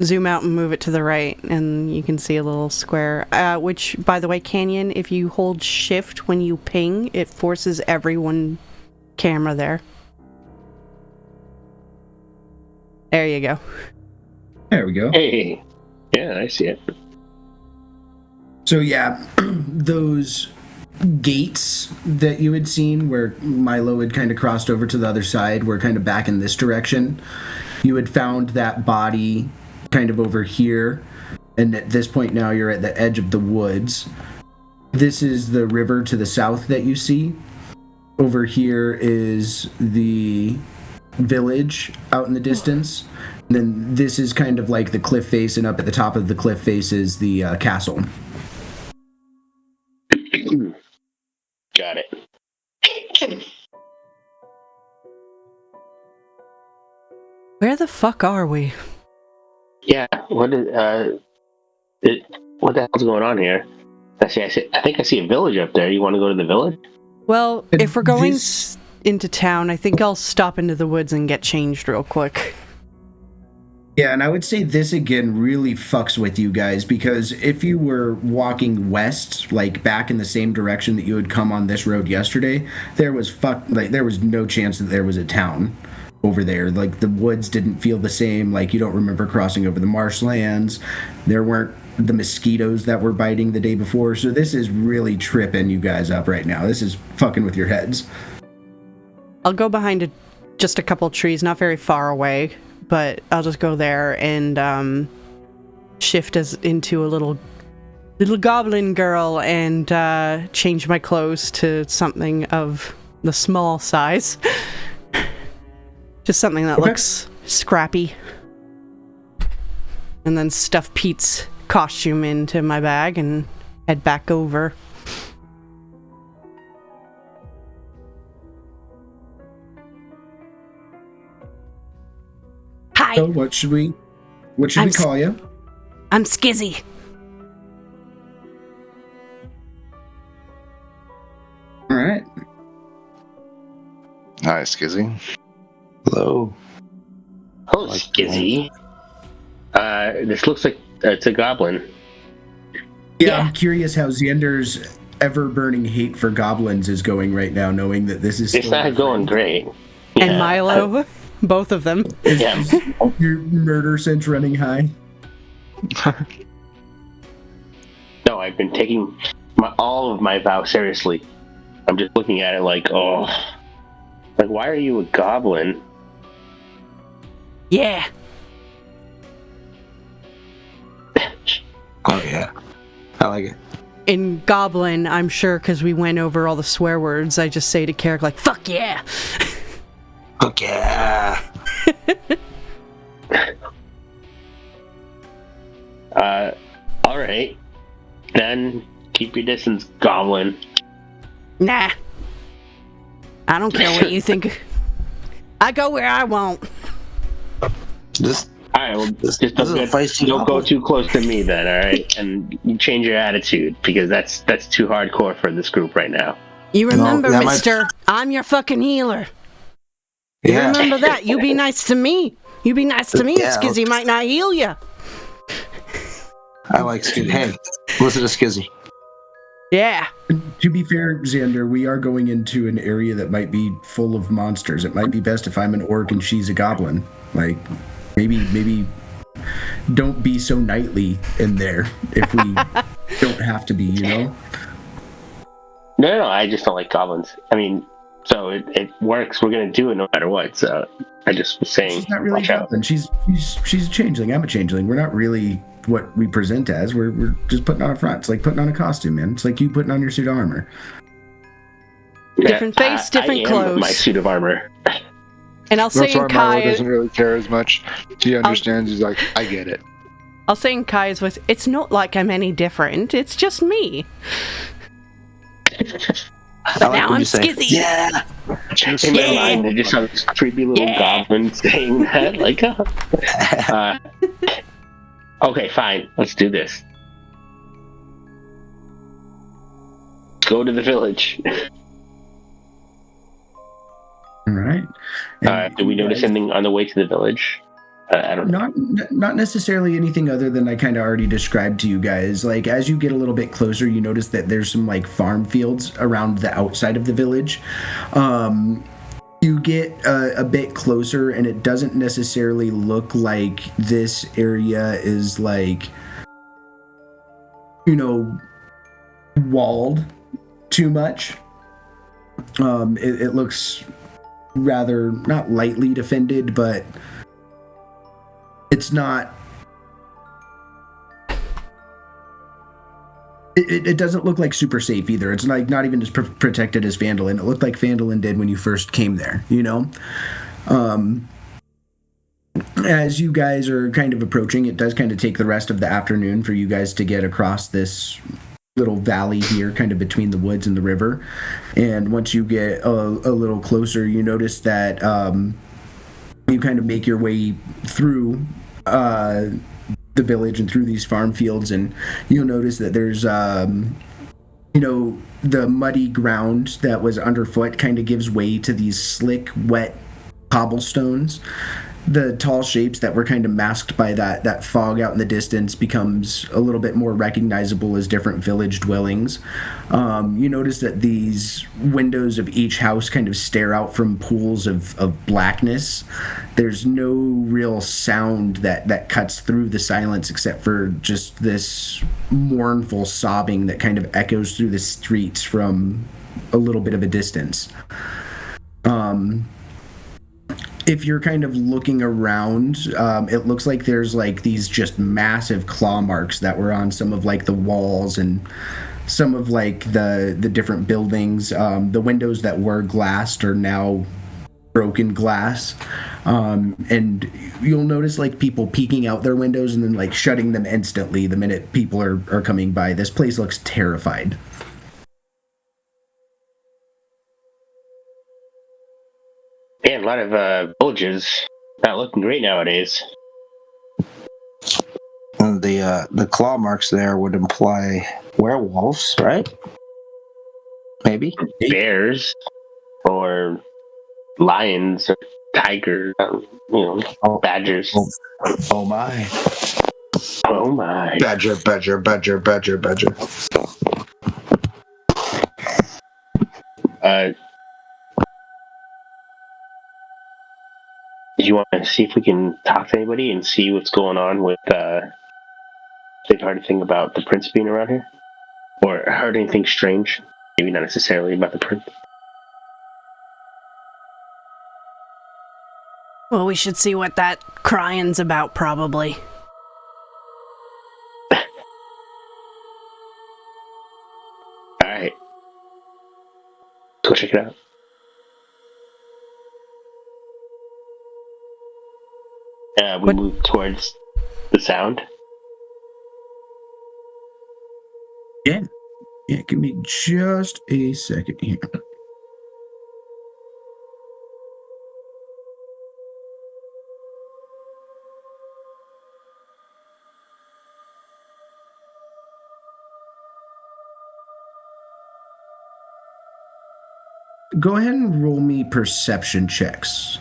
S3: Zoom out and move it to the right, and you can see a little square. Which, by the way, Canyon, if you hold shift when you ping, it forces everyone camera there. There you go.
S1: There we go.
S2: Hey, yeah, I see it.
S1: So yeah, those gates that you had seen where Milo had kind of crossed over to the other side were kind of back in this direction. You had found that body kind of over here, and at this point now you're at the edge of the woods. This is the river to the south that you see. Over here is the village out in the distance. And then this is kind of like the cliff face, and up at the top of the cliff face is the castle.
S2: Got it.
S3: Where the fuck are we?
S2: Yeah, what the hell's going on here? I think I see a village up there. You want to go to the village?
S3: Well,
S1: And
S3: if we're going
S1: this-
S3: into town, I think I'll stop into the woods and get changed real quick.
S1: Yeah, and I would say this again really fucks with you guys, because if you were walking west, like back in the same direction that you had come on this road yesterday, there was no chance that there was a town over there. Like, the woods didn't feel the same. Like, you don't remember crossing over the marshlands. There weren't the mosquitoes that were biting the day before. So this is really tripping you guys up right now. This is fucking with your heads.
S3: I'll go behind just a couple trees, not very far away, but I'll just go there and shift as into a little goblin girl and change my clothes to something of the small size. Just something that looks scrappy. And then stuff Pete's costume into my bag and head back over. Hi,
S1: So what should we call you?
S3: I'm Skizzy.
S1: All right.
S5: Hi, Skizzy.
S4: Hello.
S2: Oh, Skizzy. This looks like it's a goblin.
S1: Yeah, I'm curious how Xander's ever-burning hate for goblins is going right now, knowing that this is
S2: It's
S1: still
S2: not going great.
S3: And
S2: Yeah.
S3: Milo, both of them.
S2: Yeah.
S1: your murder sense running high.
S2: No, I've been taking all of my vow seriously. I'm just looking at it like, oh, like, why are you a goblin?
S3: Yeah.
S4: Oh yeah, I like it.
S3: In Goblin, I'm sure, because we went over all the swear words, I just say to Carrick, like, fuck yeah!
S4: Fuck yeah.
S2: Alright. Then keep your distance, goblin.
S3: Nah. I don't care what you think. I go where I want.
S4: This
S2: Alright, well,
S4: This
S2: just
S4: is a feisty
S2: don't go
S4: goblin.
S2: too close to me then, alright? And you change your attitude, because that's too hardcore for this group right now.
S3: You remember,
S4: that might-
S3: mister, I'm your fucking healer. You
S4: yeah.
S3: remember that. You be nice to me. You be nice to me,
S4: Yeah,
S3: Skizzy might not heal you.
S4: I like Skizzy. Hey, listen to Skizzy.
S3: Yeah.
S1: To be fair, Xander, we are going into an area that might be full of monsters. It might be best if I'm an orc and she's a goblin. Like, maybe don't be so knightly in there if we don't have to be, you know?
S2: No, I just don't like goblins. I mean, so it works. We're gonna do it no matter what. So I just was saying,
S1: She's not really a
S2: watch out.
S1: goblin. She's a changeling. I'm a changeling. We're not really what we present as. We're just putting on a front. It's like putting on a costume, man. It's like you putting on your suit of armor.
S3: Different face, different
S2: I
S3: clothes.
S2: am my suit of armor.
S3: And I'll say
S5: That's why
S3: in
S5: Milo
S3: Kai,
S5: doesn't really care as much. He understands. He's like, I get it.
S3: I'll say in Kai's voice, it's not like I'm any different. It's just me.
S4: I like
S3: now
S4: when
S3: I'm
S4: you say,
S3: Skizzy.
S4: yeah.
S2: In my mind, I just have this creepy little goblin saying that. Like, okay, fine. Let's do this. Go to the village.
S1: All right.
S2: Do we notice anything on the way to the village? I don't know.
S1: Not necessarily anything other than I kind of already described to you guys. Like, as you get a little bit closer, you notice that there's some like farm fields around the outside of the village. You get a bit closer, and it doesn't necessarily look like this area is like, you know, walled too much. It looks rather not lightly defended, but it's not. It doesn't look like super safe either. It's like not even as protected as Phandalin. It looked like Phandalin did when you first came there, you know? As you guys are kind of approaching, it does kind of take the rest of the afternoon for you guys to get across this little valley here, kind of between the woods and the river. And once you get a little closer, you notice that you kind of make your way through the village and through these farm fields, and you'll notice that there's the muddy ground that was underfoot kind of gives way to these slick, wet cobblestones. The tall shapes that were kind of masked by that fog out in the distance becomes a little bit more recognizable as different village dwellings. You notice that these windows of each house kind of stare out from pools of blackness. There's no real sound that cuts through the silence except for just this mournful sobbing that kind of echoes through the streets from a little bit of a distance. If you're kind of looking around, it looks like there's like these just massive claw marks that were on some of like the walls and some of like the different buildings. The windows that were glassed are now broken glass. And you'll notice like people peeking out their windows and then like shutting them instantly the minute people are coming by. This place looks terrified.
S2: Man, a lot of villages not looking great nowadays.
S4: And the claw marks there would imply werewolves, right? Maybe.
S2: Bears or lions or tigers, badgers.
S4: Oh my.
S2: Oh my.
S4: Badger.
S2: Do you want to see if we can talk to anybody and see what's going on with, they've heard anything about the prince being around here? Or heard anything strange? Maybe not necessarily about the prince.
S3: Well, we should see what that crying's about, probably.
S2: Alright. Go check it out. We move towards the sound.
S1: Yeah, give me just a second here. Go ahead and roll me perception checks.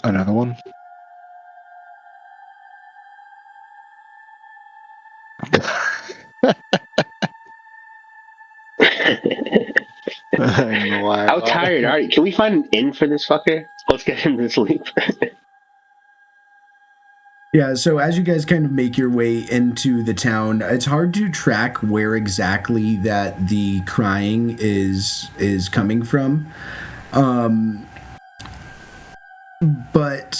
S5: Another one.
S2: How tired are you? Can we find an inn for this fucker? Let's get him to sleep.
S1: Yeah, so as you guys kind of make your way into the town, it's hard to track where exactly that the crying is coming from. But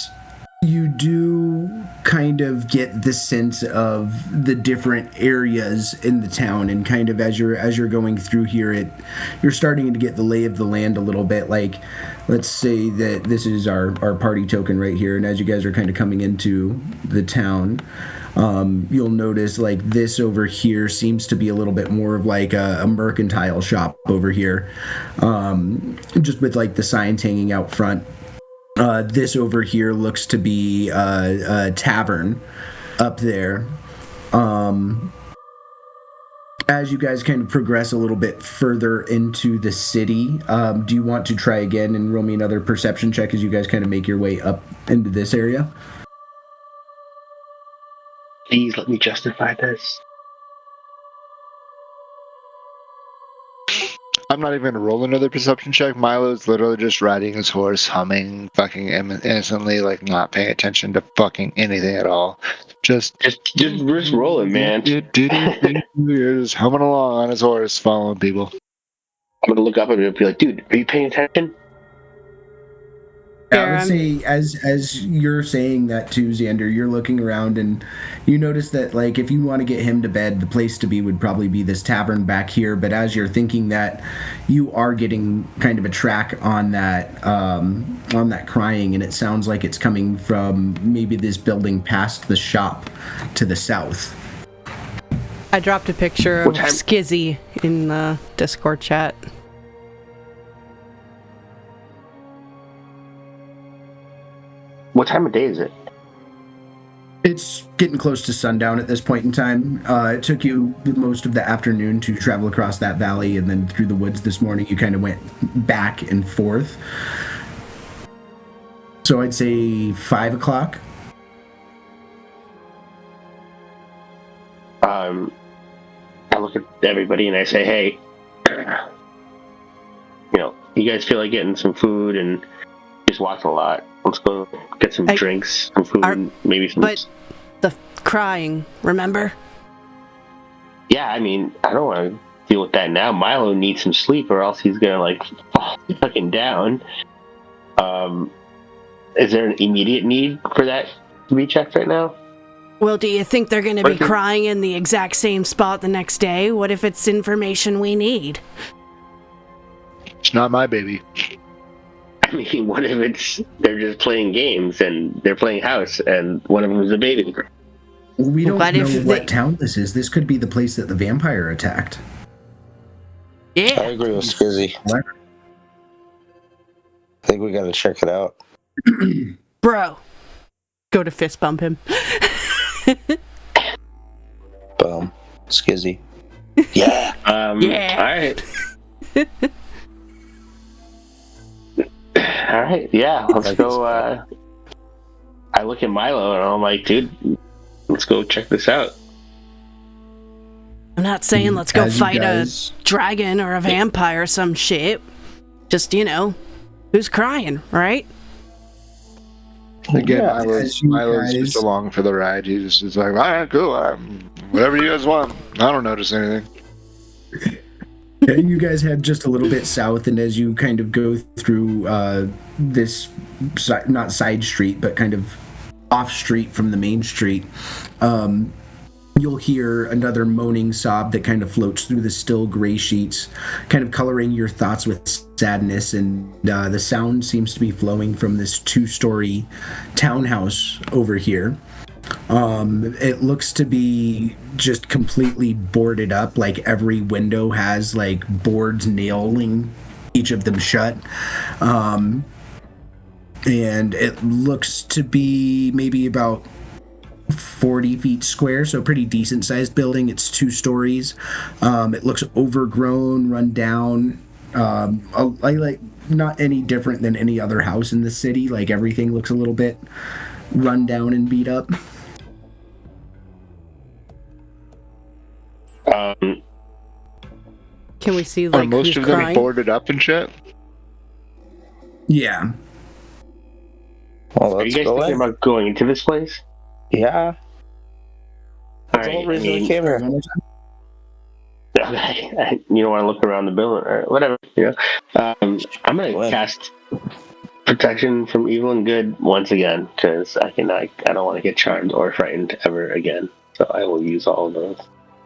S1: you do kind of get the sense of the different areas in the town, and kind of as you're going through here, you're starting to get the lay of the land a little bit. Like, let's say that this is our party token right here, and as you guys are kind of coming into the town, you'll notice like this over here seems to be a little bit more of like a mercantile shop over here, just with like the signs hanging out front. This over here looks to be a tavern up there. As you guys kind of progress a little bit further into the city, do you want to try again and roll me another perception check as you guys kind of make your way up into this area?
S2: Please let me justify this.
S5: I'm not even gonna roll another perception check. Milo's literally just riding his horse, humming, fucking innocently, like not paying attention to fucking anything at all. Just
S2: roll it, man.
S5: You're just humming along on his horse, following people.
S2: I'm gonna look up at him and be like, dude, are you paying attention?
S1: I would say, as you're saying that too, Xander, you're looking around and you notice that, like, if you want to get him to bed, the place to be would probably be this tavern back here. But as you're thinking that, you are getting kind of a track on that crying, and it sounds like it's coming from maybe this building past the shop to the south.
S3: I dropped a picture of Skizzy in the Discord chat.
S2: What time of day is it?
S1: It's getting close to sundown at this point in time. It took you most of the afternoon to travel across that valley, and then through the woods this morning. You kind of went back and forth. So I'd say 5 o'clock.
S2: I look at everybody and I say, hey, you guys feel like getting some food and just walked a lot. Let's go get some drinks, some food, maybe some...
S3: But the crying, remember?
S2: Yeah, I mean, I don't want to deal with that now. Milo needs some sleep or else he's going to, fall fucking down. Is there an immediate need for that to be checked right now?
S3: Well, do you think they're going to be crying in the exact same spot the next day? What if it's information we need?
S5: It's not my baby.
S2: I mean, what if they're just playing games and they're playing house and one of them is a baby?
S1: We don't know what town this is. This could be the place that the vampire attacked.
S3: Yeah.
S4: I agree with Skizzy. I think we gotta check it out.
S3: Bro. Go to fist bump him.
S4: Boom. Skizzy. Yeah.
S3: Yeah.
S2: All right. All right. Yeah. Let's go. I look at Milo and I'm like, dude, let's go check this out.
S3: I'm not saying let's go fight a dragon or a vampire or some shit. Just, who's crying, right?
S5: Again,
S1: Yeah,
S5: Milo's just along for the ride. He's just like, all right, cool. Whatever you guys want. I don't notice anything.
S1: Yeah, you guys head just a little bit south, and as you kind of go through this, not side street, but kind of off street from the main street, you'll hear another moaning sob that kind of floats through the still gray sheets, kind of coloring your thoughts with sadness, and the sound seems to be flowing from this 2-story townhouse over here. It looks to be just completely boarded up, like every window has like boards nailing each of them shut. And it looks to be maybe about 40 feet square, so a pretty decent sized building. It's 2 stories. It looks overgrown, run down. Like not any different than any other house in the city. Like everything looks a little bit run down and beat up.
S3: Can we see
S5: Are most of them
S3: crying?
S5: boarded up and shit?
S1: Yeah.
S4: Well,
S2: Are you
S4: let's
S2: guys
S4: go
S2: thinking
S4: in.
S2: about going into this place?
S4: Yeah. That's the
S2: All
S4: whole
S2: right,
S4: reason we came here.
S2: Okay, you don't want to look around the building or whatever, I'm gonna cast protection from evil and good once again because I don't want to get charmed or frightened ever again. So I will use all of those.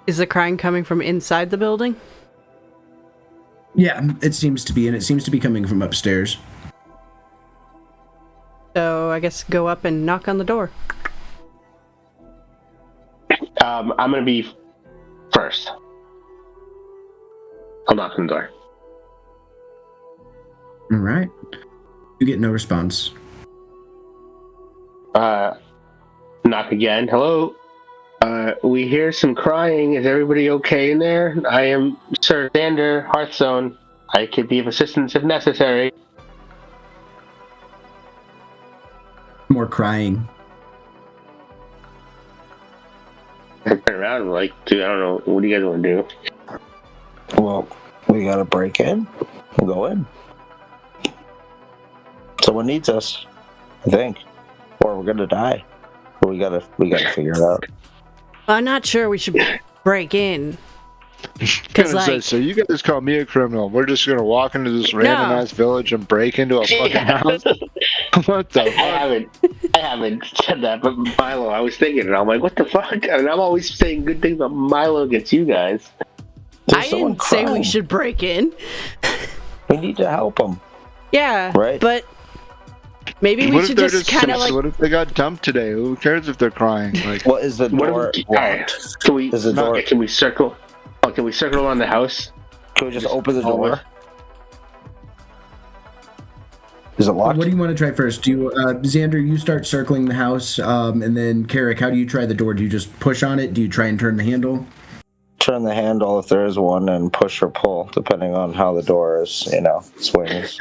S3: Is the crying coming from inside the building?
S1: Yeah, it seems to be, and it seems to be coming from upstairs.
S3: So I guess go up and knock on the door.
S2: I'm gonna be first. I'll knock on the door.
S1: All right. You get no response.
S2: Knock again. Hello. We hear some crying. Is everybody okay in there? I am Sir Xander Hearthstone. I could be of assistance if necessary.
S1: More crying.
S2: I turn around and like, dude, I don't know. What do you guys want to do?
S4: Well, we gotta break in. We'll go in. Someone needs us, I think, or we're gonna die. But we gotta figure it out.
S3: I'm not sure we should break in.
S5: So you guys call me a criminal. We're just gonna walk into this random ass village and break into a fucking house? What the fuck?
S2: I haven't said that, but Milo, I was thinking it. I'm like, what the fuck? And I'm always saying good things about Milo against you guys.
S3: I didn't say we should break in.
S4: We need to help them.
S3: Yeah,
S4: right.
S3: But maybe we should just kind of like.
S5: What if they got dumped today? Who cares if they're crying? Like,
S4: what is the door?
S2: Can we?
S4: Is the door?
S2: Can we circle? Oh, can we circle around the house?
S4: Can we just open the door? Is it locked?
S1: What do you want to try first? Do you, Xander, you start circling the house, and then Carrick, how do you try the door? Do you just push on it? Do you try and turn the handle?
S4: Turn the handle if there is one and push or pull, depending on how the door is, swings.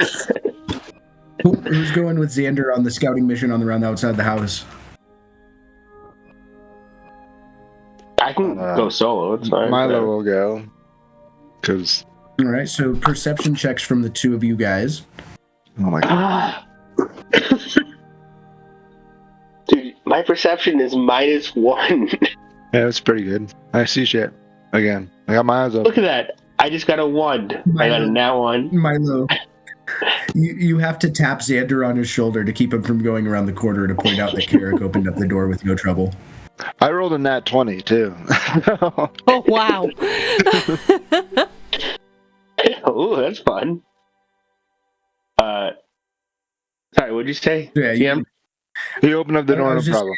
S1: Who's going with Xander on the scouting mission on the round outside the house?
S2: I can go solo. It's fine.
S5: Milo will go. Because.
S1: All right, so perception checks from the two of you guys.
S5: Oh my god.
S2: Dude, my perception is -1.
S5: Yeah, that's pretty good. I see shit. Again. I got my eyes open.
S2: Look at that. I just got a 1. I got a nat 1.
S1: Milo, you have to tap Xander on his shoulder to keep him from going around the corner to point out that Carrick opened up the door with no trouble.
S5: I rolled a nat 20, too.
S3: Oh, wow.
S2: Oh, that's fun. Sorry, what'd you say?
S1: Yeah,
S2: GM?
S5: He opened up the door, no problem.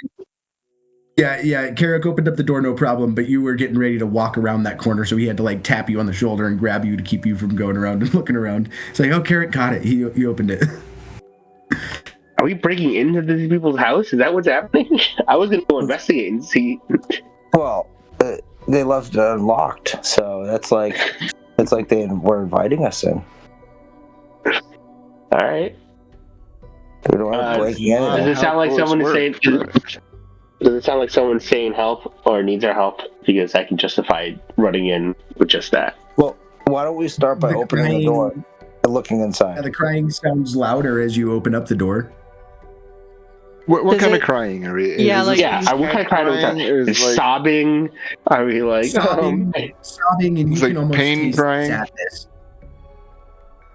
S1: Yeah, Carrick opened up the door, no problem, but you were getting ready to walk around that corner, so he had to, like, tap you on the shoulder and grab you to keep you from going around and looking around. It's like, oh, Carrick got it. He opened it.
S2: Are we breaking into these people's house? Is that what's happening? I was going to go investigate and see.
S4: Well, they left it unlocked, so it's like they were inviting us in.
S2: All right.
S4: We don't want to break in.
S2: Does it sound like someone is saying? Does it sound like someone's saying help or needs our help? Because I can justify running in with just that.
S4: Well, why don't we start by opening the door and looking inside?
S1: Yeah, the crying sounds louder as you open up the door.
S5: What kind of crying are we?
S3: Yeah,
S5: what
S2: kind of crying is like, sobbing? Are we like
S1: sobbing, and you can almost
S5: pain
S1: taste
S5: crying?
S1: sadness.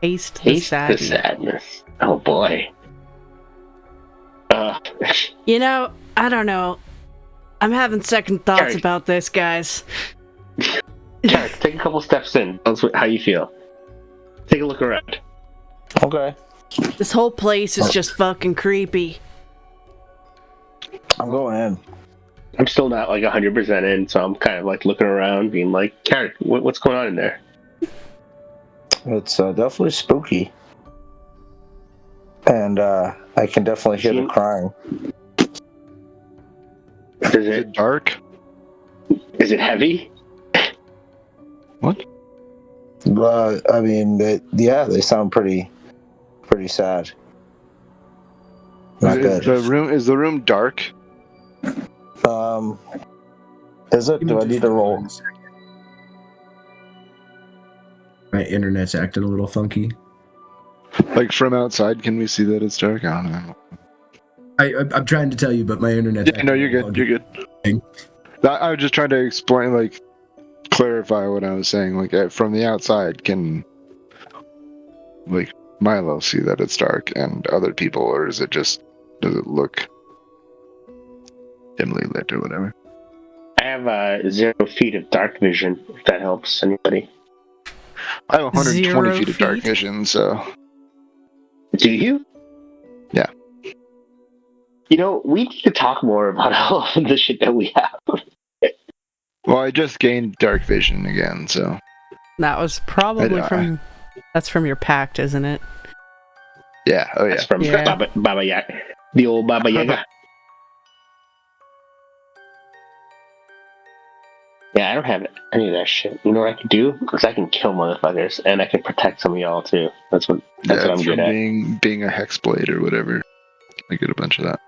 S3: Taste the sadness.
S2: sadness. Oh boy.
S3: I don't know. I'm having second thoughts
S2: Carrick.
S3: about this, guys.
S2: Carrick, take a couple steps in. Tell us how you feel. Take a look around.
S4: Okay.
S3: This whole place is just fucking creepy.
S4: I'm going in.
S2: I'm still not like 100% in, so I'm kind of like looking around, being like, Carrick, what's going on in there?
S4: It's definitely spooky. And I can definitely hear the crying.
S2: Is
S5: Is
S2: it
S5: it dark?
S2: Is it heavy?
S5: What?
S4: I mean, they sound pretty sad. Not good.
S5: Is the room dark?
S4: Is it? Do I need to roll?
S1: My internet's acting a little funky.
S5: Like from outside, can we see that it's dark? I don't know.
S1: I'm trying to tell you, but my internet's
S5: Yeah, no, you're good. You're good. I was just trying to explain, like, clarify what I was saying. Like, from the outside, can, like, Milo see that it's dark and other people, or is it just, does it look dimly lit or whatever?
S2: I have 0 feet of dark vision, if that helps anybody.
S5: I have 120
S3: 0
S5: feet of dark
S3: feet?
S5: vision, so.
S2: Do you?
S5: Yeah.
S2: You know, we need to talk more about all of the shit that we have.
S5: Well, I just gained dark vision again, so.
S3: That was probably that's from your pact, isn't it?
S5: Yeah, oh yeah.
S2: That's from
S3: Yeah.
S2: Baba Yaga. The old Baba Yaga. Yeah, I don't have any of that shit. You know what I can do? Because I can kill motherfuckers, and I can protect some of y'all, too. That's what I'm
S5: from
S2: good at.
S5: being a hexblade or whatever. I get a bunch of that.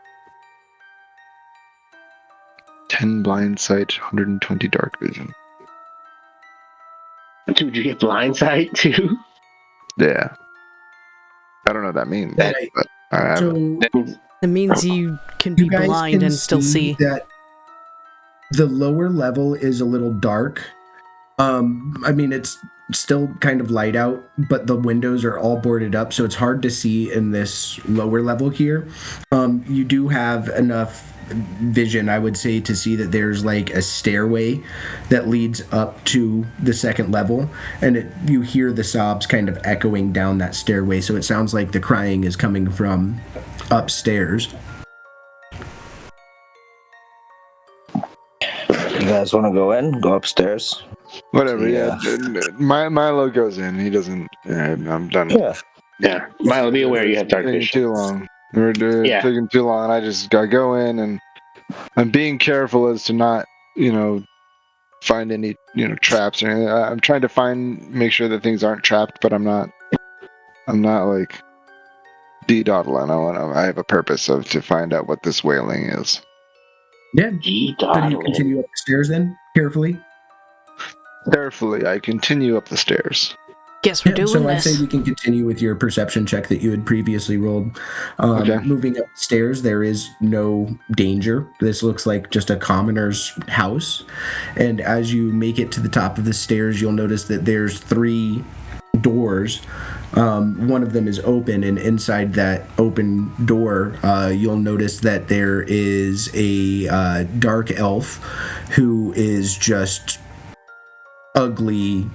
S5: 10 blind sight, 120 dark vision.
S2: Dude, you get blindsight, too?
S5: Yeah. I don't know what that means,
S1: That-
S5: but I have.
S1: So
S2: That means
S3: It means you can be
S1: you guys
S3: blind
S1: can
S3: and still see.
S1: that the lower level is a little dark. I mean, it's still kind of light out, but the windows are all boarded up, so it's hard to see in this lower level here. You do have enough vision, I would say, to see that there's like a stairway that leads up to the second level, and you hear the sobs kind of echoing down that stairway, so it sounds like the crying is coming from upstairs.
S4: You guys want to go in? Go upstairs?
S5: Whatever,
S4: Yeah.
S5: yeah. Milo goes in. He doesn't. I'm done.
S4: Yeah.
S2: Yeah, Milo, be aware you have dark
S5: taking
S2: vision.
S5: too long. We're
S2: Yeah.
S5: taking too long. I just gotta go in, and I'm being careful as to not, find any, traps or anything. I'm trying to make sure that things aren't trapped, but I'm not like de-dawdling. I have a purpose to find out what this wailing is.
S1: Yeah. So do you continue up the stairs then, carefully?
S5: Carefully, I continue up the stairs.
S3: Guess we're doing
S1: so
S3: this.
S1: I'd say we can continue with your perception check that you had previously rolled.
S5: Okay.
S1: Moving up the stairs, there is no danger. This looks like just a commoner's house. And as you make it to the top of the stairs, you'll notice that there's 3 doors. One of them is open, and inside that open door, you'll notice that there is a dark elf who is just ugly,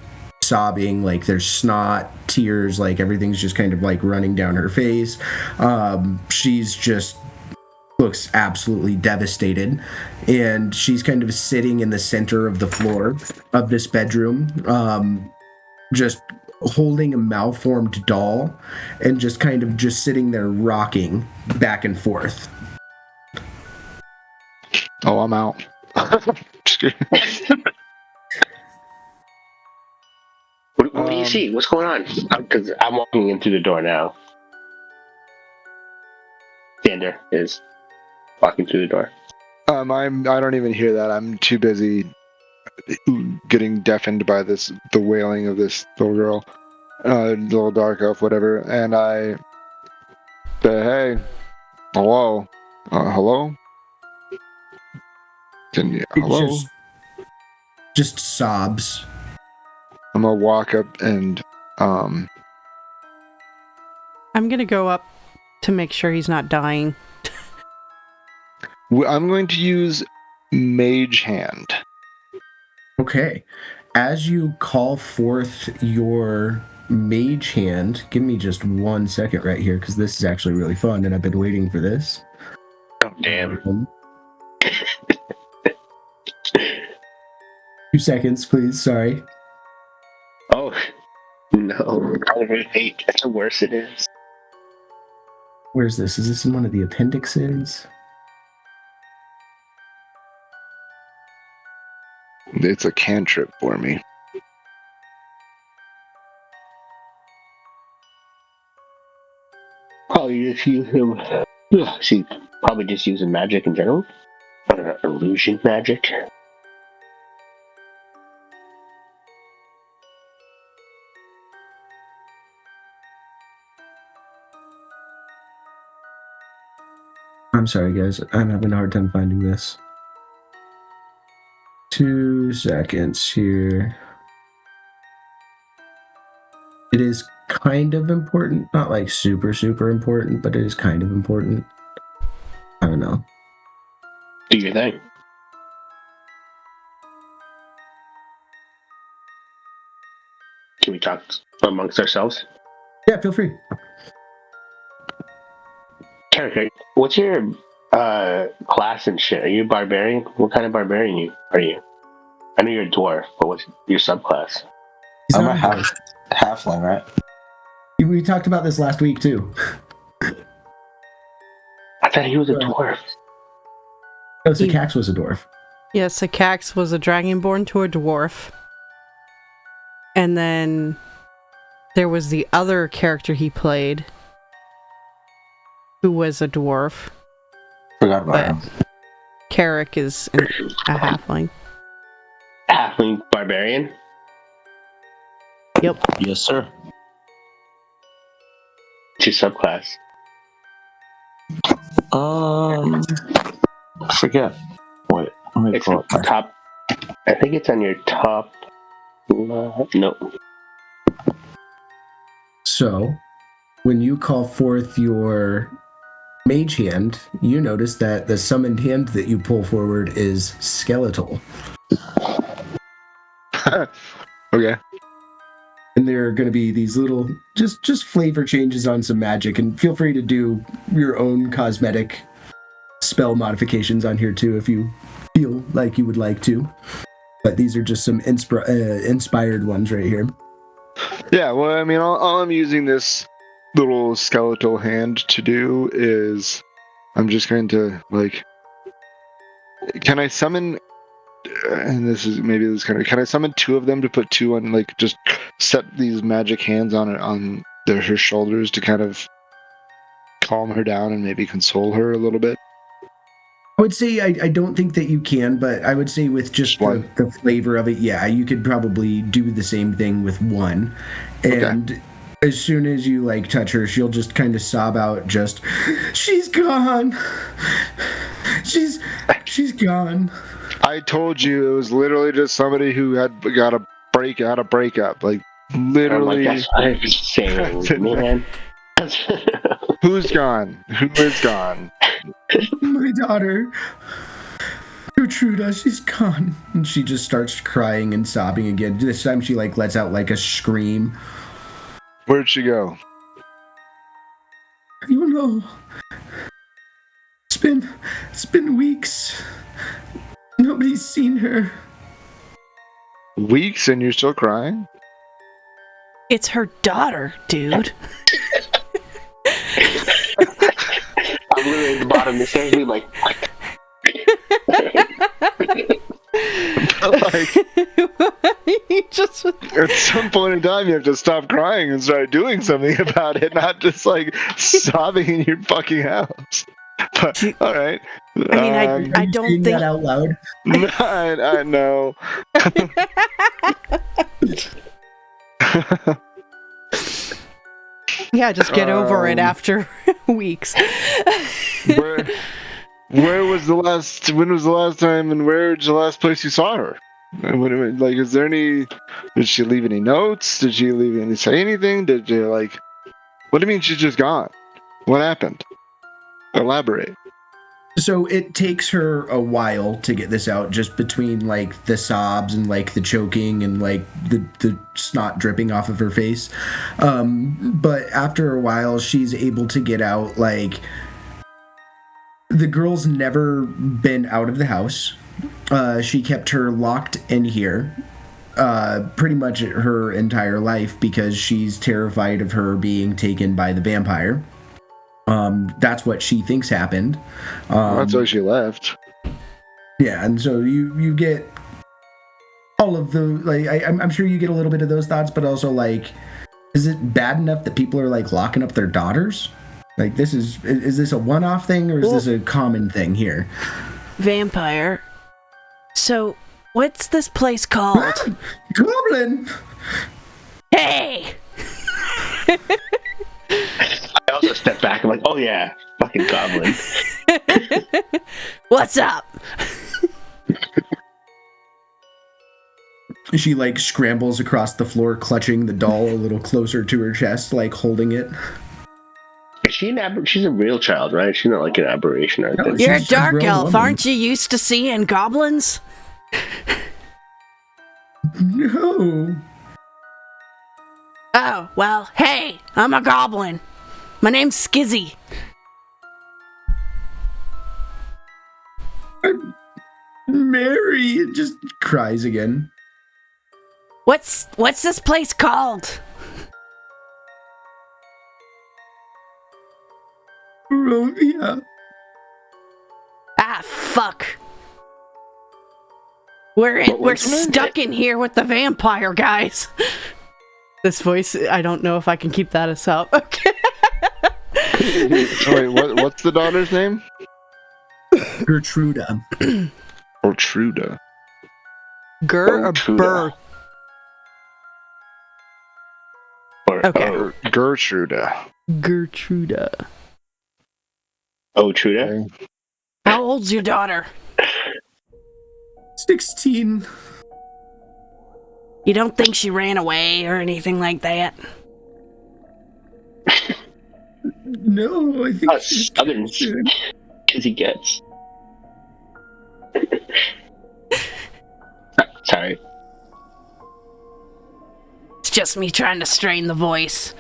S1: sobbing, like there's snot, tears, like everything's just kind of like running down her face. She's just looks absolutely devastated, and she's kind of sitting in the center of the floor of this bedroom, just holding a malformed doll and just kind of just sitting there rocking back and forth.
S5: Oh, I'm out. Just kidding.
S2: What do you see? What's going on? Because I'm walking in through the door now. Xander is walking through the door.
S5: I don't even hear that. I'm too busy getting deafened by the wailing of this little girl, little dark elf, whatever. And I say, "Hey, hello, hello. Can you hello?"
S1: Just sobs.
S5: I'm gonna walk up and
S3: I'm gonna go up to make sure he's not dying.
S5: I'm going to use Mage Hand.
S1: Okay. As you call forth your Mage Hand, give me just 1 second right here, because this is actually really fun, and I've been waiting for this.
S2: Oh, damn.
S1: 2 seconds, please. Sorry.
S2: Oh, no. That's how worse it is.
S1: Where's this? Is this in one of the appendixes?
S5: It's a cantrip for me.
S2: Probably just use him. See, probably just using magic in general. Illusion magic.
S1: I'm sorry, guys. I'm having a hard time finding this. 2 seconds here. It is kind of important. Not like super, super important, but it is kind of important. I don't know.
S2: Do your thing. Can we talk amongst ourselves?
S1: Yeah, feel free.
S2: Character, what's your class and shit? Are you a barbarian? What kind of barbarian are you? I know you're a dwarf, but what's your subclass?
S1: He's
S4: I'm
S1: not
S4: a halfling, right?
S1: We talked about this last week, too.
S2: I thought he was a dwarf.
S1: Oh, so Cax was a dwarf.
S3: Yes, a Cax was a dragonborn to a dwarf. And then there was the other character he played, who was a dwarf.
S4: Forgot about him.
S3: Carrick is a halfling.
S2: Halfling barbarian?
S3: Yep.
S4: Yes, sir.
S2: What's your subclass?
S4: Forget. Wait, let me
S2: It's
S4: pull up my
S2: top. I think it's on your top. No.
S1: So, when you call forth your Mage Hand, you notice that the summoned hand that you pull forward is skeletal.
S5: Okay.
S1: And there are going to be these little, just flavor changes on some magic, and feel free to do your own cosmetic spell modifications on here too if you feel like you would like to. But these are just some inspired ones right here.
S5: Yeah, well, I mean, all I'm using this little skeletal hand to do is I'm just going to can I summon, and can I summon 2 of them to put 2 on, just set these magic hands on her shoulders to kind of calm her down and maybe console her a little bit?
S1: I would say I don't think that you can, but I would say with just the flavor of it, yeah, you could probably do the same thing with 1. And as soon as you touch her, she'll just kind of sob out, she's gone. She's gone.
S5: I told you it was literally just somebody who had a breakup. Literally.
S2: That's what I was saying, man.
S5: Who's gone? Who is gone?
S1: My daughter, Gertruda, she's gone. And she just starts crying and sobbing again. This time she lets out a scream.
S5: Where'd she go?
S1: I don't know. It's been weeks. Nobody's seen her.
S5: Weeks and you're still crying?
S3: It's her daughter, dude.
S2: I'm literally at the bottom of the stairs being what?
S3: You just...
S5: At some point in time, you have to stop crying and start doing something about it, not just sobbing in your fucking house. But, all right.
S3: I mean, I don't think
S1: that out loud.
S5: I know.
S3: Yeah, just get over it after weeks.
S5: Where was the last? When was the last time? And where's the last place you saw her? Is there any? Did she leave any notes? Did she say anything? Did you What do you mean she's just gone? What happened? Elaborate.
S1: So it takes her a while to get this out, just between the sobs and the choking and the snot dripping off of her face. But after a while, she's able to get out. The girl's never been out of the house. She kept her locked in here pretty much her entire life because she's terrified of her being taken by the vampire. That's what she thinks happened.
S5: That's why she left.
S1: Yeah, and so you get all of the I'm sure you get a little bit of those thoughts, but also is it bad enough that people are locking up their daughters? Is this a one-off thing or is this a common thing here?
S3: Vampire. So, what's this place called?
S1: Goblin.
S3: Hey.
S2: I also step back. I'm oh yeah, fucking goblin.
S3: What's up?
S1: She scrambles across the floor, clutching the doll a little closer to her chest, holding it.
S2: Is she she's a real child, right? She's not an aberration or anything.
S3: You're a dark elf. Aren't you used to seeing goblins?
S1: No.
S3: Oh, well, hey, I'm a goblin. My name's Skizzy.
S1: Mary just cries again.
S3: What's this place called?
S1: Rovia.
S3: Ah, fuck. We're stuck in here with the vampire guys. This voice, I don't know if I can keep that us up. Okay.
S5: Wait, what's the daughter's name?
S1: Gertruda.
S5: Gertruda.
S3: Ger or Burr? Okay.
S5: Gertruda.
S3: Gertruda.
S2: Oh, Truda?
S3: How old's your daughter?
S1: 16.
S3: You don't think she ran away or anything like that?
S1: No, I think she's
S2: Southern because he gets. Sorry.
S3: It's just me trying to strain the voice.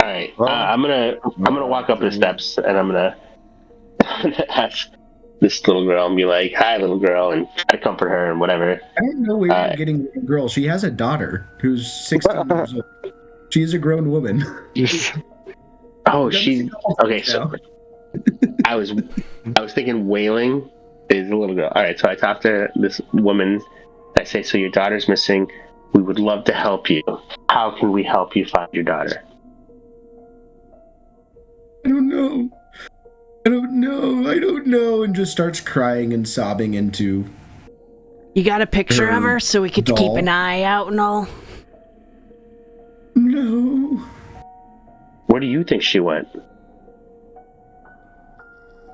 S2: All right, I'm gonna walk up the steps and I'm gonna ask this little girl and be like, "Hi, little girl," and try to comfort her and whatever.
S1: I don't know where you're getting a girl. She has a daughter who's 16 years old. She's a grown woman.
S2: Oh, she's okay. So I was thinking wailing is a little girl. All right, so I talked to this woman. I say, "So your daughter's missing. We would love to help you. How can we help you find your daughter?"
S1: I don't know. I don't know. And just starts crying and sobbing into.
S3: You got a picture of her so we could
S1: doll.
S3: keep an eye out and all?
S1: No.
S2: Where do you think she went?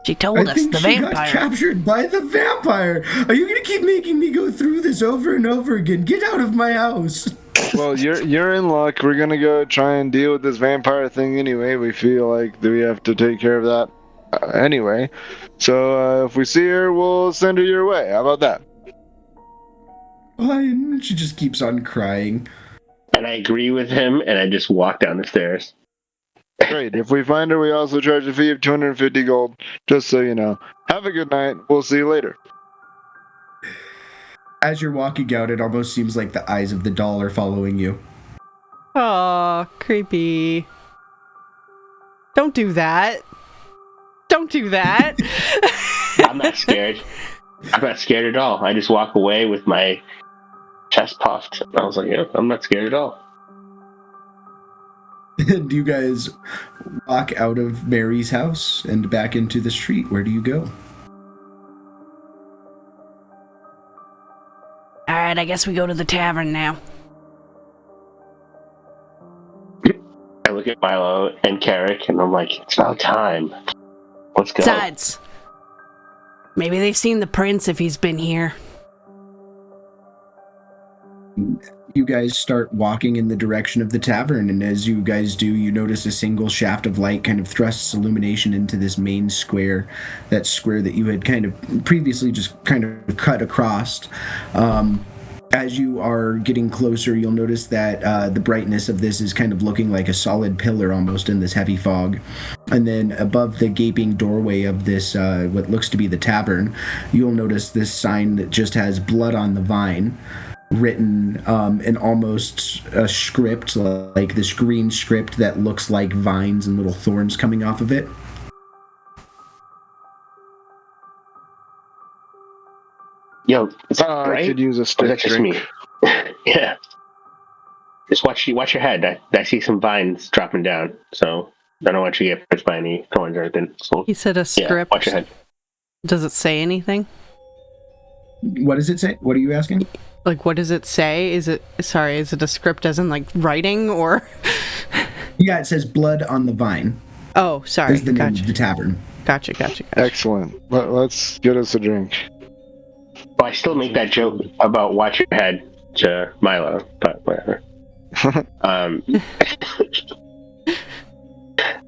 S3: She told
S1: I
S3: us
S1: think
S3: the
S1: she
S3: vampire.
S1: got captured by the vampire. Are you gonna keep making me go through this over and over again? Get out of my house.
S5: Well, you're in luck. We're gonna go try and deal with this vampire thing anyway. We feel like we have to take care of that anyway. So if we see her, we'll send her your way. How about that?
S1: Fine. She just keeps on crying.
S2: And I agree with him, and I just walk down the stairs.
S5: Great. If we find her, we also charge a fee of 250 gold, just so you know. Have a good night. We'll see you later.
S1: As you're walking out, it almost seems like the eyes of the doll are following you.
S3: Aw, creepy. Don't do that. Don't do that.
S2: I'm not scared. I'm not scared at all. I just walk away with my chest puffed. I was like, yeah, I'm not scared at all.
S1: And you guys walk out of Mary's house and back into the street. Where do you go?
S3: Alright, I guess we go to the tavern now.
S2: I look at Milo and Carrick, and I'm like, it's about time. Let's go.
S3: Besides, maybe they've seen the prince if he's been here.
S1: You guys start walking in the direction of the tavern, and as you guys do, you notice a single shaft of light kind of thrusts illumination into this main square, that square that you had kind of previously just kind of cut across. As you are getting closer, you'll notice that the brightness of this is kind of looking like a solid pillar almost in this heavy fog. And then above the gaping doorway of this, what looks to be the tavern, you'll notice this sign that just has "Blood on the Vine" written in almost a script, like this green script that looks like vines and little thorns coming off of it.
S2: Yo, is that
S5: I
S2: right?
S5: could use a
S2: Or is
S5: stick
S2: that just
S5: drink.
S2: me? Yeah. Just watch your head. I see some vines dropping down, so I don't want you to get pushed by any thorns or anything. So,
S3: He said a
S2: yeah,
S3: script.
S2: watch your head.
S3: Does it say anything?
S1: What does it say? What are you asking?
S3: Like, what does it say? Is it a script as in, like, writing, or?
S1: Yeah, it says "Blood on the Vine."
S3: Oh, sorry.
S1: Is the name
S3: Gotcha.
S1: of the tavern.
S3: Gotcha.
S5: Excellent. Let's get us a drink.
S2: Well, I still make that joke about watch your head to Milo, but whatever.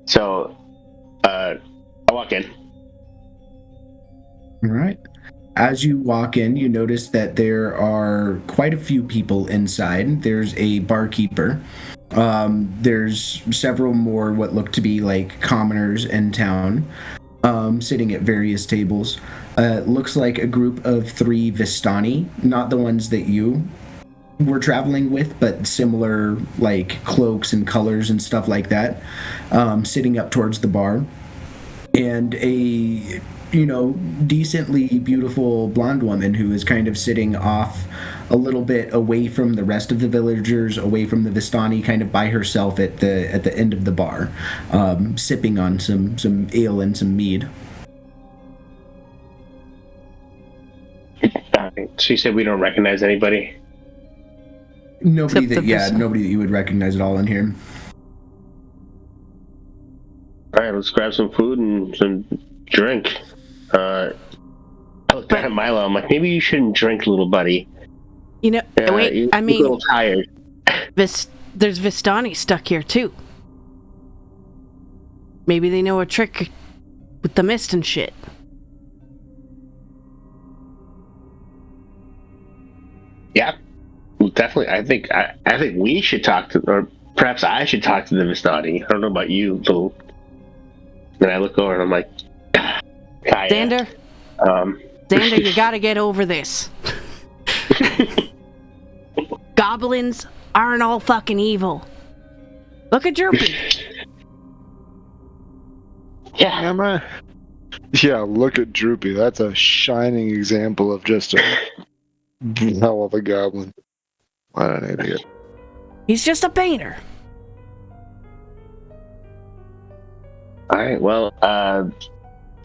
S2: So, I walk in.
S1: All right. As you walk in, you notice that there are quite a few people inside. There's a barkeeper. There's several more what look to be like commoners in town, sitting at various tables. Looks like a group of 3 Vistani, not the ones that you were traveling with, but similar like cloaks and colors and stuff like that, sitting up towards the bar. And a decently beautiful blonde woman who is kind of sitting off a little bit away from the rest of the villagers, away from the Vistani, kind of by herself at the end of the bar, sipping on some ale and some mead.
S2: She said we don't recognize anybody.
S1: Nobody
S3: Except
S1: that
S3: the
S1: nobody that you would recognize at all in here.
S2: All right, let's grab some food and some drink. I looked at Milo. I'm like, maybe you shouldn't drink, little buddy.
S3: Wait,
S2: You
S3: I
S2: look
S3: mean,
S2: a little tired.
S3: there's Vistani stuck here, too. Maybe they know a trick with the mist and shit.
S2: Yeah, well, definitely. I think we should talk to, or perhaps I should talk to the Vistani. I don't know about you, little. Then I look over and I'm like, Kaya.
S3: Xander, Xander, you gotta get over this. Goblins aren't all fucking evil. Look at Droopy.
S2: Yeah.
S5: Am I? Yeah, look at Droopy. That's a shining example of just a hell of a goblin. What an idiot.
S3: He's just a painter.
S2: All right. Well, I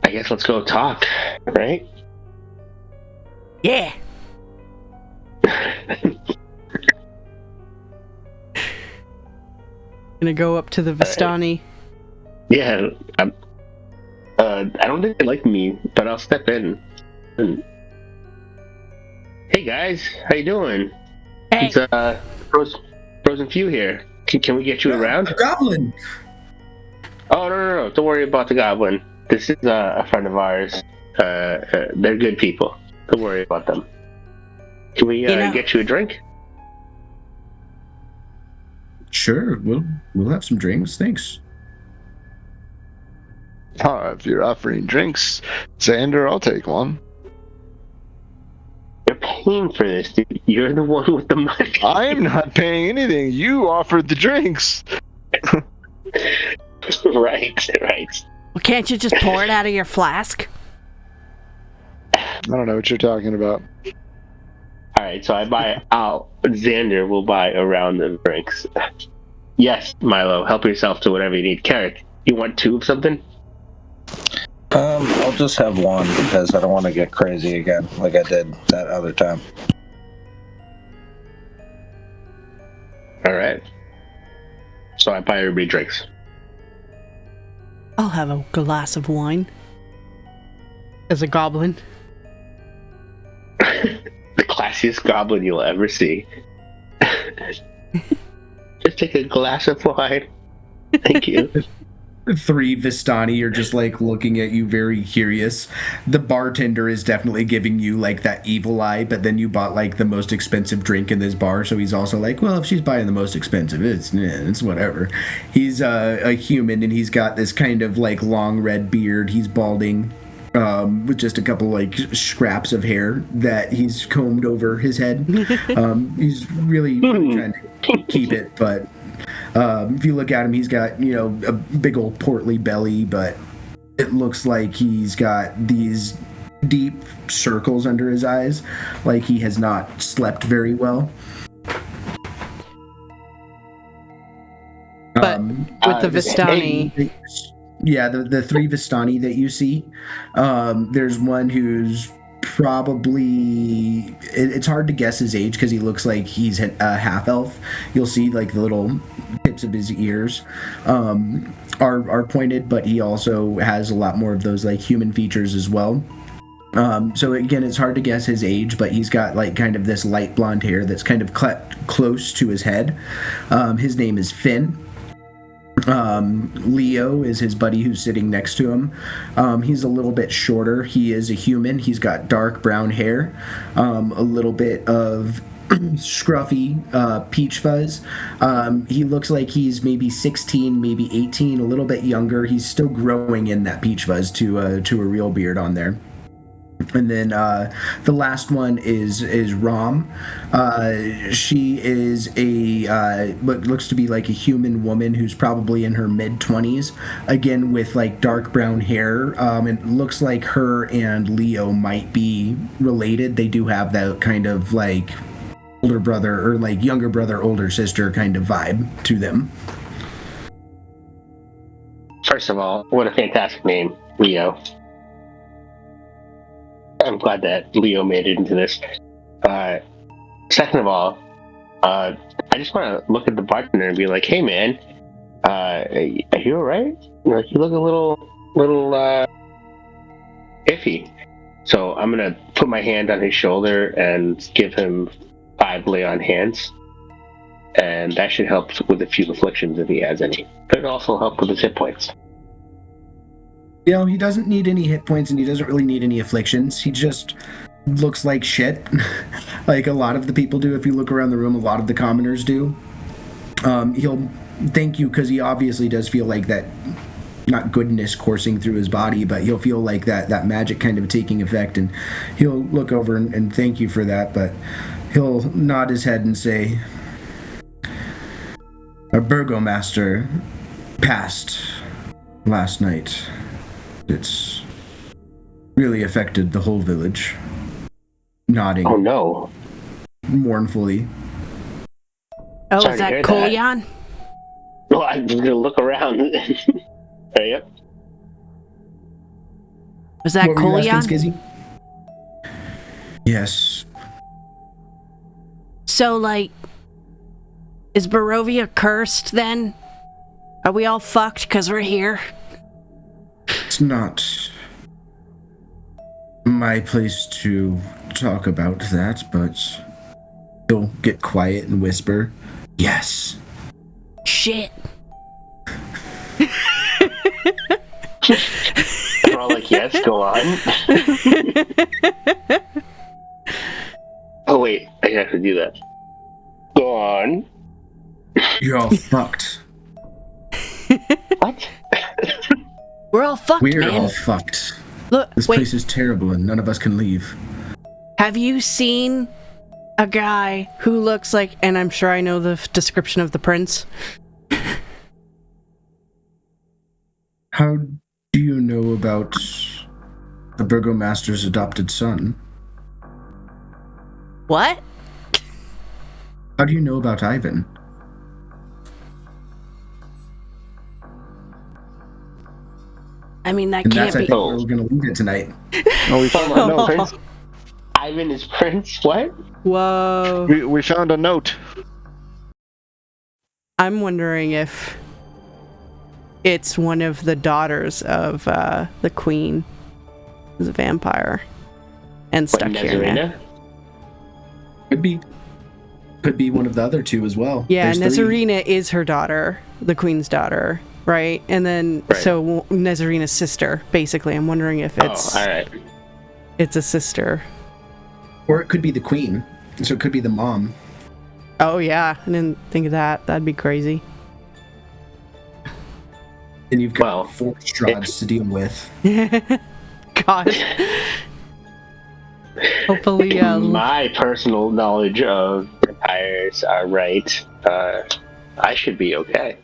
S2: guess let's go talk, right?
S3: Yeah. Gonna go up to the Vistani.
S2: Yeah. I don't think they like me, but I'll step in. Hey guys, how you doing?
S3: Hey.
S2: It's Frozen Few here. Can we get you around?
S1: A goblin.
S2: Oh no! Don't worry about the goblin. This is a friend of ours. They're good people. Don't worry about them. Can we get you a drink?
S1: Sure, we'll have some drinks. Thanks.
S5: Oh, if you're offering drinks, Xander, I'll take one.
S2: You're paying for this, dude. You're the one with the money.
S5: I'm not paying anything. You offered the drinks.
S2: Right.
S3: Well, can't you just pour it out of your flask?
S5: I don't know what you're talking about.
S2: All right, so Xander will buy a round of drinks. Yes, Milo, help yourself to whatever you need. Carrick, you want 2 of something?
S4: I'll just have one because I don't want to get crazy again like I did that other time.
S2: All right. So I buy everybody drinks.
S3: I'll have a glass of wine. As a goblin.
S2: The classiest goblin you'll ever see. Just take a glass of wine. Thank you.
S1: The 3 Vistani are just like looking at you very curious. The bartender is definitely giving you like that evil eye, but then you bought like the most expensive drink in this bar, so he's also like, well, if she's buying the most expensive, it's whatever. He's a human and he's got this kind of like long red beard. He's balding. With just a couple like scraps of hair that he's combed over his head. He's really trying to keep it, but if you look at him, he's got, a big old portly belly, but it looks like he's got these deep circles under his eyes, like he has not slept very well.
S3: But with the Vistani...
S1: Yeah, the 3 Vistani that you see, there's one who's probably... It's hard to guess his age because he looks like he's a half-elf. You'll see like the little tips of his ears are pointed, but he also has a lot more of those like human features as well. So again, it's hard to guess his age, but he's got like kind of this light blonde hair that's kind of close to his head. His name is Finn. Leo is his buddy who's sitting next to him. He's a little bit shorter. He is a human. He's got dark brown hair, a little bit of scruffy peach fuzz. He looks like he's maybe 16, maybe 18, a little bit younger. He's still growing in that peach fuzz to a real beard on there. And then the last one is Rom. She is what looks to be like a human woman who's probably in her mid-20s, again with like dark brown hair. It looks like her and Leo might be related. They do have that kind of like older brother or like younger brother, older sister kind of vibe to them.
S2: First of all, what a fantastic name, Leo. I'm glad that Leo made it into this. Second of all, I just want to look at the bartender and be like, "Hey, man, are you alright? You look a little iffy." So I'm gonna put my hand on his shoulder and give him 5 lay on hands, and that should help with a few afflictions if he has any. But it'll also help with his hit points.
S1: He doesn't need any hit points and he doesn't really need any afflictions. He just looks like shit. Like a lot of the people do. If you look around the room, a lot of the commoners do. He'll thank you because he obviously does feel like that not goodness coursing through his body, but he'll feel like that magic kind of taking effect, and he'll look over and thank you for that, but he'll nod his head and say, "Our burgomaster passed last night. It's really affected the whole village." Nodding.
S2: Oh no.
S1: Mournfully.
S3: Oh,
S2: Sorry
S3: is
S2: to
S3: that
S2: hear that.
S3: Kolyan?
S2: Well, I'm just gonna look around. Yep.
S3: Was that
S1: What were you asking,
S3: Kolyan?
S1: Skizzy? Yes.
S3: So, like, is Barovia cursed then? Are we all fucked because we're here?
S1: It's not my place to talk about that, but he'll get quiet and whisper, "Yes."
S3: Shit.
S2: We're all like, yes, go on. Oh wait, I have to do that. Go on.
S1: You're all fucked.
S2: What?
S3: We're all fucked,
S1: We're
S3: man.
S1: all fucked.
S3: Look,
S1: This
S3: wait,
S1: place is terrible and none of us can leave.
S3: have you seen a guy who looks like, and I'm sure I know the description of the prince.
S1: How do you know about the burgomaster's adopted son?
S3: What?
S1: How do you know about Ivan?
S3: I mean, that
S1: And
S3: can't
S1: that's, I
S3: be.
S1: think, where we're going to leave it tonight.
S5: Oh, we found a note.
S2: Prince? Ivan is Prince? What?
S3: Whoa.
S5: We found a note.
S3: I'm wondering if it's one of the daughters of the queen who's a vampire and
S2: What,
S3: stuck here now.
S2: Nazarena?
S1: Could be. Could be one of the other two as well.
S3: Yeah,
S1: There's three.
S3: Nazarena is her daughter, the queen's daughter, right? And then,
S2: Right.
S3: so Nazarena's sister, basically. I'm wondering if it's
S2: alright.
S3: it's a sister.
S1: Or it could be the queen. So it could be the mom.
S3: Oh, yeah. I didn't think of that. That'd be crazy.
S1: And you've got
S2: Well,
S1: 4 Strahds to deal with.
S3: God. Hopefully,
S2: My personal knowledge of vampires are right. I should be okay.